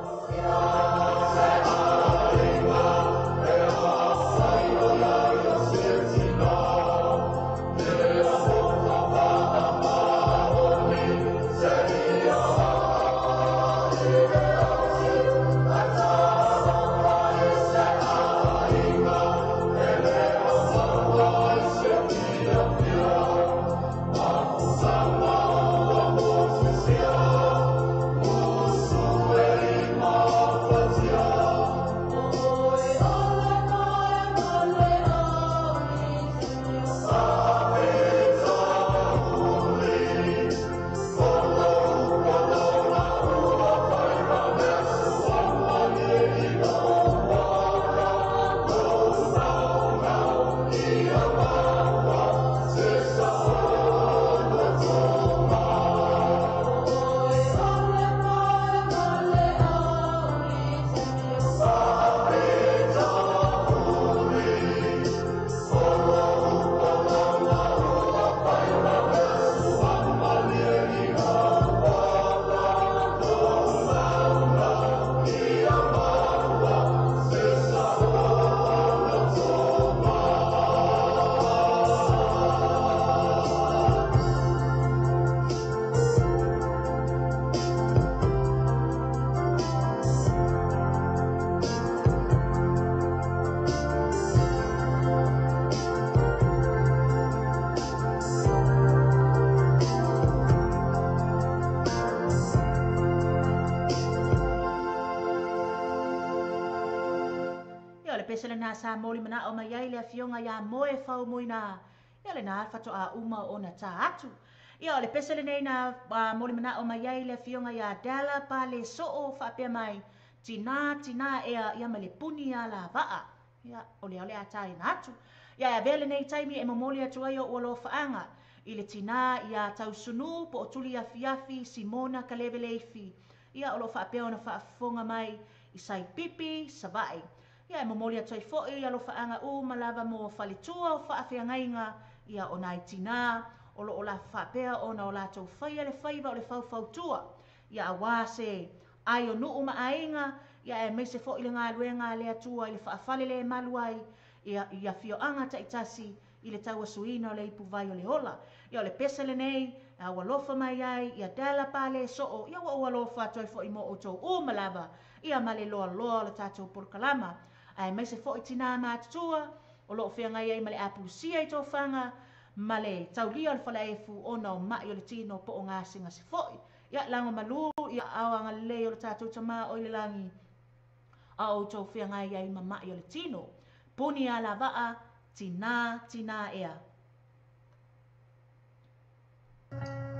Pesele na sa moli mana o mai le afionga ia moe fau moina. Ia le na fato a uma o na ta atu. Ia le pesele nei na moli mana o mai le afionga ia dala pa le so o fa pe mai. Tina ia male puni ala vaa. Ia ole ata ina atu. Ia vele nei taimi e mamoli atu ai o lo faanga. Ile tina ia tau sunu po tuli afiafi Simona Kaleveleifi. Ia o lo fa pe ona fa fonga mai i sai pipi savai. Ia e mamoli atu ai fo'i ia lo faanga malava mo falitua o faafeagainga ia o nai tina o lo la faapea ona o latou faia le faiva o le faufautua ia auā se ai o nuu maainga ia e maise fo'i le galuega le atua i le faafale le malu ai ia fioaga taʻitasi i le tauasuina o le ipu vai o le ola ia o le pese lenei ua lofa mai ai ia dala pa le so'o ia ua lofa atu ai fo'i mo outou malava ia ma le loaloa o le tatou polokalama ai mai se fo'i tina mātutua o loo whiangai ai ma le apulusia i tō whanga ma le taulia o le whalaefu ona o mai o le tino po o ngāsinga se fo'i ia lango malu ia awanga lei o le tātou tamā o le langi a o tō whiangai ai ma mai o le tino puni a la vaa tina ea. Tina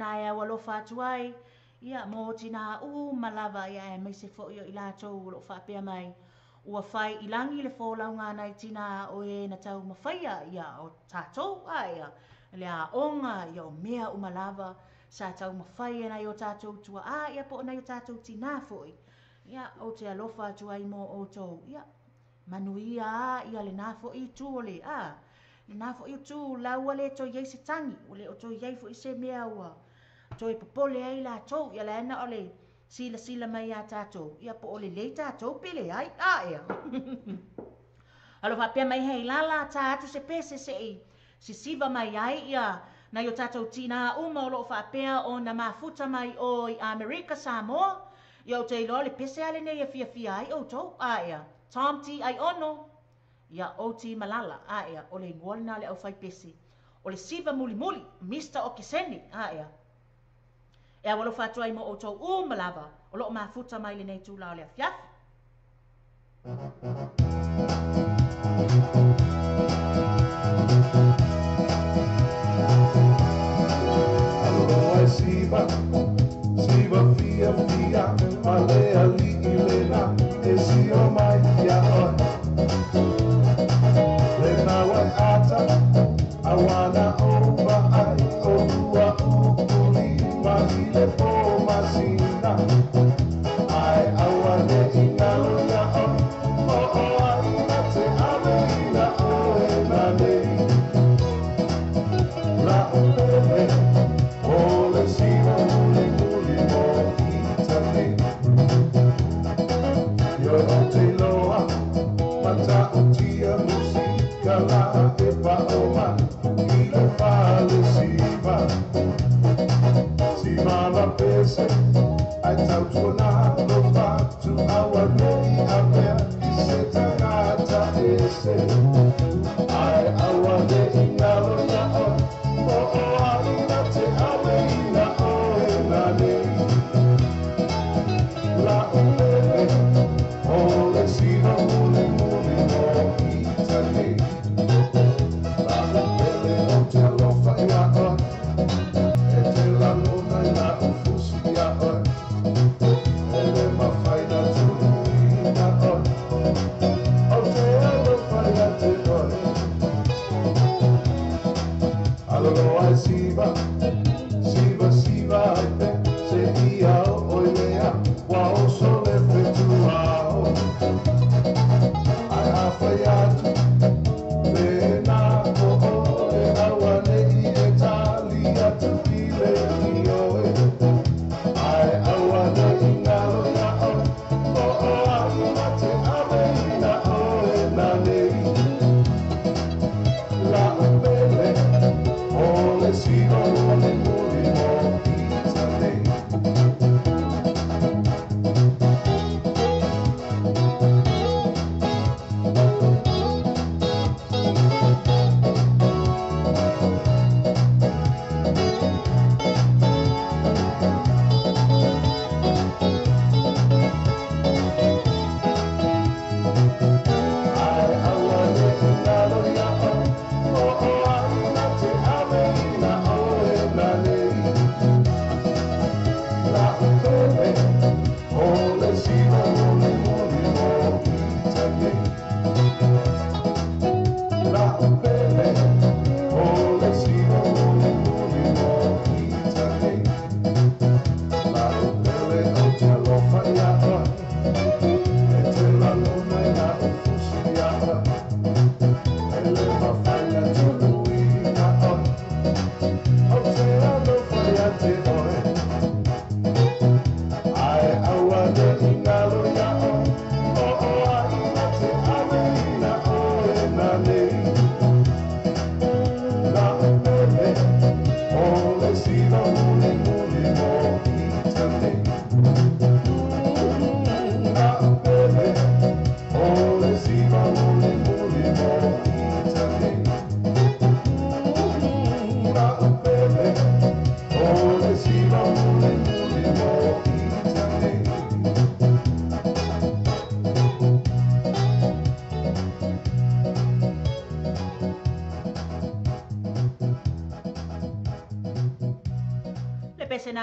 nā ea walofa atu ai. Ia, mō tina malava ia e mai se fo i lātou o lo whapea mai. Ua whai i langi le fōlaunga nei tina o e na tau mawhaia ia o tātou ia. Lea onga ia o mea umalava sa tau mawhaia nei o tātou tua ia po nei o tātou tina foi. Ia o te alofa atu ai mō o tau. Ia, manuia ia le nā foi tu o le Le nā foi tu laua le to iei se tangi. O le o to iei foi se mea ua. Toi popole ai la tau, ia la ena ole sila mai a tātou. Ia po ole le tātou pele ai, ia. Alo whapea mai hei lala tātou se pese se i. Si siva mai ai, ia. Na yo tātou tina uma o lo whapea o na mafuta mai o i Amerika Samoa. Ia o te ilo le pese ale nei a fia ai o tau, ia. Tom ti ai ono. Ia o ti malala, ia. Ole ngolina le au whai pese. Ole siva muli, Mr. Okiseni, ia. E walo whātua i mo o tau malava, o loo mafuta mai le nei tūlao le afiafi. Aloha siva fia, ma lea li i lena, e si o mai ia oi. Lena wai ata, awana o ai, o tua ukuli, mahile po masina. Ai awane i ngalo ia oi, o ai na te ame ina o e na nei. La umele, o le siva muli mo ita nei. Yo o te loa, mata o tia musika la e pa o mai, i le fale siva. Si mama pese, ai tau tona lo fatu awa nei a mea i se tangata ese. Ai awa nei ngalo ia oi, o ai na te ame ina o e na nei. La umele, o le siva mule mo ita nei. La umele o te alofa ia oi, e te lalo nai na ufusi ia oi. E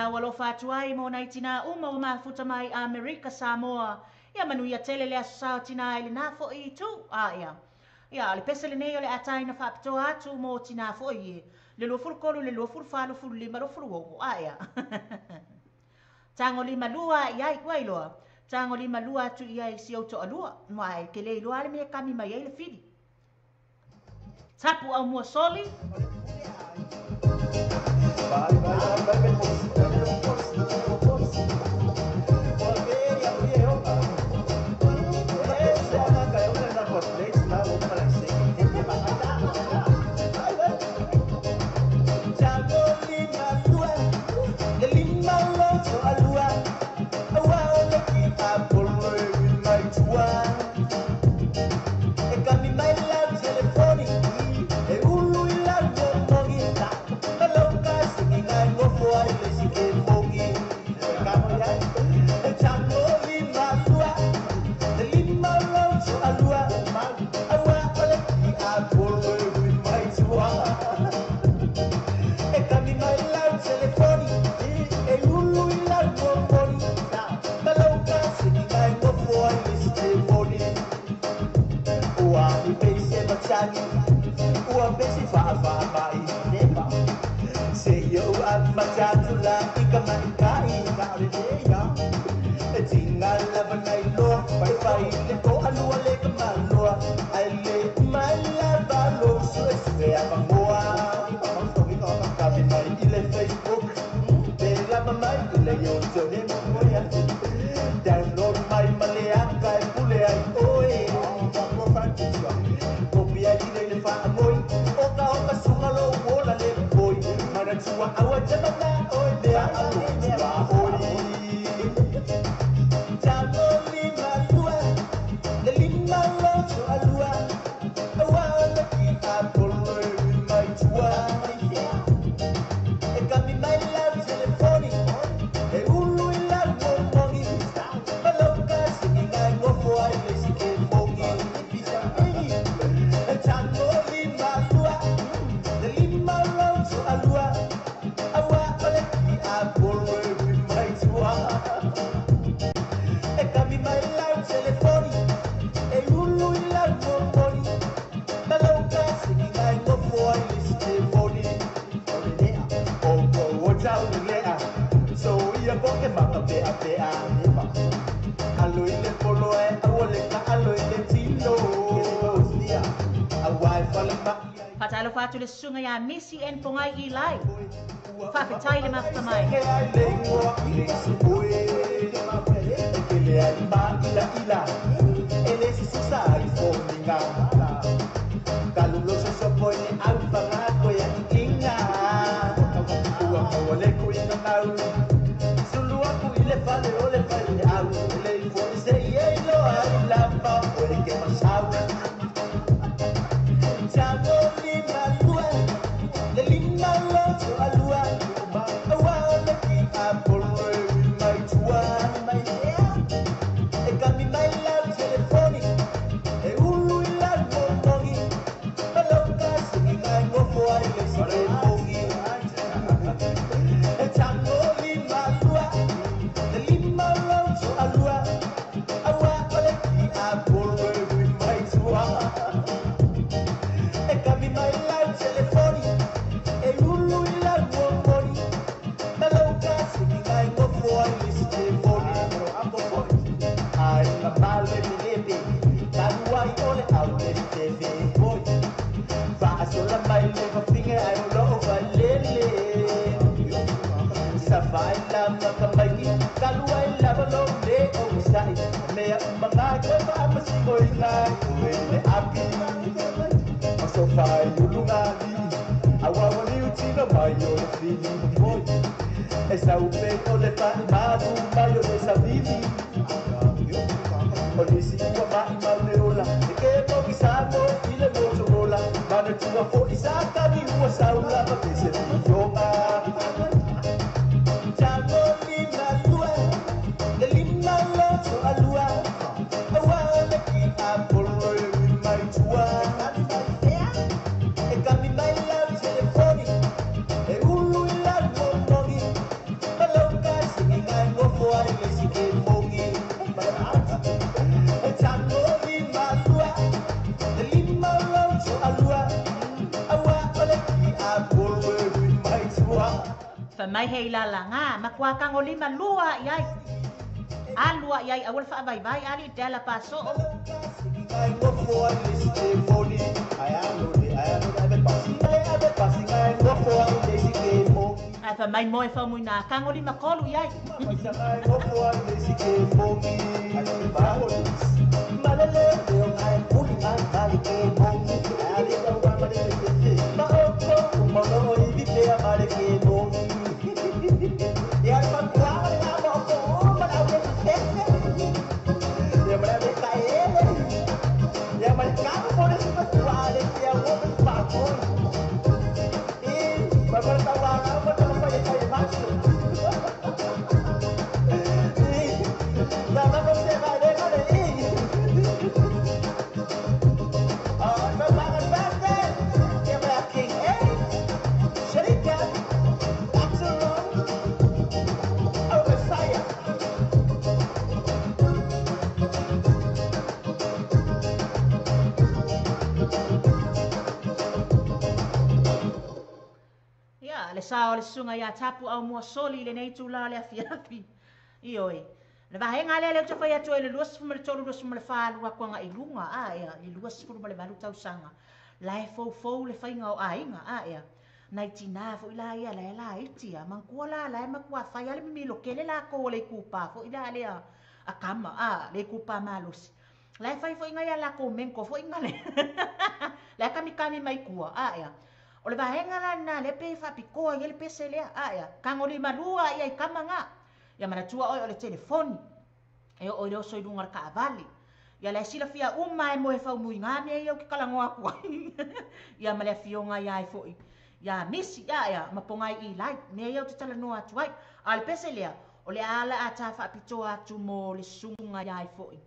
Tau alofa atu ai mo nai tina uma o mafuta mai Amerika Samoa. Ia manuia tele le asosao tina ele na fo i tu. Ia. Ia, le pese le nei o le atai na whapitoa atu mo tina fo i. Le lofuru kolu, le lofuru whanu, furu lima, lofuru ogo. Ia. Tango lima lua iai wailoa. Tango lima lua atu iai si auto alua. Mai, ke le ilua le mea kami mai ai le fili. Tapu au mua soli. Patalo fatu le sunga ya misi en pongai I lai. Whawhetai le mafta mai. Mai hei la nga makwa kang olima lua yai alua yai awal fa vai vai ali dela paso fa mai moi fa muina kang olima kolu yai sao le sunga ya tapu au mo soli le nei tula le afiafi ioi le va henga le te fa ya tu le luas fu le tolu luas fu le fa lu ko nga ilunga a ya le luas fu le balu tau sanga lai fo le fa nga o ainga a ya nai tina fo ila ya la iti a man ko la ma kwa fa ya le mi lo kele la ko le kupa fo ida le a kama a le kupa malus lai fa fo nga ya la ko men ko fo nga le la kami mai kua a ya o le vahenga na le pe fa pikoa ye le pese le aya kangoli malua ia i kamanga ia manatua o le telefoni e o le so lunga ka vali ia le sila fia uma e mo e fa muinga me ia ki kala ngoa ku ia male fionga ia e foi ia misi ia maponga i lai me ia te tala no atu ai al pese le o le ala ata fa pitoa atu mo le sunga ia e foi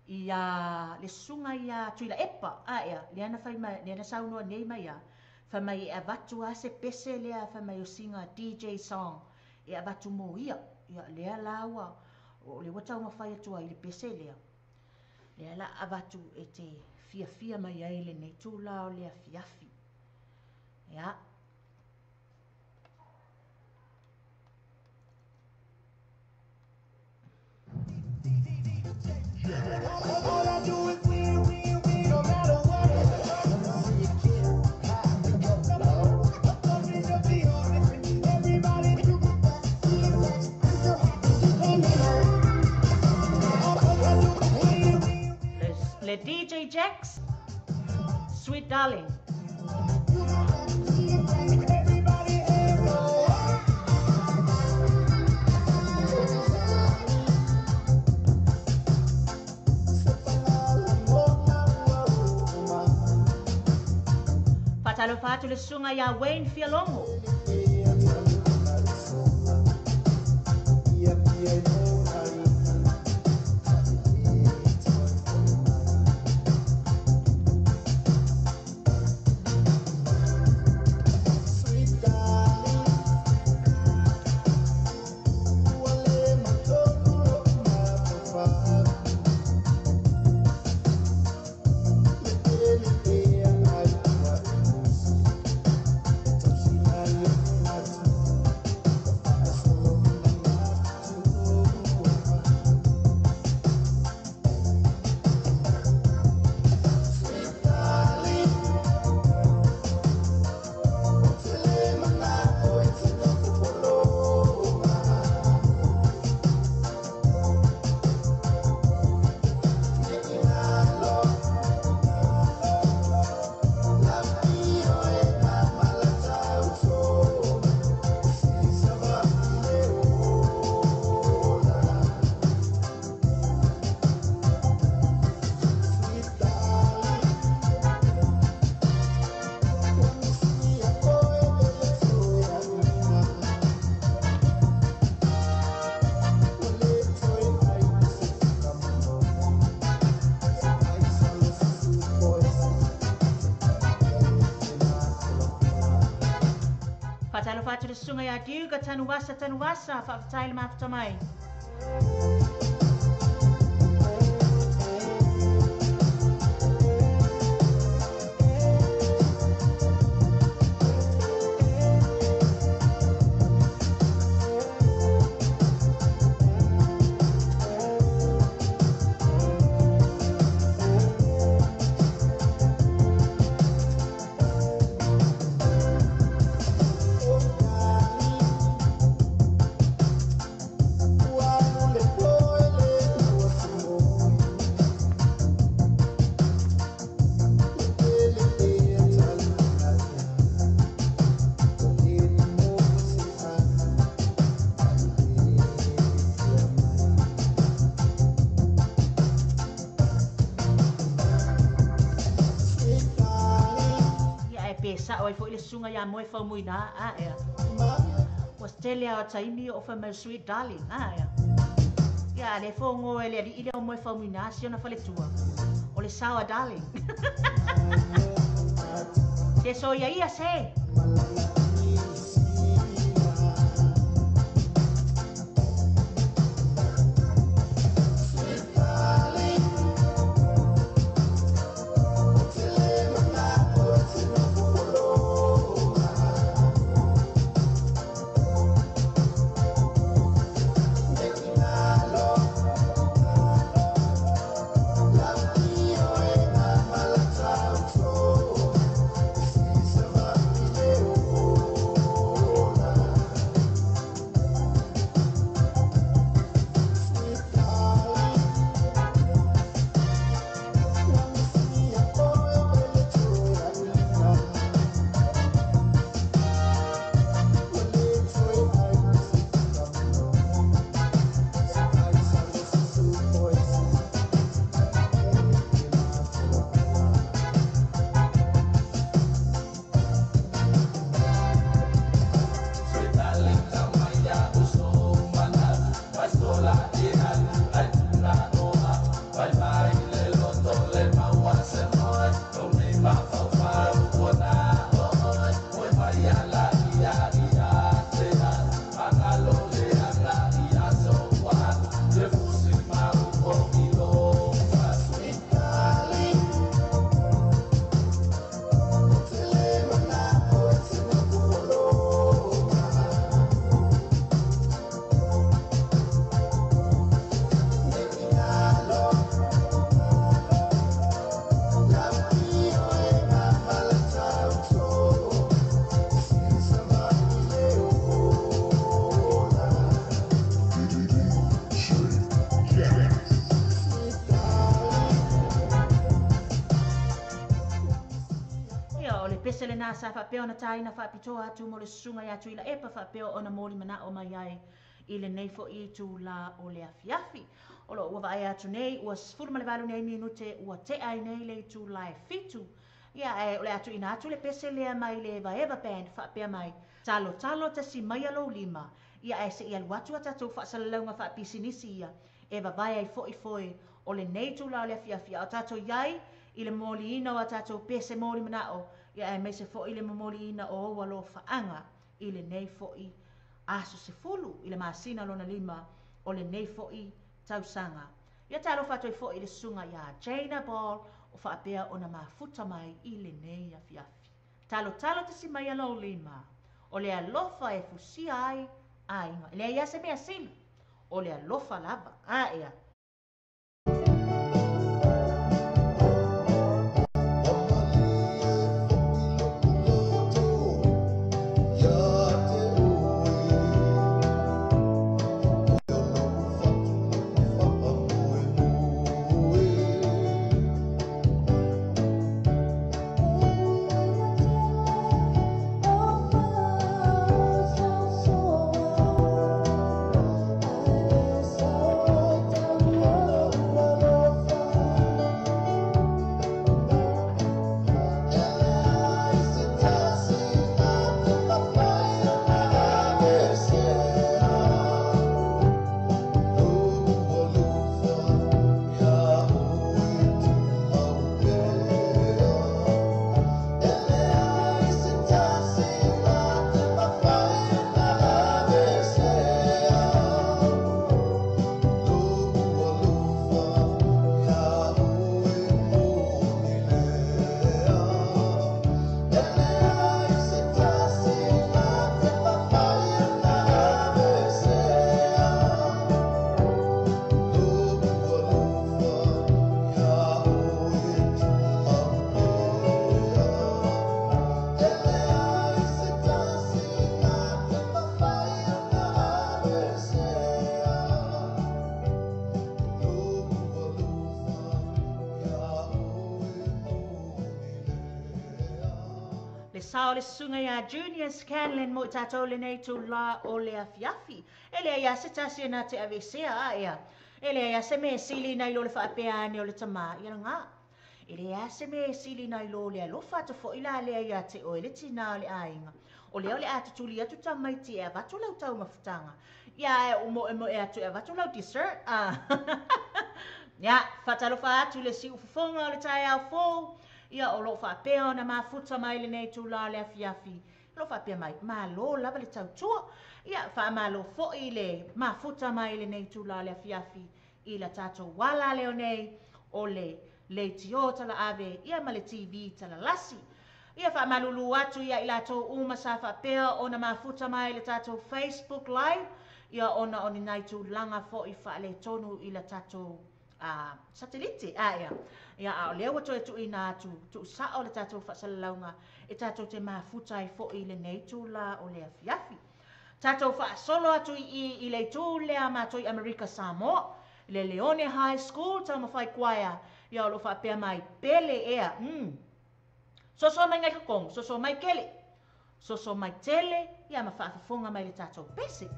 ia le sunga ia tuila epa ia le ana fai mai le ana sauno nei mai ia fa mai e vatu ase pese le fa mai o singa DJ song e vatu mo ia le lawa o le wata ma fai atu ai le pese le ala avatu e te fia mai ai le nei tula o le afiafi ia All I do is win, no matter what. Everybody do Le DJ Jax, Sweet Darling. Fatalo fatu le sunga ya Wayne Fialongo. le sunga ya tiu ka tanu wasa whaafatai le mafuta mai. Sa oi fo ile sunga ya moe fa muina a ya. Was tele a taimi o fa my sweet darling a ya. Ya le fo ngo ele ile o moe fa muina si ona fa le tua. O le sawa darling. Te so ya ia se. Pesele na sa whapeo na taina whapitoa atu mo le sunga ya tu ila epa whapeo o na mori mana o mai ai i le nei fo i tu la o le afiafi. O lo ua vai atu nei, ua sfuru ma le walu nei minute, ua te ai nei le tu la e fitu. Ia e o le atu ina atu le pesele mai le vaeva band whapea mai. Talo talo te si mai alo lima. Ia e se i alu atu atatu whaasalaunga whapisinisi ia. E va vai ai foi o le nei tu la o le afiafi. O tato iai i le moli ina o tato pese moli mana o. Ia e me se fo i le momoli ina o walo whaanga i le nei fo i aso se fulu i le masina lona lima o le nei fo i tausanga. Ia talo whatoi fo i le sunga ia Jaina Ball o whaapea o na mafuta mai i le nei a fiafi. Talo te si mai alo lima o le alofa e fusia ai a inga. Le ia se mea sili o le alofa lava a ea. So tau le sunga ia Junior Scanlon mo tatou le nei tu la o le afiafi. Ele ia se tasi na te avesea a ia. Ele ia se me sili na ilo le whaapea ni o le tama ia ngā. Ele ia se me sili na ilo le alofa te fo ila le ia te o ele tina o le ainga. O leo le atutuli atu tamaiti e avatu lau tau mafutanga. Ia e umo e atu e avatu lau dessert. Ia, whatalofa atu le si ufufonga o le tai au fō. Ia o lo whaapea na mafuta mai le nei tu la le afiafi. Lo whaapea mai, malo lava le tautua. Ia, whaamalo fo i le mafuta mai le nei tu la le afiafi. I la tato wala leo nei o le tio tala ave. Ia ma le TV tala lasi. Ia whaamalulu atu ia i lato uma sa whaapea o na mafuta mai le tato Facebook Live. Ia ona o ni nai tu langa fo i whaale tonu i la tato satellite ia ia o leo wato e tu ina tu sa o le tatou whaasalaunga e tatou te mafuta i fo i le nei tu la o le afiafi tatou whaasolo atu i le tu lea mato i Amerika Samoa le Leone High School tau mawhai kwaia ia o lo whaapea mai pele ea soso mai ngai kakong soso mai kele soso mai tele ia ma whaafafonga mai le tatou pese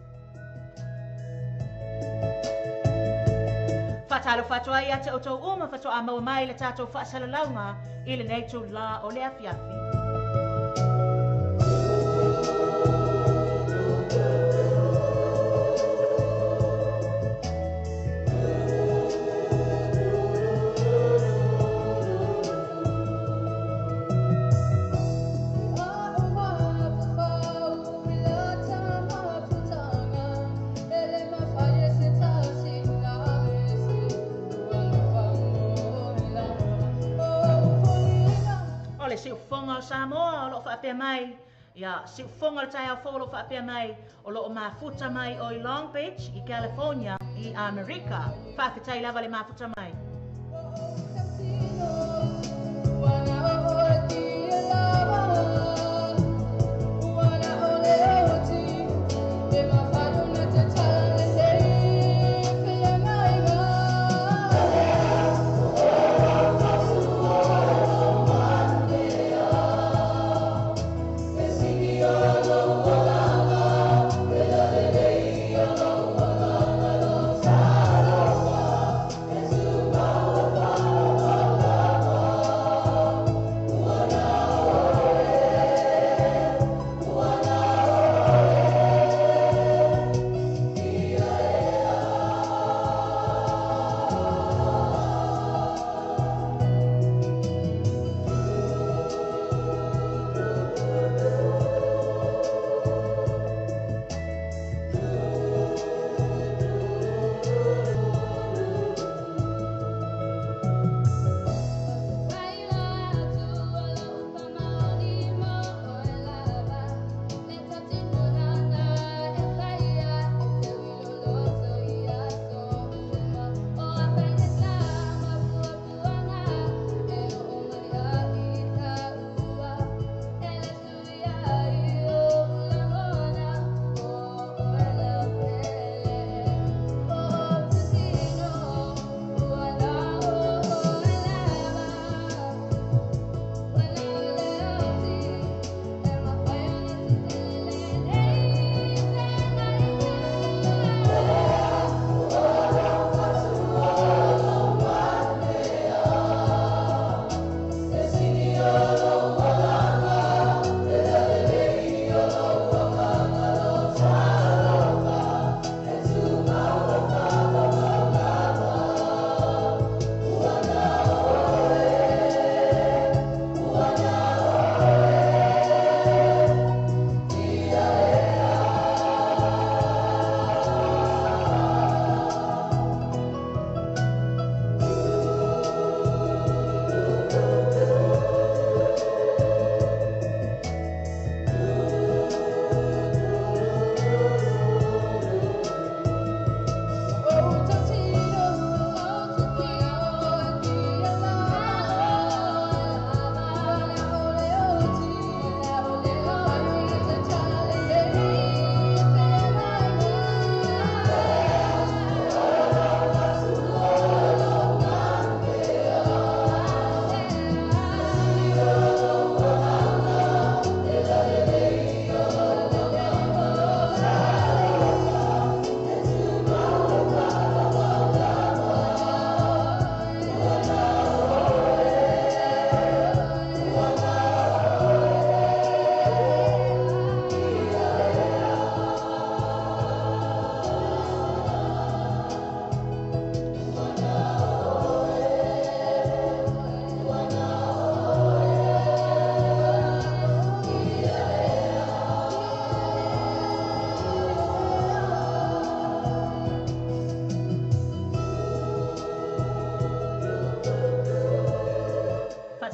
Fatalo fatoa ia te oto uma fatoa maua mai le tatou whaasalaunga i le nei tu la o le afiafi. Se ufonga o Samoa o lo whaapea mai. Ia, se ufonga o tai au fōlo whaapea mai o lo o mafuta mai o i Long Beach, i California, i Amerika. Whaafetai lava le mafuta mai.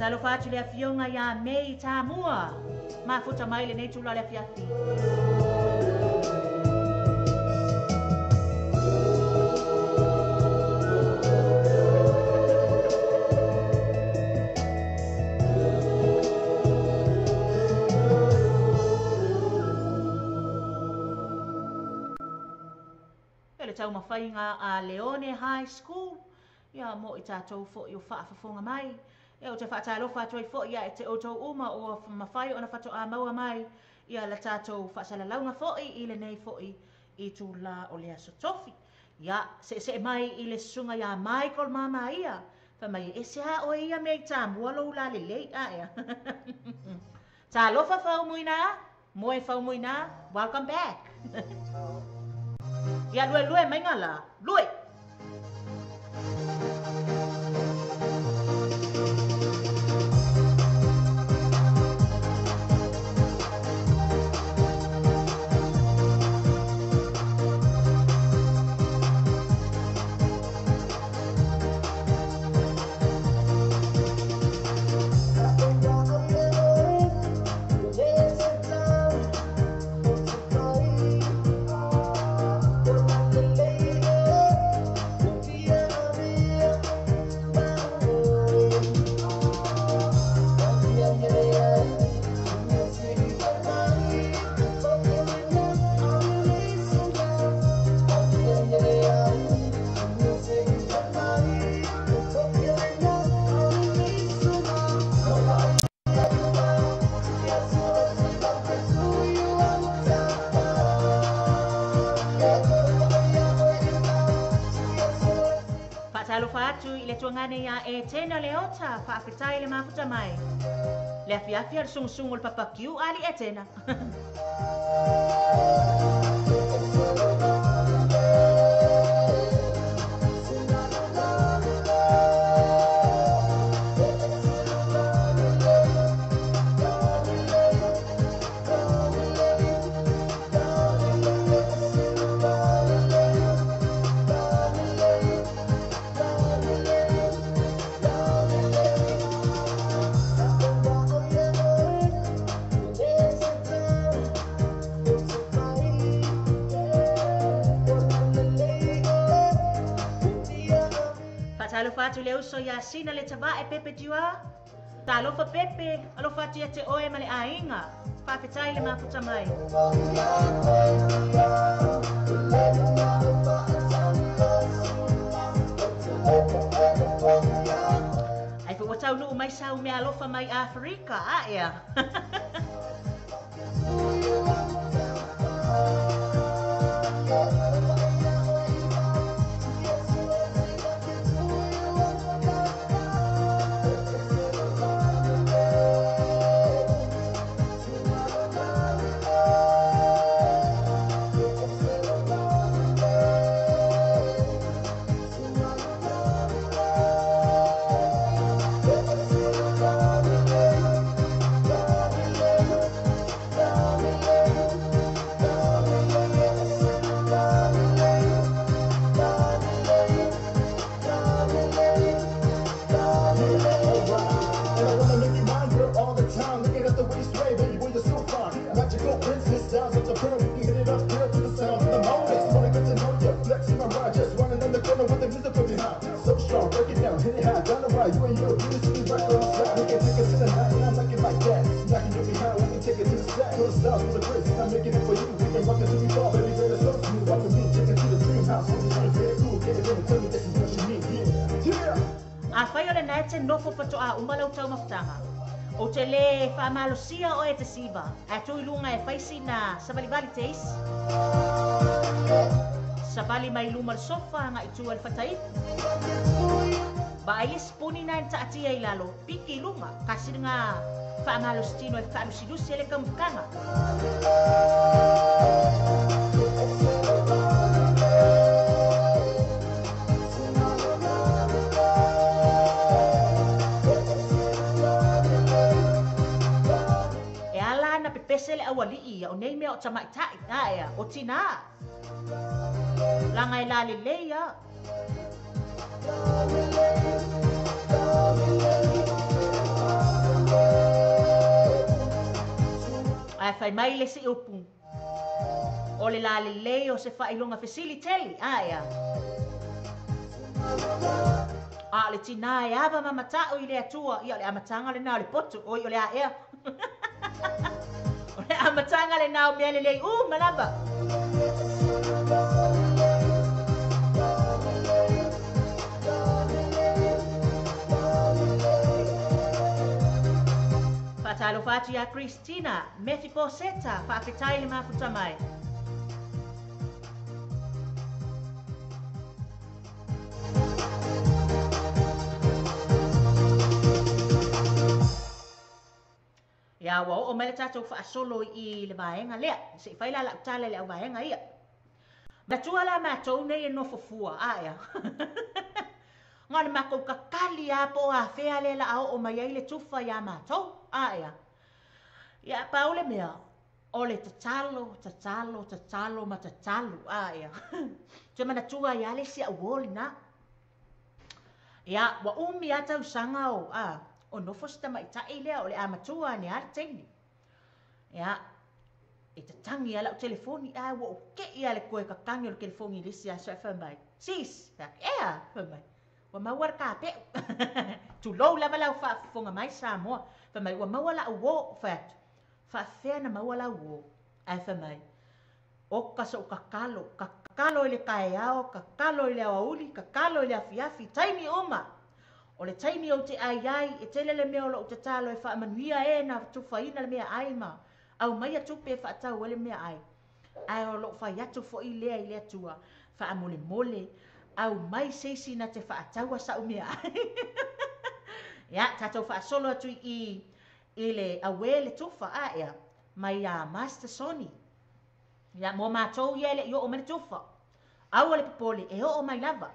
Patalo fatu le afionga ya mei SAMOA. Mafuta mai le nei tula le afiafi. Ele tau mawhainga a Leone High School. Ia mo i tātou fo i o whaafafonga mai. Ia o te whaatalo whātua i fo ia e te oto uma o mawhai o na whato a maua mai. Ia la tātou whaasala launga fo i le nei fo i tū la o lea sotofi. Ia se mai i le sunga ia Michael mama ia. Wha mai e se ha o ia mei SAMOA lo la le lei a ia. Tā lofa whau muina, moe whau muina, welcome back. Ia lue mai ngala, lue. Tuangane ya e tena leota whaapetai le mafuta mai. Le afiafi al sungu le papakiu ali e tena. Fatu leo so ya sina le tava e pepe jua. Ta alofa pepe, alofa fatu ya te oe male ainga. Whaapetai le mafuta mai. Ai fu watau nuu mai sau me alofa mai Afrika, a ea. Nofo pato a umalau tau mafutanga. O te le whaamalosia o e te siva. A tui lunga e whaisi na sabalibali teis. Sabali mai lumal sofa nga itu al fatai. Ba ailis puni na ta atia i lalo. Piki lunga. Kasi nga whaamalostino e whaamosidusi ele kamukanga. Pesele awali ia o nei mea o tamaitai na ea o tina. Langa e lali leia. Ai fai mai le si upu. O le la le o se whailunga faciliteli. Aia. A le tina e awa mamatau i le atua. Ia le amatanga le nao le potu. Oi o le a ea. O le amatanga le nao mea le lei. Malaba. Talo fatu ya Christina, mefi po seta, whaapetai le mafuta mai. Ya wa o mele tatou whaasolo i le vaenga lea, se whaila la utale le au vaenga ia. Matua la matou nei e nofo fua, aia. Ngana mako kakali a po a fea le la au o mai le tufa ya matou. Aia. Ya paule mea. Ole tatalo ma tatalo. Aia. Te mana tua ya le si awoli na. Ya wa umi ata usanga o. O nofo sta mai tai lea o le amatua ni arteni. Ya. E tatangi ala o telefoni a wa o ke ia le koe kakangi o le telefoni lisi a soe whamai. Sis. Ea whamai. Wa mawar ka pe. Tu lo lava la fa fonga mai Samoa. Fa mai wa mawala wo fat. Fa fe na mawala wo. Ai fa mai. O kaso kakalo ile kaiao, kakalo ile auli, kakalo ile afiafi, taimi oma. O le taimi o te ai e tele le mea o lo te talo e fa manuia e na tu faina le mea ai ma. Au mai atu pe fa tau le mea ai. Ai o lo fa yatu fo ile tua. Fa mole. Au mai seisi na te whaataua sa umea. Ya, tatou whaasolo atu i le awe le tufa a ea. Mai a Master Sony. Ya, mo mātou ia le i o mene tufa. Au le popole, e o mai lava.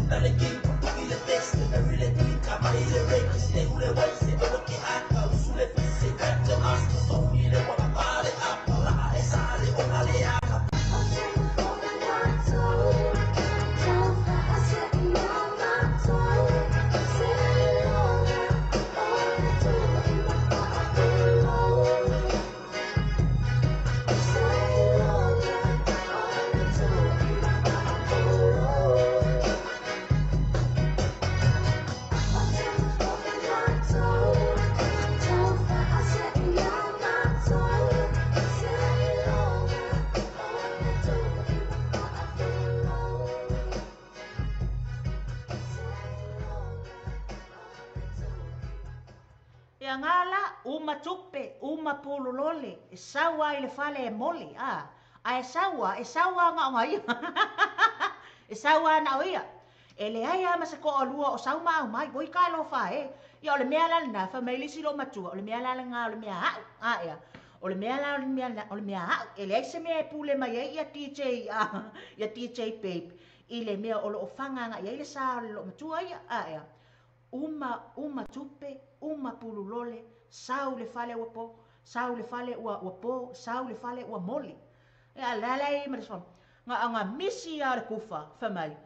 Dale, Ia ngala, uma tupe, uma pululole, e sawa i le fale e moli, e sawa nga o ngai. E sawa na o ia. E le aia ma se ko o lua o sauma au mai, boi ka lo fa e. Ia o le mea lana na, fa mai lisi lo matua, o le mea lana nga, o le mea hau, ia. O le mea lana, o le mea hau, e le aise mea e pule mai e, ia DJ, ia DJ Babe. I le mea o lo o fanga nga, ia i le sa o le lo matua ia, ia. Uma tupe, uma pululole, sau le fale ua po, sau le fale ua po, sau le fale ua moli. Ia lalai mariswan, nga misi a le kufa, whamai.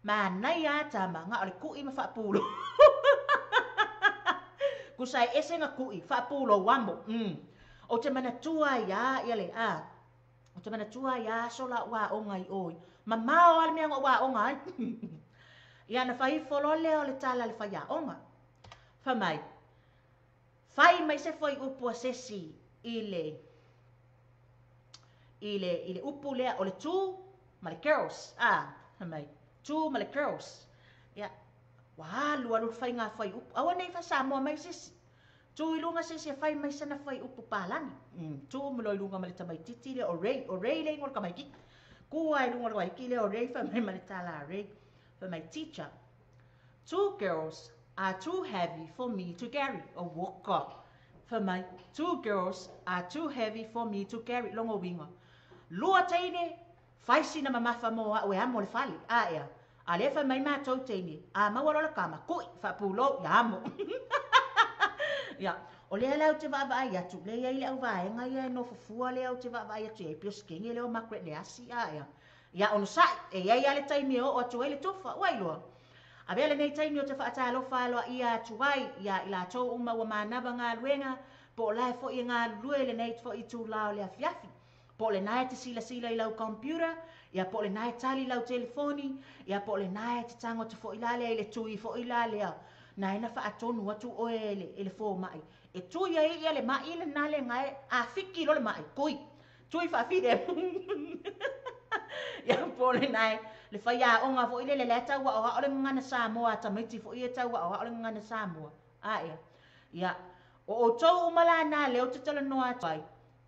Ma nai a tama, nga le kui ma whaapulo. Kusai ese nga kui, whaapulo wamo. O te mana tua ia, ia le a. O te mana tua ia, sola ua o ngai oi. Ma mao al mea ua o ngai. Ia na whai folole o le tala le whai a onga. Whamai. Whai mai se whai upu a sesi i le upu lea o le tū ma le girls. Whamai. Tū ma le girls. Ia. Wahalu alu whai ngā whai upu. Awa nei wha Samoa mai sesi. Tū i lunga sesi a whai mai sana whai upu pālangi. Tū milo i lunga ma le tamai titi le o rei. O rei le ngol kamai ki. Kua i lunga kamai ki le o rei whamai ma le tala a rei. For my teacher, 2 girls are too heavy for me to carry. O woka. For my 2 girls are too heavy for me to carry. Longo winga. Lua teine, faisi na mamafa moa o e amo le fali. Ia. A le fa mai mātou teine. A mawaro la kama. Kui, fa pulo, ya amo. Ia. O lea lau te vavai atu. Lea ile au vaenga ia no fufua lea au te vavai atu. E pio skengi leo makret le asi. Ia. Ia ono sai, e ia ia le taimi o atu ele tofa, wailoa. A vele nei taimi o te whaata alofa aloa ia atu wai, ia ila tō uma wa mānava ngā luenga, po lai fo i ngā lue le nei fo i tū lao le afiafi. Po le nae te sila sila i lau computer, ia po le nae tali lau telefoni, ia po le nae te tango te fo i lale le tui fo i lale a. Nae na whaatonu atu o ele fo mai. E tui ia le mai le nale ngai, a fiki lo le mai, kui. Tui whaafide. Ia pole nai le whai a onga fo ile le leta wa o le ngana Samoa tamiti fo ia tau wa o le ngana Samoa. Ia. Ia. O tau umala na leo te tala noa tai.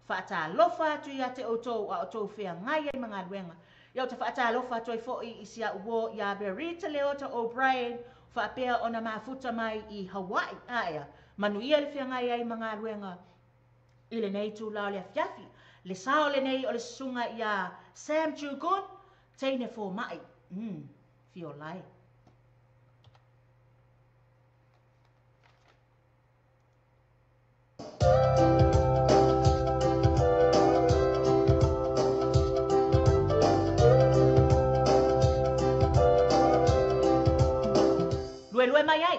Whaata lofa atu ia te o tau whea ngai ai mga luenga. Ia te whaata lofa atu i fo i isia uo ia berita leo ta O'Brien whaapea o na mafuta mai i Hawaii. Ia. Manu ia le whea ngai ai mga luenga. Ile nei tu lao le fiafi. Le sao le nei o le sunga ia Sam Chugun, teine fō mai. Fio lai. Lue mai ai.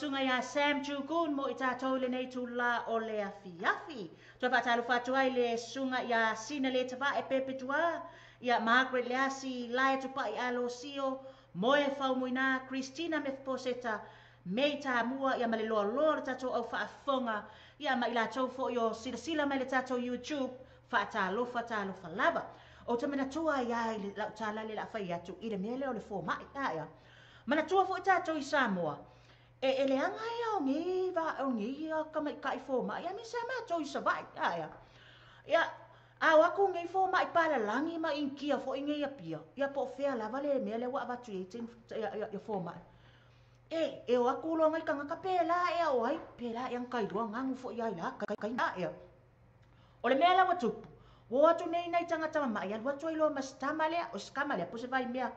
sunga ia Sam Chukun mo i tātou le nei tula o le afi. Tua whātalo whātua i le sunga ia Sina le tawa e pepe tua, ia Margaret Leasi, Laia tupa i alo sio, Moe Faumuina, Christina Methposeta, Mei Tāmua, ia male loa loa le tātou au whaafonga, ia ma i la tau fo i o sila mai le tātou YouTube, whaatalo lava. O te mena tua ia i le lau tāla le la whai atu, i le mele o le fō mai ia. Mana tua fo i tātou i Samoa, e le anga ia o ngi va o ngi ia kamai kai fō mai, ia mi sa mātou i savai ia. Ia, au aku ngai fō mai pala langi ma inkia fo i ngai apia, ia po whea lava le mele wa avatu ia fō mai. E o aku lo ngai kanga ka pēla ia o ai, pēla ia ngai rua ngangu fo i ai la, kai na ia. O le mele wa tupu, o atu nei tangata mamai, alua toi lo mas tamalea, o skamalea, po se vai mea,